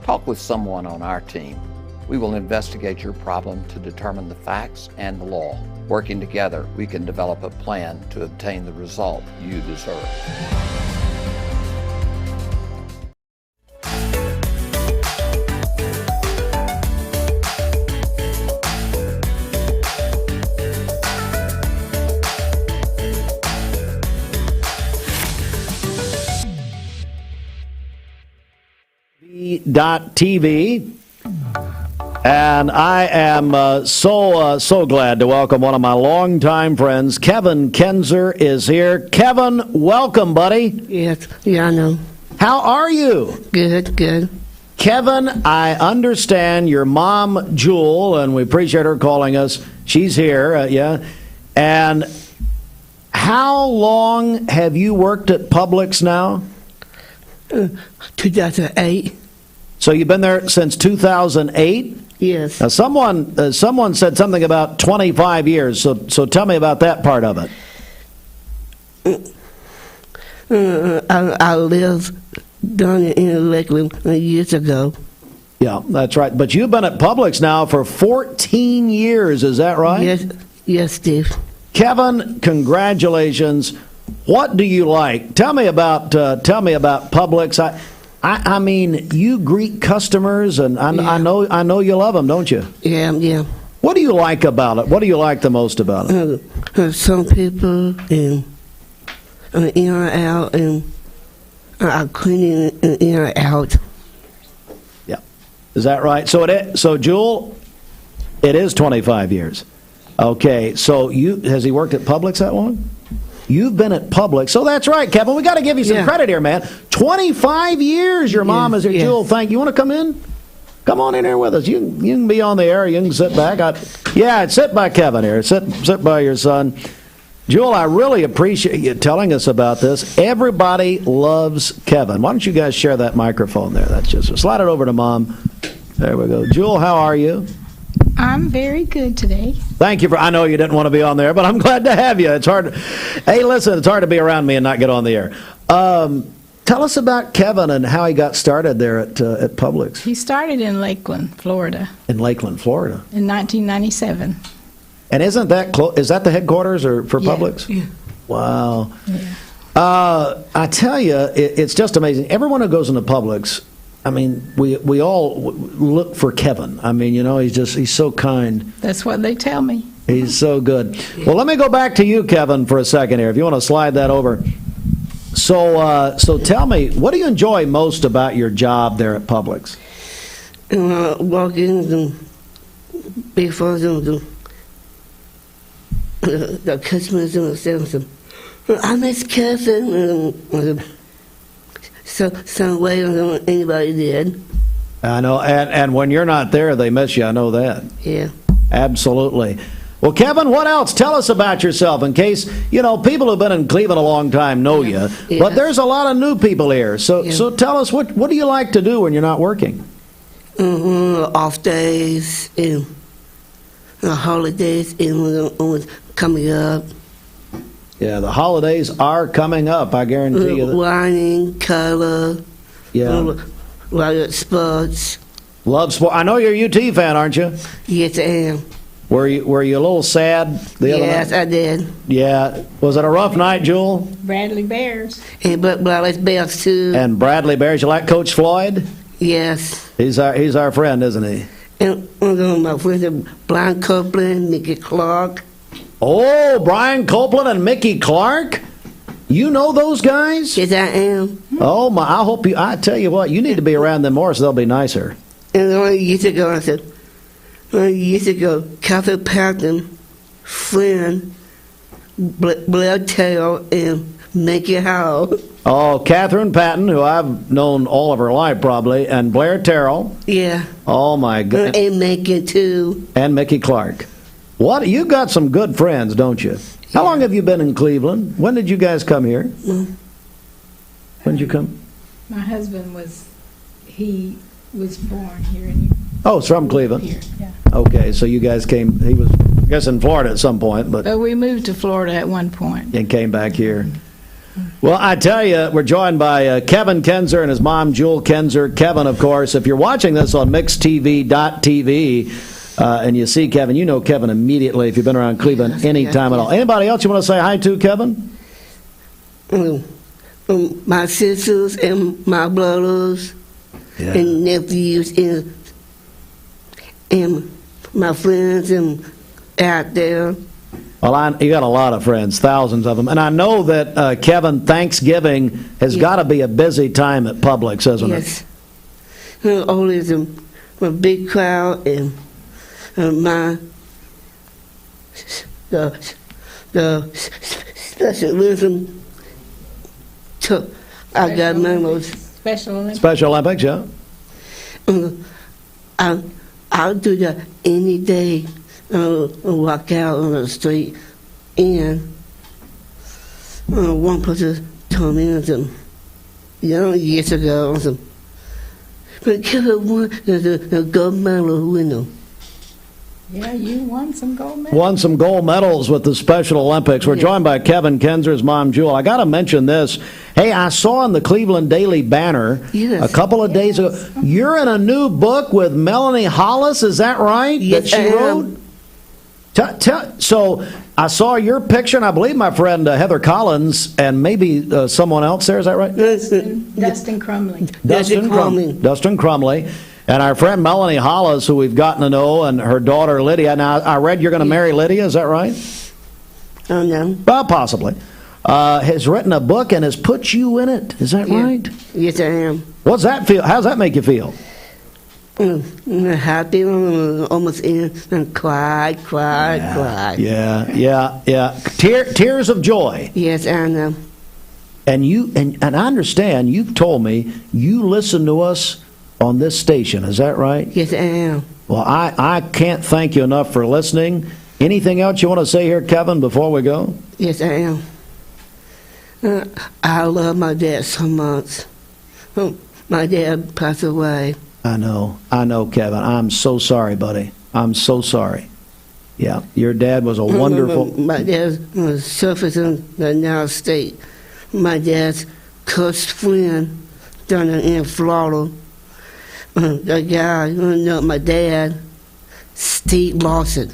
talk with someone on our team. We will investigate your problem to determine the facts and the law. Working together, we can develop a plan to obtain the result you deserve. TV, and I am so glad to welcome one of my longtime friends. Kevin Kinser is here. Kevin, welcome, buddy. Yes, yeah, I know. How are you? Good. Kevin, I understand your mom, Jewel, and we appreciate her calling us. She's here, yeah. And how long have you worked at Publix now? 2008. So you've been there since 2008? Yes. Now someone said something about 25 years. So tell me about that part of it. I lived down in Lakeland years ago. Yeah, that's right. But you've been at Publix now for 14 years. Is that right? Yes, Steve. Kevin, congratulations. What do you like? Tell me about Publix. I mean, you greet customers, and I know you love them, don't you? Yeah. What do you like about it? What do you like the most about it? Some people in or out, and are cleaning in or out. Yeah, is that right? So Jewel, it is 25 years. Okay, so has he worked at Publix that long? You've been at Publix, so that's right, Kevin. We got to give you some credit here, man. 25 years your mom is here. Jewel, thank you. Want to come in? Come on in here with us. You can be on the air. You can sit back. Sit by Kevin here. Sit by your son. Jewel, I really appreciate you telling us about this. Everybody loves Kevin. Why don't you guys share that microphone there? That's just slide it over to Mom. There we go. Jewel, how are you? I'm very good today. Thank you I know you didn't want to be on there, but I'm glad to have you. It's hard. Hey, listen, it's hard to be around me and not get on the air. Tell us about Kevin and how he got started there at Publix. He started in Lakeland, Florida. In Lakeland, Florida. In 1997. And is that the headquarters for Publix? Yeah. Wow. Yeah. I tell you, it's just amazing. Everyone who goes into Publix, I mean, we all look for Kevin. I mean, he's so kind. That's what they tell me. He's so good. Well, let me go back to you, Kevin, for a second here. If you want to slide that over. So tell me, what do you enjoy most about your job there at Publix? Walking before the customers and the I miss Kevin. Some way anybody did. I know, and when you're not there, they miss you. I know that. Yeah. Absolutely. Well, Kevin, what else? Tell us about yourself in case, people who've been in Cleveland a long time know you, but there's a lot of new people here. So tell us, what do you like to do when you're not working? Off days and holidays and coming up. Yeah, the holidays are coming up, I guarantee you. Wine, color. Yeah. Like sports. Love sport. I know you're a UT fan, aren't you? Yes, I am. Were you a little sad the other night? Yes, I did. Yeah. Was it a rough night, Jewel? Bradley Bears. And Bradley Bears, too. And Bradley Bears. You like Coach Floyd? Yes. He's our friend, isn't he? And my friends are Brian Copeland, Mickey Clark. Oh, Brian Copeland and Mickey Clark? You know those guys? Yes, I am. Oh, my. I tell you what, you need to be around them more so they'll be nicer. And years ago, Catherine Patton, friend, Blair Taylor, and Mickey Howell. Oh, Catherine Patton, who I've known all of her life probably, and Blair Terrell. Yeah. Oh, my God. And Mickey, too. And Mickey Clark. What? You got some good friends, don't you? How long have you been in Cleveland? When did you guys come here? When did you come? My husband was born here. Oh, it's from Cleveland. Here, yeah. Okay, so you guys came. He was, I guess, in Florida at some point, but we moved to Florida at one point and came back here. Well, I tell you, we're joined by Kevin Kinser and his mom, Jewel Kinser. Kevin, of course, if you're watching this on mixtv.tv. And you see Kevin, you know Kevin immediately if you've been around Cleveland any time at all. Anybody else you want to say hi to, Kevin? My sisters and my brothers and nephews and my friends and out there. Well, you got a lot of friends, thousands of them. And I know that, Kevin, Thanksgiving has got to be a busy time at Publix, isn't it? Yes. Always a big crowd and the specialism I got memos. Special Olympics. Special Olympics, yeah. I'll do that any day. Walk out on the street and one person told me years ago but Kevin won the gold medal winner. Yeah, you won some gold medals. Won some gold medals with the Special Olympics. We're joined by Kevin Kinser's mom, Jewel. I got to mention this. Hey, I saw in the Cleveland Daily Banner a couple of days ago, you're in a new book with Melanie Hollis, is that right? Yes, that she wrote? So I saw your picture, and I believe my friend Heather Collins and maybe someone else there. Is that right? Dustin Crumley. Dustin Crumley. And our friend Melanie Hollis, who we've gotten to know, and her daughter Lydia. Now, I read you're going to marry Lydia. Is that right? No. Well, possibly. Has written a book and has put you in it. Is that right? Yes, I am. What's that feel? How's that make you feel? Happy, almost in, and cried. Yeah. Tears of joy. Yes, I know. And you and I understand you've told me you listen to us on this station. Is that right? Yes, I am. Well, I can't thank you enough for listening. Anything else you want to say here, Kevin, before we go? Yes, I am. I love my dad so much. My dad passed away. I know, Kevin. I'm so sorry, buddy. I'm so sorry. Yeah, your dad was a wonderful... My dad was surfaced in the United States. My dad's close friend down in Florida. The guy who knew my dad, Steve Lawson.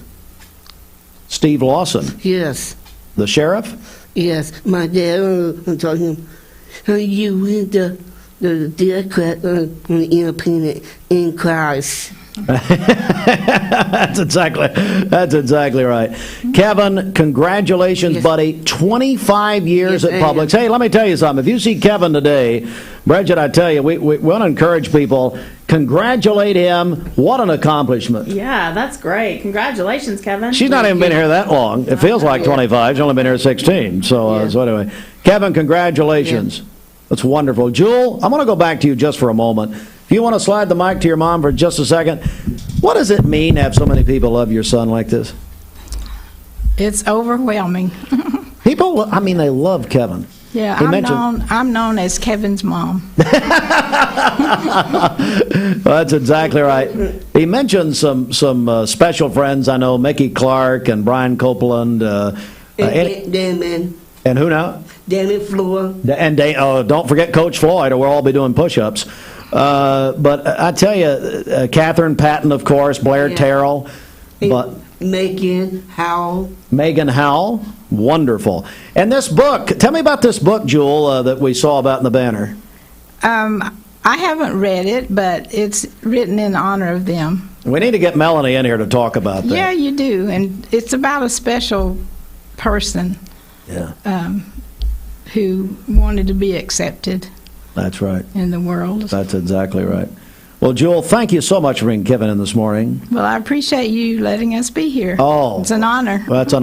Steve Lawson? Yes. The sheriff? Yes. My dad told him, you went the Democrat independent inquiries. That's exactly right. Kevin, congratulations, buddy. 25 years at Publix. Hey, let me tell you something. If you see Kevin today, Bridget, I tell you, we want to encourage people. Congratulate him. What an accomplishment. Yeah, that's great. Congratulations, Kevin. She's not even been here that long. It feels like 25. She's only been here 16. So anyway, Kevin, congratulations. Yeah. That's wonderful. Jewel, I'm going to go back to you just for a moment. If you want to slide the mic to your mom for just a second, what does it mean to have so many people love your son like this? It's overwhelming. People, they love Kevin. Yeah, I'm known as Kevin's mom. That's exactly right. He mentioned some special friends. I know Mickey Clark and Brian Copeland. And who now? Danny Floyd. And don't forget Coach Floyd, or we'll all be doing push-ups. But I tell you, Catherine Patton, of course, Blair Terrell. But Megan Howell. Wonderful. And this book, tell me about this book, Jewel, that we saw about in the banner. I haven't read it, but it's written in honor of them. We need to get Melanie in here to talk about that. Yeah, you do. And it's about a special person who wanted to be accepted. That's right. In the world. That's exactly right. Well, Jewel, thank you so much for bringing Kevin in this morning. Well, I appreciate you letting us be here. Oh. It's an honor. Well, it's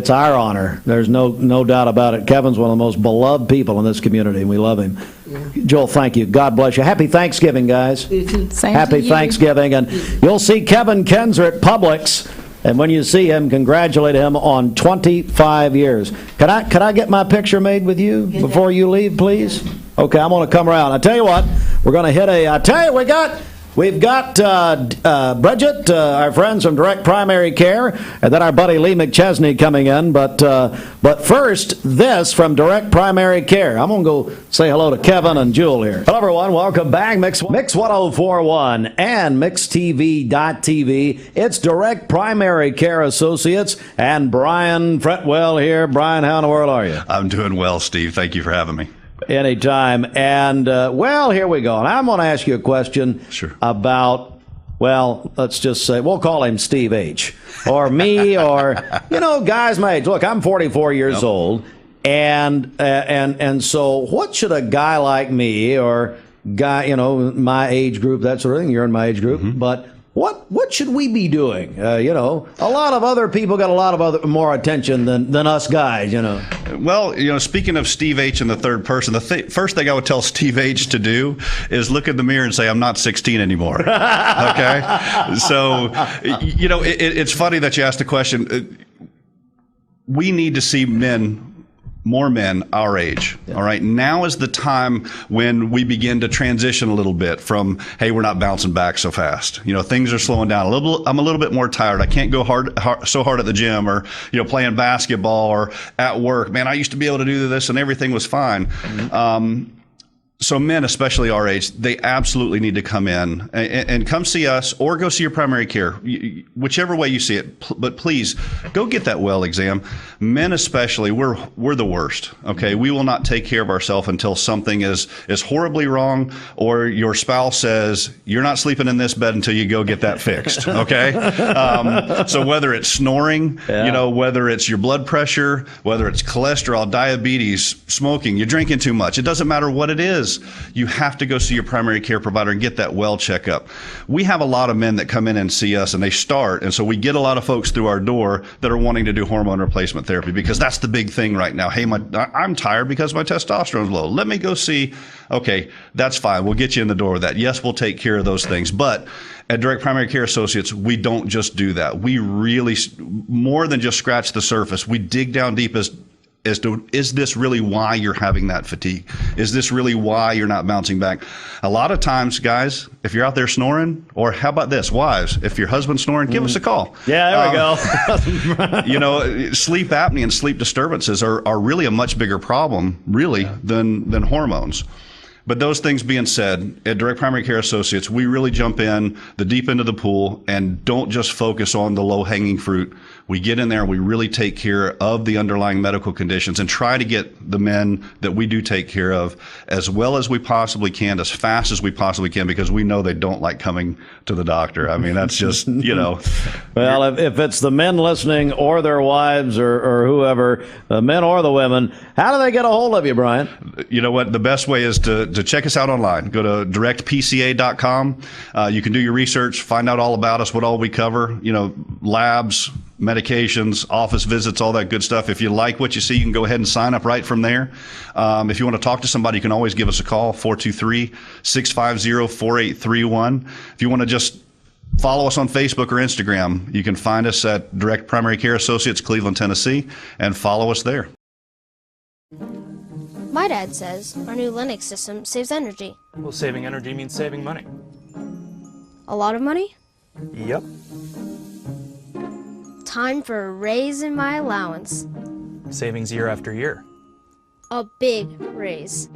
our honor. There's no doubt about it. Kevin's one of the most beloved people in this community, and we love him. Yeah. Joel, thank you. God bless you. Happy Thanksgiving, guys. Same Happy to you. Thanksgiving. And you'll see Kevin Kinser at Publix. And when you see him, congratulate him on 25 years. Can I get my picture made with you before you leave, please? Okay, I'm going to come around. I tell you what, we're going to hit we've got Bridget, our friends from Direct Primary Care, and then our buddy Lee McChesney coming in. But first, this from Direct Primary Care. I'm going to go say hello to Kevin and Jewel here. Hello, everyone. Welcome back. Mix 1041 and MixTV.tv. It's Direct Primary Care Associates and Brian Fretwell here. Brian, how in the world are you? I'm doing well, Steve. Thank you for having me. Anytime. And, here we go. And I'm going to ask you a question about, let's just say, we'll call him Steve H. Or me, or, guys my age. Look, I'm 44 years old. And so what should a guy like me, or guy, my age group, that sort of thing, you're in my age group, but what should we be doing? A lot of other people got a lot of more attention than us guys, Well, speaking of Steve H in the third person, the first thing I would tell Steve H to do is look in the mirror and say, I'm not 16 anymore. Okay? So, it's funny that you asked the question. We need to see more men our age. All right. Now is the time when we begin to transition a little bit from, hey, we're not bouncing back so fast. Things are slowing down a little. I'm a little bit more tired. I can't go so hard at the gym, or, playing basketball, or at work. Man, I used to be able to do this and everything was fine. So men, especially our age, they absolutely need to come in and come see us or go see your primary care, whichever way you see it. But please go get that well exam. Men especially, we're the worst. Okay, we will not take care of ourselves until something is horribly wrong, or your spouse says you're not sleeping in this bed until you go get that fixed. Okay, so whether it's snoring, whether it's your blood pressure, whether it's cholesterol, diabetes, smoking, you're drinking too much, it doesn't matter what it is. You have to go see your primary care provider and get that well checkup. We have a lot of men that come in and see us and they start, and so we get a lot of folks through our door that are wanting to do hormone replacement therapy because that's the big thing right now. Hey, I'm tired because my testosterone's low. Let me go see. Okay, that's fine. We'll get you in the door with that. Yes, we'll take care of those things. But at Direct Primary Care Associates, we don't just do that. We really, more than just scratch the surface, we dig down deep as to, is this really why you're having that fatigue? Is this really why you're not bouncing back? A lot of times, guys, if you're out there snoring, or how about this, wives, if your husband's snoring, give us a call. Yeah, there we go. Sleep apnea and sleep disturbances are really a much bigger problem, really, than hormones. But those things being said, at Direct Primary Care Associates, we really jump in the deep end of the pool and don't just focus on the low-hanging fruit. We get in there and we really take care of the underlying medical conditions and try to get the men that we do take care of as well as we possibly can, as fast as we possibly can, because we know they don't like coming to the doctor. I mean, that's just, Well, if it's the men listening or their wives or whoever, the men or the women, how do they get a hold of you, Brian? You know what? The best way is to check us out online. Go to directpca.com. You can do your research, find out all about us, what all we cover, labs, medications, office visits, all that good stuff. If you like what you see, you can go ahead and sign up right from there. If you want to talk to somebody, you can always give us a call, 423-650-4831. If you want to just follow us on Facebook or Instagram, you can find us at Direct Primary Care Associates, Cleveland, Tennessee, and follow us there. My dad says our new Linux system saves energy. Well, saving energy means saving money. A lot of money? Yep. Time for a raise in my allowance. Savings year after year. A big raise.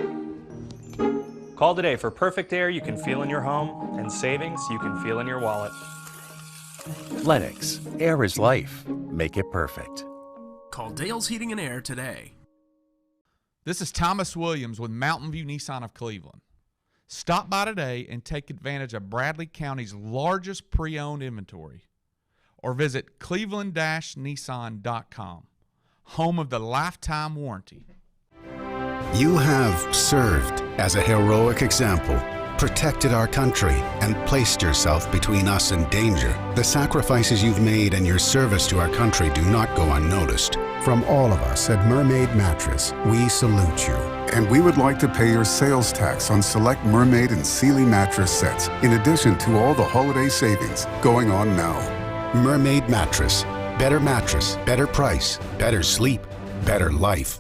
Call today for perfect air you can feel in your home and savings you can feel in your wallet. Lennox, air is life. Make it perfect. Call Dale's Heating and Air today. This is Thomas Williams with Mountain View Nissan of Cleveland. Stop by today and take advantage of Bradley County's largest pre-owned inventory. Or visit cleveland-nissan.com, home of the lifetime warranty. You have served as a heroic example, protected our country, and placed yourself between us and danger. The sacrifices you've made and your service to our country do not go unnoticed. From all of us at Mermaid Mattress, we salute you. And we would like to pay your sales tax on select Mermaid and Sealy mattress sets, in addition to all the holiday savings going on now. Mermaid Mattress. Mattress, better price, better sleep, better life.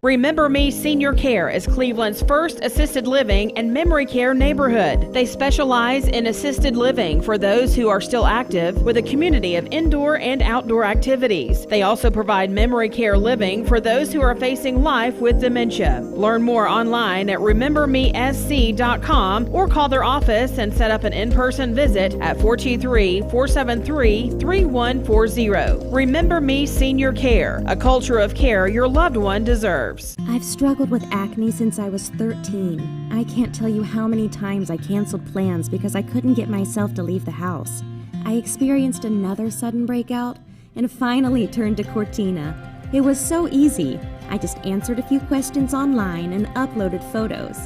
Remember Me Senior Care is Cleveland's first assisted living and memory care neighborhood. They specialize in assisted living for those who are still active with a community of indoor and outdoor activities. They also provide memory care living for those who are facing life with dementia. Learn more online at remembermesc.com or call their office and set up an in-person visit at 423-473-3140. Remember Me Senior Care, a culture of care your loved one deserves. I've struggled with acne since I was 13. I can't tell you how many times I canceled plans because I couldn't get myself to leave the house. I experienced another sudden breakout and finally turned to Cortina. It was so easy. I just answered a few questions online and uploaded photos.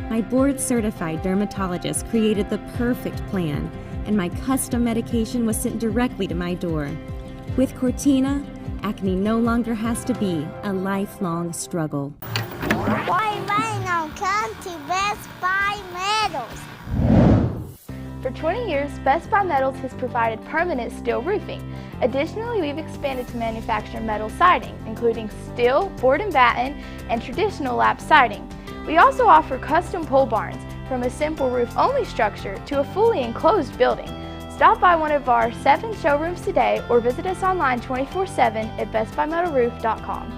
My board-certified dermatologist created the perfect plan, and my custom medication was sent directly to my door. With Cortina, acne no longer has to be a lifelong struggle. Why Rhino come to Best Buy Metals? For 20 years, Best Buy Metals has provided permanent steel roofing. Additionally, we've expanded to manufacture metal siding, including steel, board and batten, and traditional lap siding. We also offer custom pole barns, from a simple roof-only structure to a fully enclosed building. Stop by one of our 7 showrooms today or visit us online 24/7 at bestbuymetalroof.com.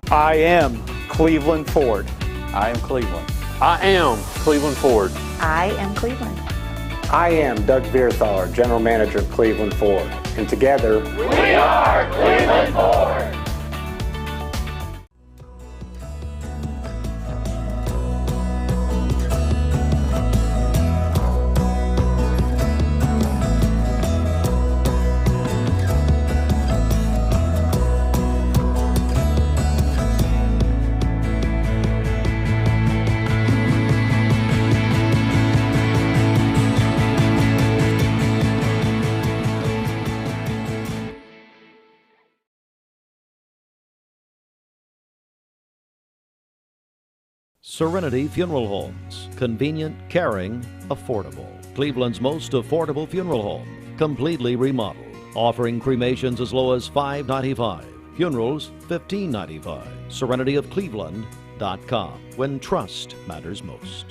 I am Cleveland Ford. I am Cleveland. I am Cleveland Ford. I am Cleveland. I am Doug Vierthauer, General Manager of Cleveland Ford. And together, we are Cleveland Ford. Serenity Funeral Homes. Convenient, caring, affordable. Cleveland's most affordable funeral home. Completely remodeled. Offering cremations as low as $5.95. Funerals, $15.95. SerenityofCleveland.com. When trust matters most.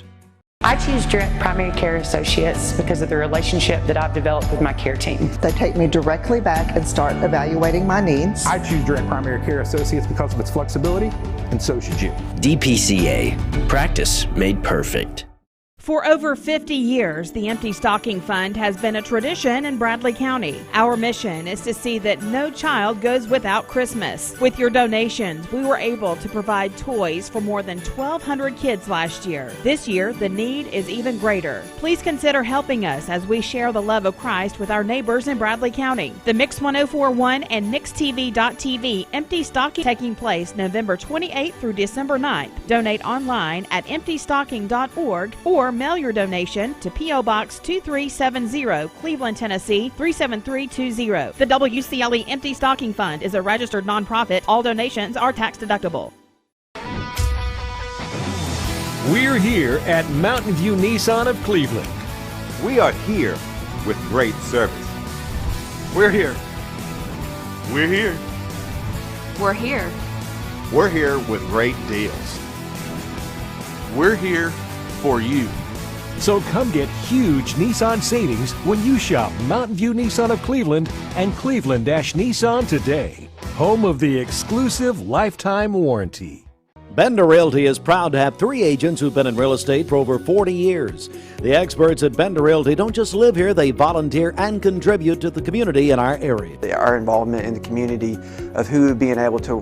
I choose Direct Primary Care Associates because of the relationship that I've developed with my care team. They take me directly back and start evaluating my needs. I choose Direct Primary Care Associates because of its flexibility, and so should you. DPCA. Practice made perfect. For over 50 years, the Empty Stocking Fund has been a tradition in Bradley County. Our mission is to see that no child goes without Christmas. With your donations, we were able to provide toys for more than 1,200 kids last year. This year, the need is even greater. Please consider helping us as we share the love of Christ with our neighbors in Bradley County. The Mix 1041 and MixTV.tv Empty Stocking taking place November 28th through December 9th. Donate online at emptystocking.org or mail your donation to P.O. Box 2370, Cleveland, Tennessee 37320. The WCLE Empty Stocking Fund is a registered nonprofit. All donations are tax deductible. We're here at Mountain View Nissan of Cleveland. We are here with great service. We're here. We're here. We're here. We're here with great deals. We're here for you. So come get huge Nissan savings when you shop Mountain View Nissan of Cleveland and Cleveland-Nissan today. Home of the exclusive lifetime warranty. Bender Realty is proud to have 3 agents who've been in real estate for over 40 years. The experts at Bender Realty don't just live here, they volunteer and contribute to the community in our area. Our involvement in the community of who being able to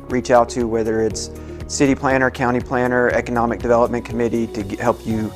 reach out to, whether it's city planner, county planner, economic development committee, to help you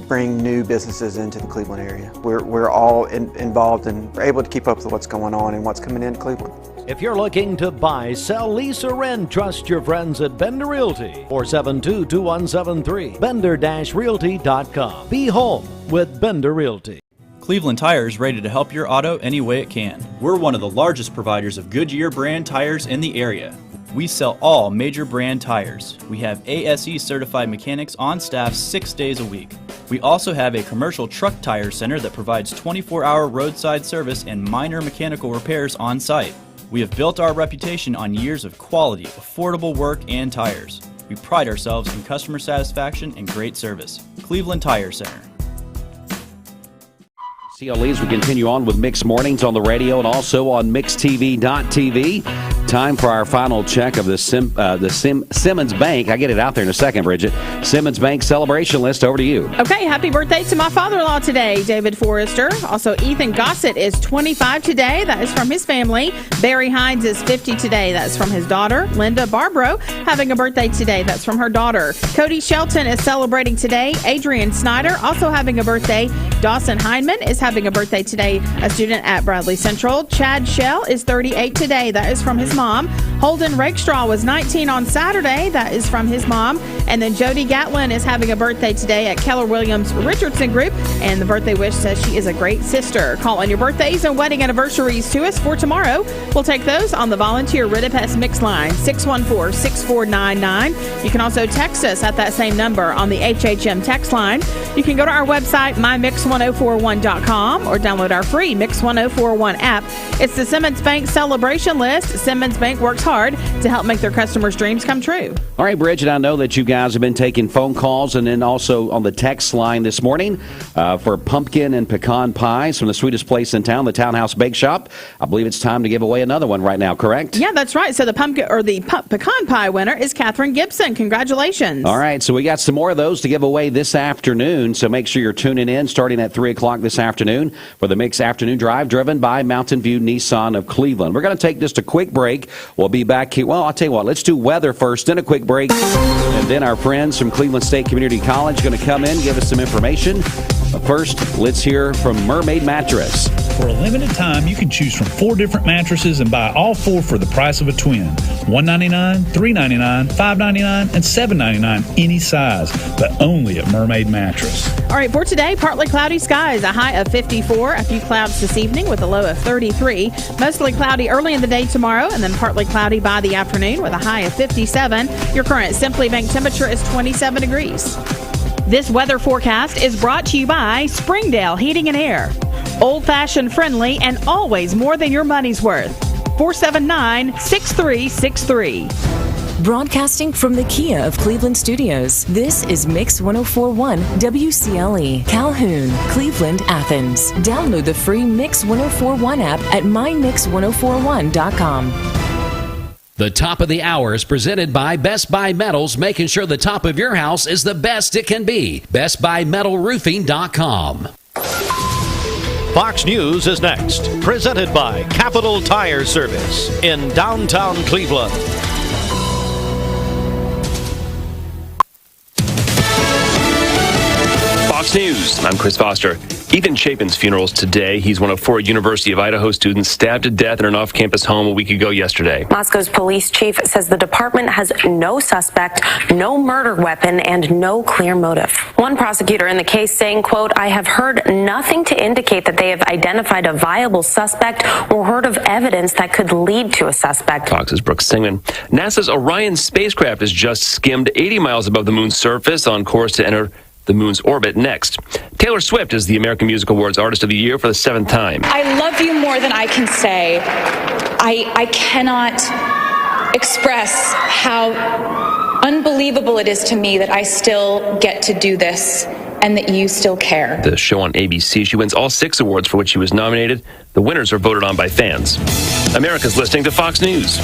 bring new businesses into the Cleveland area. We're all involved and we're able to keep up with what's going on and what's coming into Cleveland. If you're looking to buy, sell, lease, or rent, trust your friends at Bender Realty. 472-2173. Bender-Realty.com. Be home with Bender Realty. Cleveland Tire is ready to help your auto any way it can. We're one of the largest providers of Goodyear brand tires in the area. We sell all major brand tires. We have ASE certified mechanics on staff 6 days a week. We also have a commercial truck tire center that provides 24-hour roadside service and minor mechanical repairs on site. We have built our reputation on years of quality, affordable work, and tires. We pride ourselves in customer satisfaction and great service. Cleveland Tire Center. CLEs, we continue on with Mix Mornings on the radio and also on MixTV.tv. Time for our final check of the Simmons Bank. I get it out there in a second, Bridget. Simmons Bank celebration list. Over to you. Okay, happy birthday to my father-in-law today, David Forrester. Also, Ethan Gossett is 25 today. That is from his family. Barry Hines is 50 today. That's from his daughter. Linda Barbaro having a birthday today. That's from her daughter. Cody Shelton is celebrating today. Adrian Snyder also having a birthday. Dawson Heineman is having a birthday today, a student at Bradley Central. Chad Shell is 38 today. That is from his mom. Holden Rakestraw was 19 on Saturday. That is from his mom. And then Jody Gatlin is having a birthday today at Keller Williams Richardson Group. And the birthday wish says she is a great sister. Call on your birthdays and wedding anniversaries to us for tomorrow. We'll take those on the volunteer Ridipest Mix line, 614-6499. You can also text us at that same number on the HHM text line. You can go to our website, mix1041.com or download our free Mix 1041 app. It's the Simmons Bank celebration list. Simmons Bank works hard to help make their customers' dreams come true. All right, Bridget, I know that you guys have been taking phone calls and then also on the text line this morning for pumpkin and pecan pies from the sweetest place in town, the Townhouse Bake Shop. I believe it's time to give away another one right now, correct? Yeah, that's right. So the pecan pie winner is Catherine Gibson. Congratulations. All right, so we got some more of those to give away this afternoon, so make sure you're tuning in starting at 3 o'clock this afternoon for the Mix Afternoon Drive driven by Mountain View Nissan of Cleveland. We're going to take just a quick break. We'll be back here. Well, I'll tell you what, let's do weather first, then a quick break, and then our friends from Cleveland State Community College are going to come in, give us some information. But first, let's hear from Mermaid Mattress. For a limited time, you can choose from 4 different mattresses and buy all 4 for the price of a twin. $199, $399, $599, and $799 any size, but only at Mermaid Mattress. All right, for today, partly cloudy skies, a high of 54, a few clouds this evening with a low of 33. Mostly cloudy early in the day tomorrow, and then partly cloudy by the afternoon with a high of 57. Your current Simply Bank temperature is 27 degrees. This weather forecast is brought to you by Springdale Heating and Air. Old-fashioned friendly and always more than your money's worth. 479-6363. Broadcasting from the Kia of Cleveland Studios, this is Mix 1041 WCLE, Calhoun, Cleveland, Athens. Download the free Mix 1041 app at mymix1041.com. The top of the hour is presented by Best Buy Metals, making sure the top of your house is the best it can be. BestBuyMetalRoofing.com. Fox News is next, presented by Capital Tire Service in downtown Cleveland. Fox News, I'm Chris Foster. Ethan Chapin's funeral is today. He's one of 4 University of Idaho students stabbed to death in an off-campus home a week ago yesterday. Moscow's police chief says the department has no suspect, no murder weapon, and no clear motive. One prosecutor in the case saying, quote, I have heard nothing to indicate that they have identified a viable suspect or heard of evidence that could lead to a suspect. Fox's Brooks Singman. NASA's Orion spacecraft has just skimmed 80 miles above the moon's surface on course to enter the moon's orbit next. Taylor Swift is the American Music Awards Artist of the Year for the 7th time. I love you more than I can say. I cannot express how unbelievable it is to me that I still get to do this and that you still care. The show on ABC, she wins all 6 awards for which she was nominated. The winners are voted on by fans. America's listening to Fox News.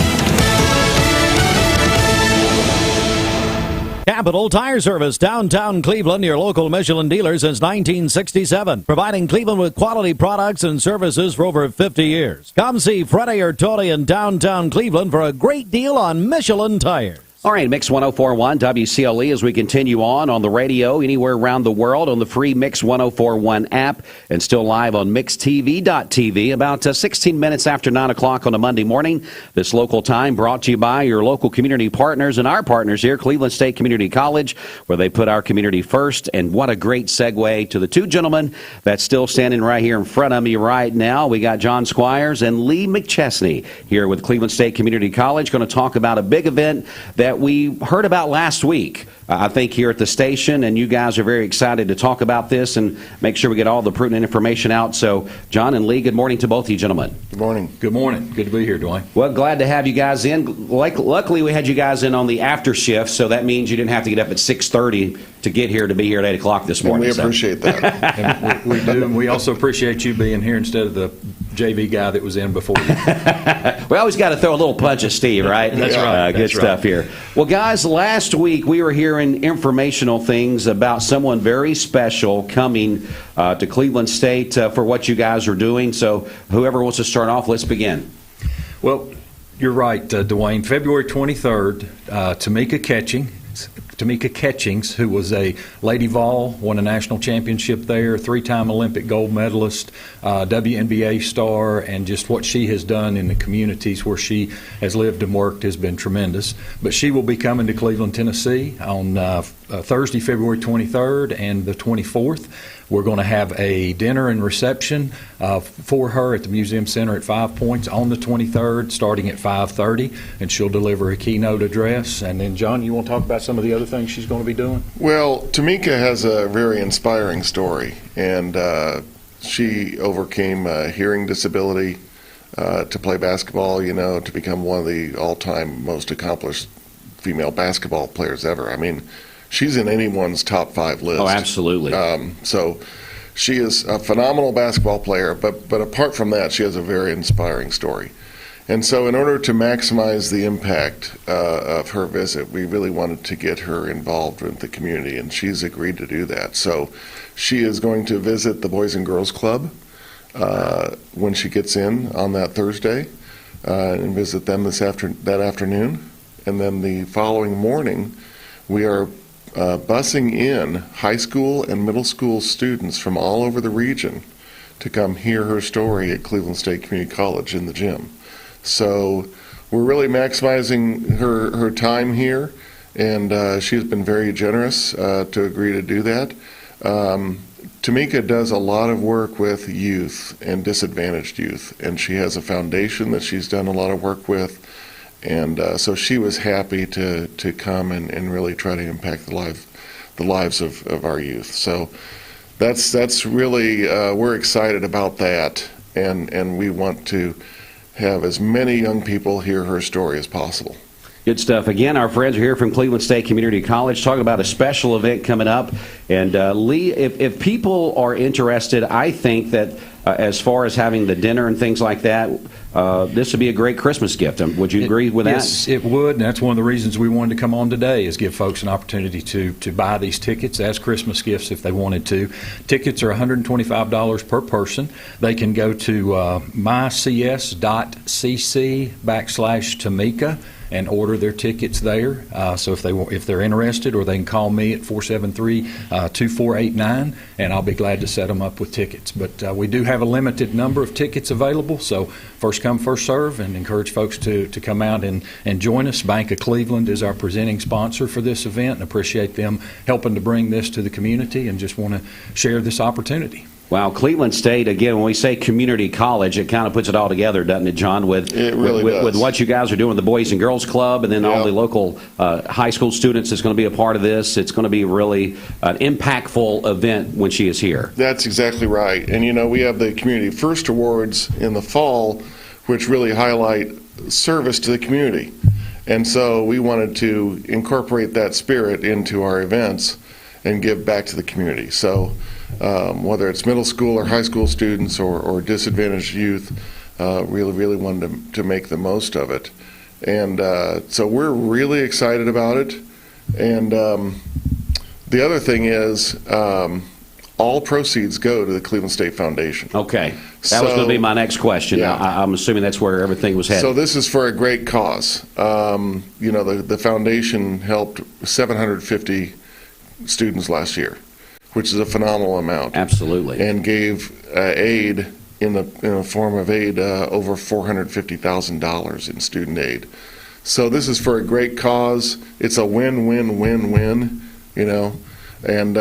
Capital Tire Service, downtown Cleveland, your local Michelin dealer since 1967. Providing Cleveland with quality products and services for over 50 years. Come see Freddie or Tony in downtown Cleveland for a great deal on Michelin tires. All right, Mix 1041 WCLE as we continue on the radio anywhere around the world on the free Mix 1041 app and still live on MixTV.tv about 16 minutes after 9 o'clock on a Monday morning. This local time brought to you by your local community partners and our partners here, Cleveland State Community College, where they put our community first. And what a great segue to the 2 gentlemen that's still standing right here in front of me right now. We got John Squires and Lee McChesney here with Cleveland State Community College, going to talk about a big event that we heard about last week, I think, here at the station, and you guys are very excited to talk about this and make sure we get all the pertinent information out. So, John and Lee, good morning to both of you gentlemen. Good morning. Good morning. Good to be here, Dwayne. Well, glad to have you guys in. Luckily, we had you guys in on the after shift, so that means you didn't have to get up at 6:30 to get here to be here at 8 o'clock this morning. And we appreciate that. And we do, and we also appreciate you being here instead of the JV guy that was in before you. We always got to throw a little punch at Steve, right? That's right. Good stuff here. Well, guys, last week we were hearing informational things about someone very special coming to Cleveland State for what you guys are doing. So whoever wants to start off, let's begin. Well, you're right, Dwayne. February 23rd, Tamika Catchings, who was a Lady Vol, won a national championship there, 3-time Olympic gold medalist, WNBA star, and just what she has done in the communities where she has lived and worked has been tremendous. But she will be coming to Cleveland, Tennessee on Thursday, February 23rd and the 24th. We're going to have a dinner and reception for her at the Museum Center at 5 Points on the 23rd, starting at 5:30, and she'll deliver a keynote address. And then, John, you want to talk about some of the other things she's going to be doing? Well, Tamika has a very inspiring story, and she overcame a hearing disability to play basketball, to become one of the all-time most accomplished female basketball players ever. I mean, she's in anyone's top 5 list. Oh, absolutely. So she is a phenomenal basketball player, but apart from that, she has a very inspiring story. And so in order to maximize the impact of her visit, we really wanted to get her involved with the community, and she's agreed to do that. So she is going to visit the Boys and Girls Club when she gets in on that Thursday and visit them that afternoon. And then the following morning, we are busing in high school and middle school students from all over the region to come hear her story at Cleveland State Community College in the gym. So we're really maximizing her time here, and she's been very generous to agree to do that. Tamika does a lot of work with youth and disadvantaged youth, and she has a foundation that she's done a lot of work with. And so she was happy to come and really try to impact the lives of our youth. So that's really, we're excited about that, and we want to have as many young people hear her story as possible. Good stuff. Again, our friends are here from Cleveland State Community College talking about a special event coming up. And Lee, if people are interested, I think that as far as having the dinner and things like that, this would be a great Christmas gift. Would you agree with that? Yes, it would. And that's one of the reasons we wanted to come on today, is give folks an opportunity to buy these tickets as Christmas gifts if they wanted to. Tickets are $125 per person. They can go to mycs.cc/Tamika and order their tickets there. So if they're interested, or they can call me at 473-2489, and I'll be glad to set them up with tickets. But we do have a limited number of tickets available, so first come, first serve, and encourage folks to come out and join us. Bank of Cleveland is our presenting sponsor for this event, and appreciate them helping to bring this to the community, and just want to share this opportunity. Wow, Cleveland State, again, when we say community college, it kind of puts it all together, doesn't it, John, with what you guys are doing with the Boys and Girls Club, and then all the local high school students that's going to be a part of this. It's going to be really an impactful event when she is here. That's exactly right. And, we have the Community First Awards in the fall, which really highlight service to the community. And so we wanted to incorporate that spirit into our events and give back to the community. So whether it's middle school or high school students or disadvantaged youth, really wanted to make the most of it. And so we're really excited about it. And the other thing is all proceeds go to the Cleveland State Foundation. Okay. That was going to be my next question. Yeah. I'm assuming that's where everything was headed. So this is for a great cause. The foundation helped 750 students last year, which is a phenomenal amount. Absolutely. And gave aid in the form of aid over $450,000 in student aid. So this is for a great cause. It's a win-win-win-win, And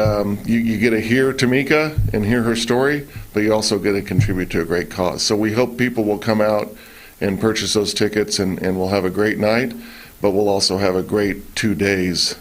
you get to hear Tamika and hear her story, but you also get to contribute to a great cause. So we hope people will come out and purchase those tickets, and we'll have a great night, but we'll also have a great 2 days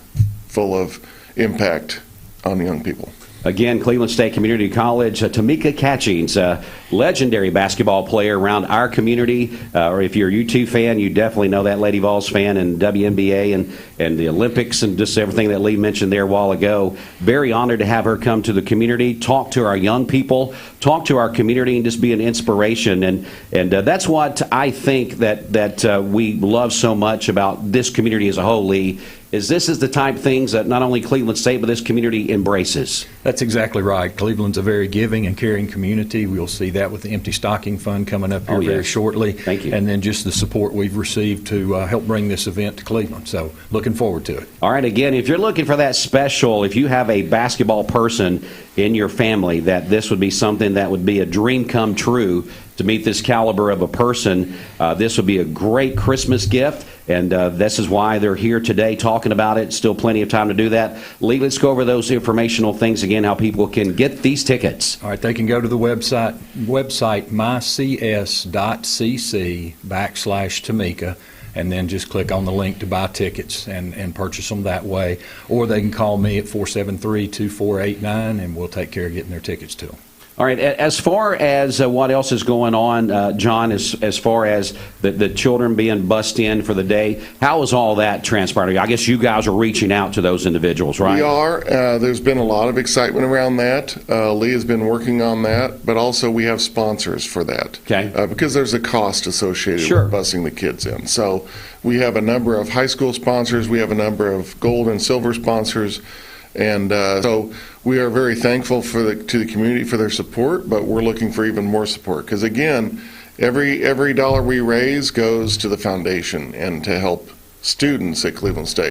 full of impact on young people. Again, Cleveland State Community College, Tamika Catchings, a legendary basketball player around our community. Or if you're a UT fan, you definitely know that Lady Vols fan, and WNBA and the Olympics and just everything that Lee mentioned there a while ago. Very honored to have her come to the community, talk to our young people, talk to our community, and just be an inspiration. And that's what I think that we love so much about this community as a whole, Lee, is this is the type of things that not only Cleveland State, but this community embraces. That's exactly right. Cleveland's a very giving and caring community. We'll see that with the Empty Stocking Fund coming up here very shortly. Thank you. And then just the support we've received to help bring this event to Cleveland. So looking forward to it. All right, again, if you're looking for that special, if you have a basketball person in your family, that this would be something that would be a dream come true to meet this caliber of a person, this would be a great Christmas gift. And this is why they're here today talking about it. Still plenty of time to do that. Lee, let's go over those informational things again, how people can get these tickets. All right, they can go to the website mycs.cc/Tamika, and then just click on the link to buy tickets and purchase them that way. Or they can call me at 473-2489, and we'll take care of getting their tickets to them. All right, as far as what else is going on, John, as far as the children being bussed in for the day, how is all that transpiring? I guess you guys are reaching out to those individuals, right? We are. There's been a lot of excitement around that. Lee has been working on that, but also we have sponsors for that. Okay. Because there's a cost associated with busing the kids in. So we have a number of high school sponsors. We have a number of gold and silver sponsors. And so we are very thankful to the community for their support, but we're looking for even more support because, again, every dollar we raise goes to the foundation and to help students at Cleveland State.